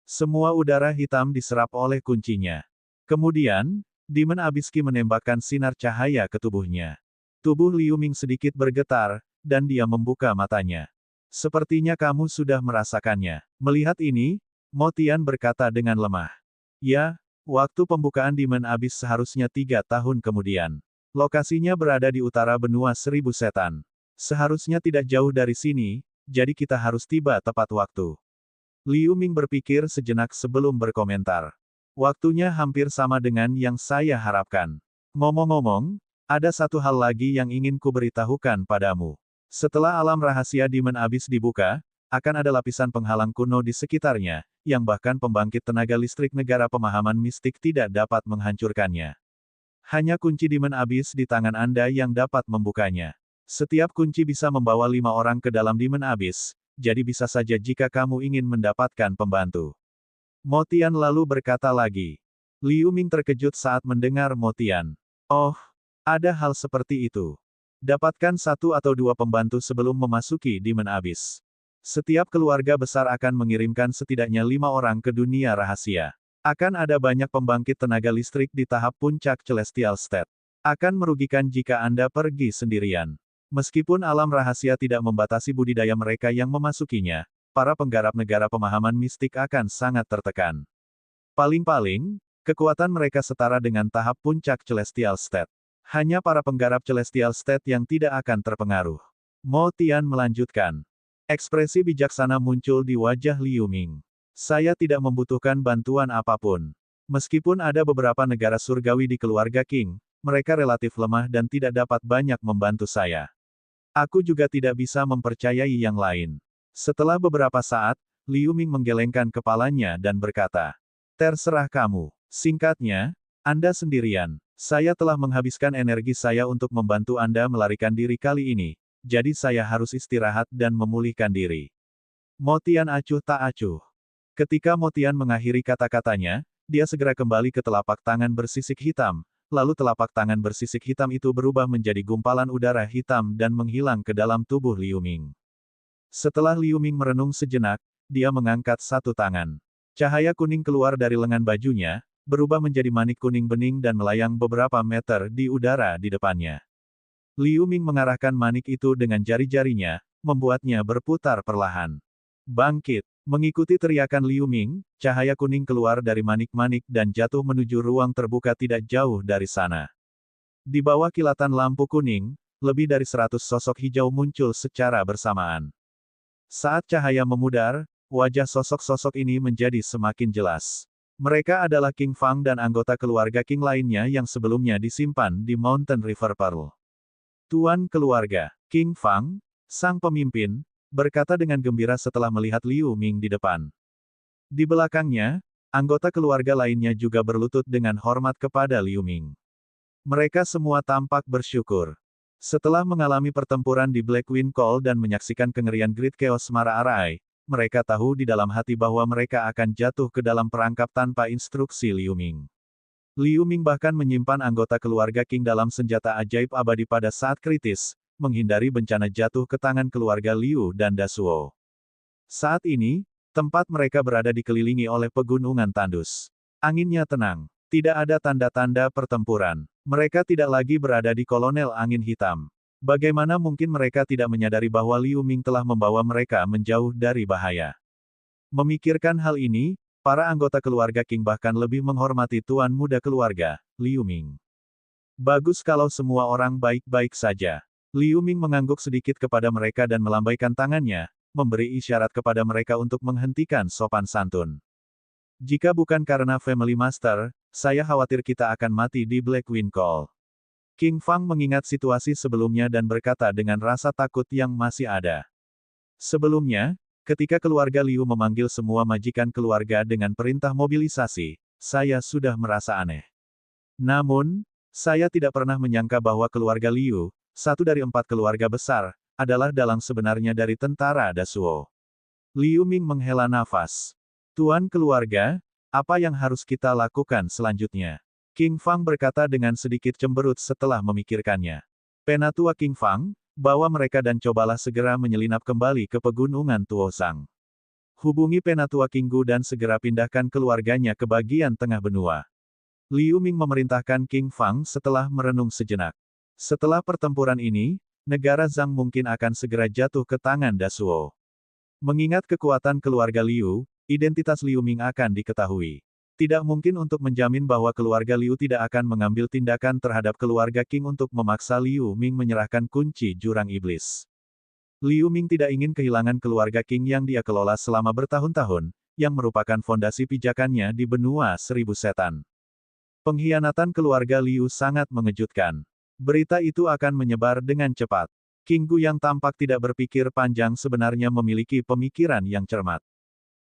Semua udara hitam diserap oleh kuncinya. Kemudian, Demon Abyss Ki menembakkan sinar cahaya ke tubuhnya. Tubuh Liu Ming sedikit bergetar, dan dia membuka matanya. Sepertinya kamu sudah merasakannya. Melihat ini, Mo Tian berkata dengan lemah. Ya, waktu pembukaan Demon Abyss seharusnya 3 tahun kemudian. Lokasinya berada di utara benua 1000 setan. Seharusnya tidak jauh dari sini, jadi kita harus tiba tepat waktu. Liu Ming berpikir sejenak sebelum berkomentar. Waktunya hampir sama dengan yang saya harapkan. Ngomong-ngomong, ada satu hal lagi yang ingin kuberitahukan padamu. Setelah alam rahasia Demon Abyss dibuka, akan ada lapisan penghalang kuno di sekitarnya, yang bahkan pembangkit tenaga listrik negara pemahaman mistik tidak dapat menghancurkannya. Hanya kunci Demon Abyss di tangan Anda yang dapat membukanya. Setiap kunci bisa membawa 5 orang ke dalam Demon Abyss, jadi bisa saja jika kamu ingin mendapatkan pembantu. Mo Tian lalu berkata lagi. Liu Ming terkejut saat mendengar Mo Tian. Oh, ada hal seperti itu. Dapatkan 1 atau 2 pembantu sebelum memasuki Demon Abyss. Setiap keluarga besar akan mengirimkan setidaknya 5 orang ke dunia rahasia. Akan ada banyak pembangkit tenaga listrik di tahap puncak Celestial State. Akan merugikan jika Anda pergi sendirian. Meskipun alam rahasia tidak membatasi budidaya mereka yang memasukinya, para penggarap negara pemahaman mistik akan sangat tertekan. Paling-paling, kekuatan mereka setara dengan tahap puncak Celestial State. Hanya para penggarap Celestial State yang tidak akan terpengaruh. Mo Tian melanjutkan. Ekspresi bijaksana muncul di wajah Liu Ming. Saya tidak membutuhkan bantuan apapun. Meskipun ada beberapa negara surgawi di keluarga King, mereka relatif lemah dan tidak dapat banyak membantu saya. Aku juga tidak bisa mempercayai yang lain. Setelah beberapa saat, Liu Ming menggelengkan kepalanya dan berkata, terserah kamu. Singkatnya, Anda sendirian. Saya telah menghabiskan energi saya untuk membantu Anda melarikan diri kali ini, jadi saya harus istirahat dan memulihkan diri. Mo Tian acuh tak acuh. Ketika Mo Tian mengakhiri kata-katanya, dia segera kembali ke telapak tangan bersisik hitam, lalu telapak tangan bersisik hitam itu berubah menjadi gumpalan udara hitam dan menghilang ke dalam tubuh Liu Ming. Setelah Liu Ming merenung sejenak, dia mengangkat satu tangan. Cahaya kuning keluar dari lengan bajunya, berubah menjadi manik kuning bening dan melayang beberapa meter di udara di depannya. Liu Ming mengarahkan manik itu dengan jari-jarinya, membuatnya berputar perlahan. Bangkit! Mengikuti teriakan Liu Ming, cahaya kuning keluar dari manik-manik dan jatuh menuju ruang terbuka tidak jauh dari sana. Di bawah kilatan lampu kuning, lebih dari 100 sosok hijau muncul secara bersamaan. Saat cahaya memudar, wajah sosok-sosok ini menjadi semakin jelas. Mereka adalah King Fang dan anggota keluarga King lainnya yang sebelumnya disimpan di Mountain River Pearl. Tuan keluarga, King Fang, sang pemimpin, berkata dengan gembira setelah melihat Liu Ming di depan. Di belakangnya, anggota keluarga lainnya juga berlutut dengan hormat kepada Liu Ming. Mereka semua tampak bersyukur. Setelah mengalami pertempuran di Black Wind Call dan menyaksikan kengerian Great Chaos Mara Arai, mereka tahu di dalam hati bahwa mereka akan jatuh ke dalam perangkap tanpa instruksi Liu Ming. Liu Ming bahkan menyimpan anggota keluarga King dalam senjata ajaib abadi pada saat kritis, menghindari bencana jatuh ke tangan keluarga Liu dan Dasuo. Saat ini, tempat mereka berada dikelilingi oleh pegunungan tandus. Anginnya tenang. Tidak ada tanda-tanda pertempuran. Mereka tidak lagi berada di kolonel angin hitam. Bagaimana mungkin mereka tidak menyadari bahwa Liu Ming telah membawa mereka menjauh dari bahaya? Memikirkan hal ini, para anggota keluarga King bahkan lebih menghormati tuan muda keluarga, Liu Ming. Bagus kalau semua orang baik-baik saja. Liu Ming mengangguk sedikit kepada mereka dan melambaikan tangannya, memberi isyarat kepada mereka untuk menghentikan sopan santun. Jika bukan karena Family Master, saya khawatir kita akan mati di Black Wind Call. King Fang mengingat situasi sebelumnya dan berkata dengan rasa takut yang masih ada. Sebelumnya, ketika keluarga Liu memanggil semua majikan keluarga dengan perintah mobilisasi, saya sudah merasa aneh. Namun, saya tidak pernah menyangka bahwa keluarga Liu, satu dari 4 keluarga besar, adalah dalang sebenarnya dari tentara Dasuo. Liu Ming menghela nafas. Tuan keluarga, apa yang harus kita lakukan selanjutnya? King Fang berkata dengan sedikit cemberut setelah memikirkannya. Penatua King Fang, bawa mereka dan cobalah segera menyelinap kembali ke pegunungan Tuosang. Hubungi Penatua King Gu dan segera pindahkan keluarganya ke bagian tengah benua. Liu Ming memerintahkan King Fang setelah merenung sejenak. Setelah pertempuran ini, negara Zhang mungkin akan segera jatuh ke tangan Dasuo. Mengingat kekuatan keluarga Liu, identitas Liu Ming akan diketahui. Tidak mungkin untuk menjamin bahwa keluarga Liu tidak akan mengambil tindakan terhadap keluarga King untuk memaksa Liu Ming menyerahkan kunci jurang iblis. Liu Ming tidak ingin kehilangan keluarga King yang dia kelola selama bertahun-tahun, yang merupakan fondasi pijakannya di benua seribu setan. Pengkhianatan keluarga Liu sangat mengejutkan. Berita itu akan menyebar dengan cepat. King Gu yang tampak tidak berpikir panjang sebenarnya memiliki pemikiran yang cermat.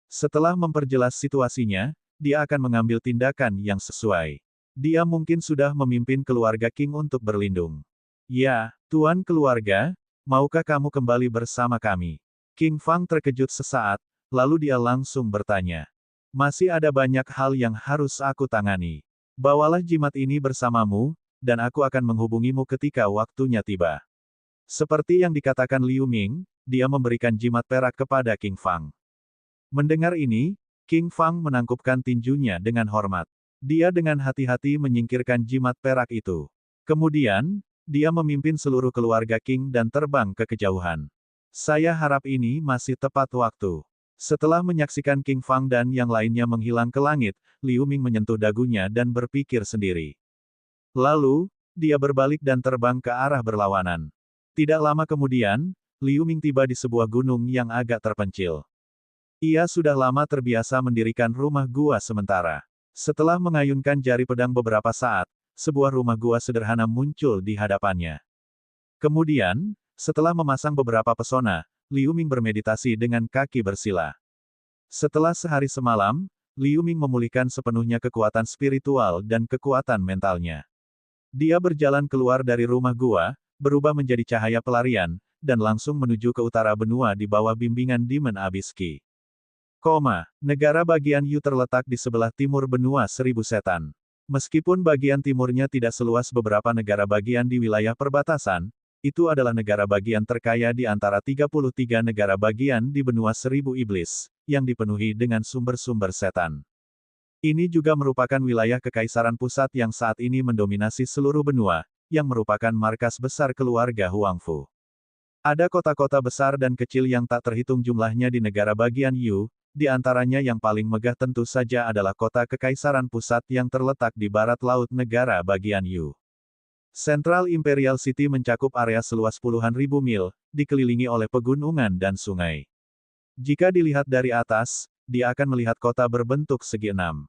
Setelah memperjelas situasinya, dia akan mengambil tindakan yang sesuai. Dia mungkin sudah memimpin keluarga King untuk berlindung. Ya, tuan keluarga, maukah kamu kembali bersama kami? King Fang terkejut sesaat, lalu dia langsung bertanya. Masih ada banyak hal yang harus aku tangani. Bawalah jimat ini bersamamu, dan aku akan menghubungimu ketika waktunya tiba. Seperti yang dikatakan Liu Ming, dia memberikan jimat perak kepada King Fang. Mendengar ini, King Fang menangkupkan tinjunya dengan hormat. Dia dengan hati-hati menyingkirkan jimat perak itu. Kemudian, dia memimpin seluruh keluarga King dan terbang ke kejauhan. Saya harap ini masih tepat waktu. Setelah menyaksikan King Fang dan yang lainnya menghilang ke langit, Liu Ming menyentuh dagunya dan berpikir sendiri. Lalu, dia berbalik dan terbang ke arah berlawanan. Tidak lama kemudian, Liu Ming tiba di sebuah gunung yang agak terpencil. Ia sudah lama terbiasa mendirikan rumah gua sementara. Setelah mengayunkan jari pedang beberapa saat, sebuah rumah gua sederhana muncul di hadapannya. Kemudian, setelah memasang beberapa pesona, Liu Ming bermeditasi dengan kaki bersila. Setelah sehari semalam, Liu Ming memulihkan sepenuhnya kekuatan spiritual dan kekuatan mentalnya. Dia berjalan keluar dari rumah gua, berubah menjadi cahaya pelarian, dan langsung menuju ke utara benua di bawah bimbingan Demon Abyss Qi. Negara bagian Yu terletak di sebelah timur benua seribu setan. Meskipun bagian timurnya tidak seluas beberapa negara bagian di wilayah perbatasan, itu adalah negara bagian terkaya di antara 33 negara bagian di benua seribu iblis, yang dipenuhi dengan sumber-sumber setan. Ini juga merupakan wilayah kekaisaran pusat yang saat ini mendominasi seluruh benua, yang merupakan markas besar keluarga Huangfu. Ada kota-kota besar dan kecil yang tak terhitung jumlahnya di negara bagian Yu, di antaranya yang paling megah tentu saja adalah kota kekaisaran pusat yang terletak di barat laut negara bagian Yu. Central Imperial City mencakup area seluas puluhan ribu mil, dikelilingi oleh pegunungan dan sungai. Jika dilihat dari atas, dia akan melihat kota berbentuk segi enam.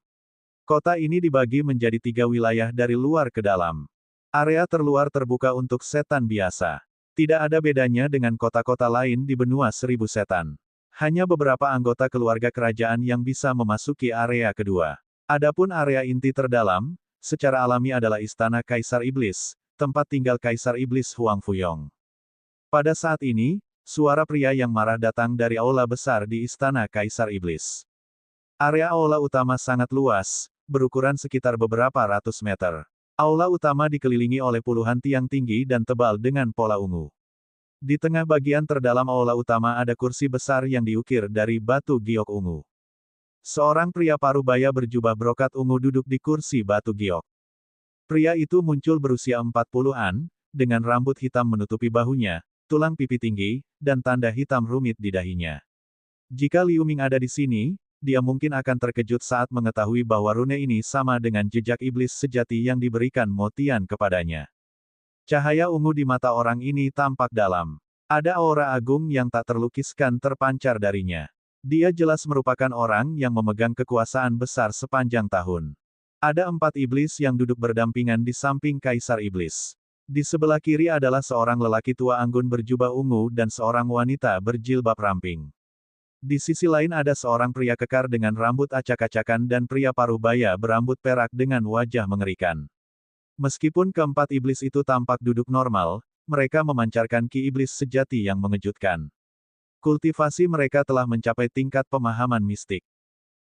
Kota ini dibagi menjadi 3 wilayah dari luar ke dalam. Area terluar terbuka untuk setan biasa. Tidak ada bedanya dengan kota-kota lain di benua seribu setan. Hanya beberapa anggota keluarga kerajaan yang bisa memasuki area kedua. Adapun area inti terdalam, secara alami adalah Istana Kaisar Iblis, tempat tinggal Kaisar Iblis Huang Fuyong. Pada saat ini, suara pria yang marah datang dari aula besar di Istana Kaisar Iblis. Area aula utama sangat luas, berukuran sekitar beberapa ratus meter. Aula utama dikelilingi oleh puluhan tiang tinggi dan tebal dengan pola ungu. Di tengah bagian terdalam aula utama ada kursi besar yang diukir dari batu giok ungu. Seorang pria parubaya berjubah brokat ungu duduk di kursi batu giok. Pria itu muncul berusia 40-an, dengan rambut hitam menutupi bahunya, tulang pipi tinggi, dan tanda hitam rumit di dahinya. Jika Liu Ming ada di sini, dia mungkin akan terkejut saat mengetahui bahwa rune ini sama dengan jejak iblis sejati yang diberikan Mo Tian kepadanya. Cahaya ungu di mata orang ini tampak dalam. Ada aura agung yang tak terlukiskan terpancar darinya. Dia jelas merupakan orang yang memegang kekuasaan besar sepanjang tahun. Ada 4 iblis yang duduk berdampingan di samping Kaisar Iblis. Di sebelah kiri adalah seorang lelaki tua anggun berjubah ungu dan seorang wanita berjilbab ramping. Di sisi lain ada seorang pria kekar dengan rambut acak-acakan dan pria parubaya berambut perak dengan wajah mengerikan. Meskipun keempat iblis itu tampak duduk normal, mereka memancarkan ki iblis sejati yang mengejutkan. Kultivasi mereka telah mencapai tingkat pemahaman mistik.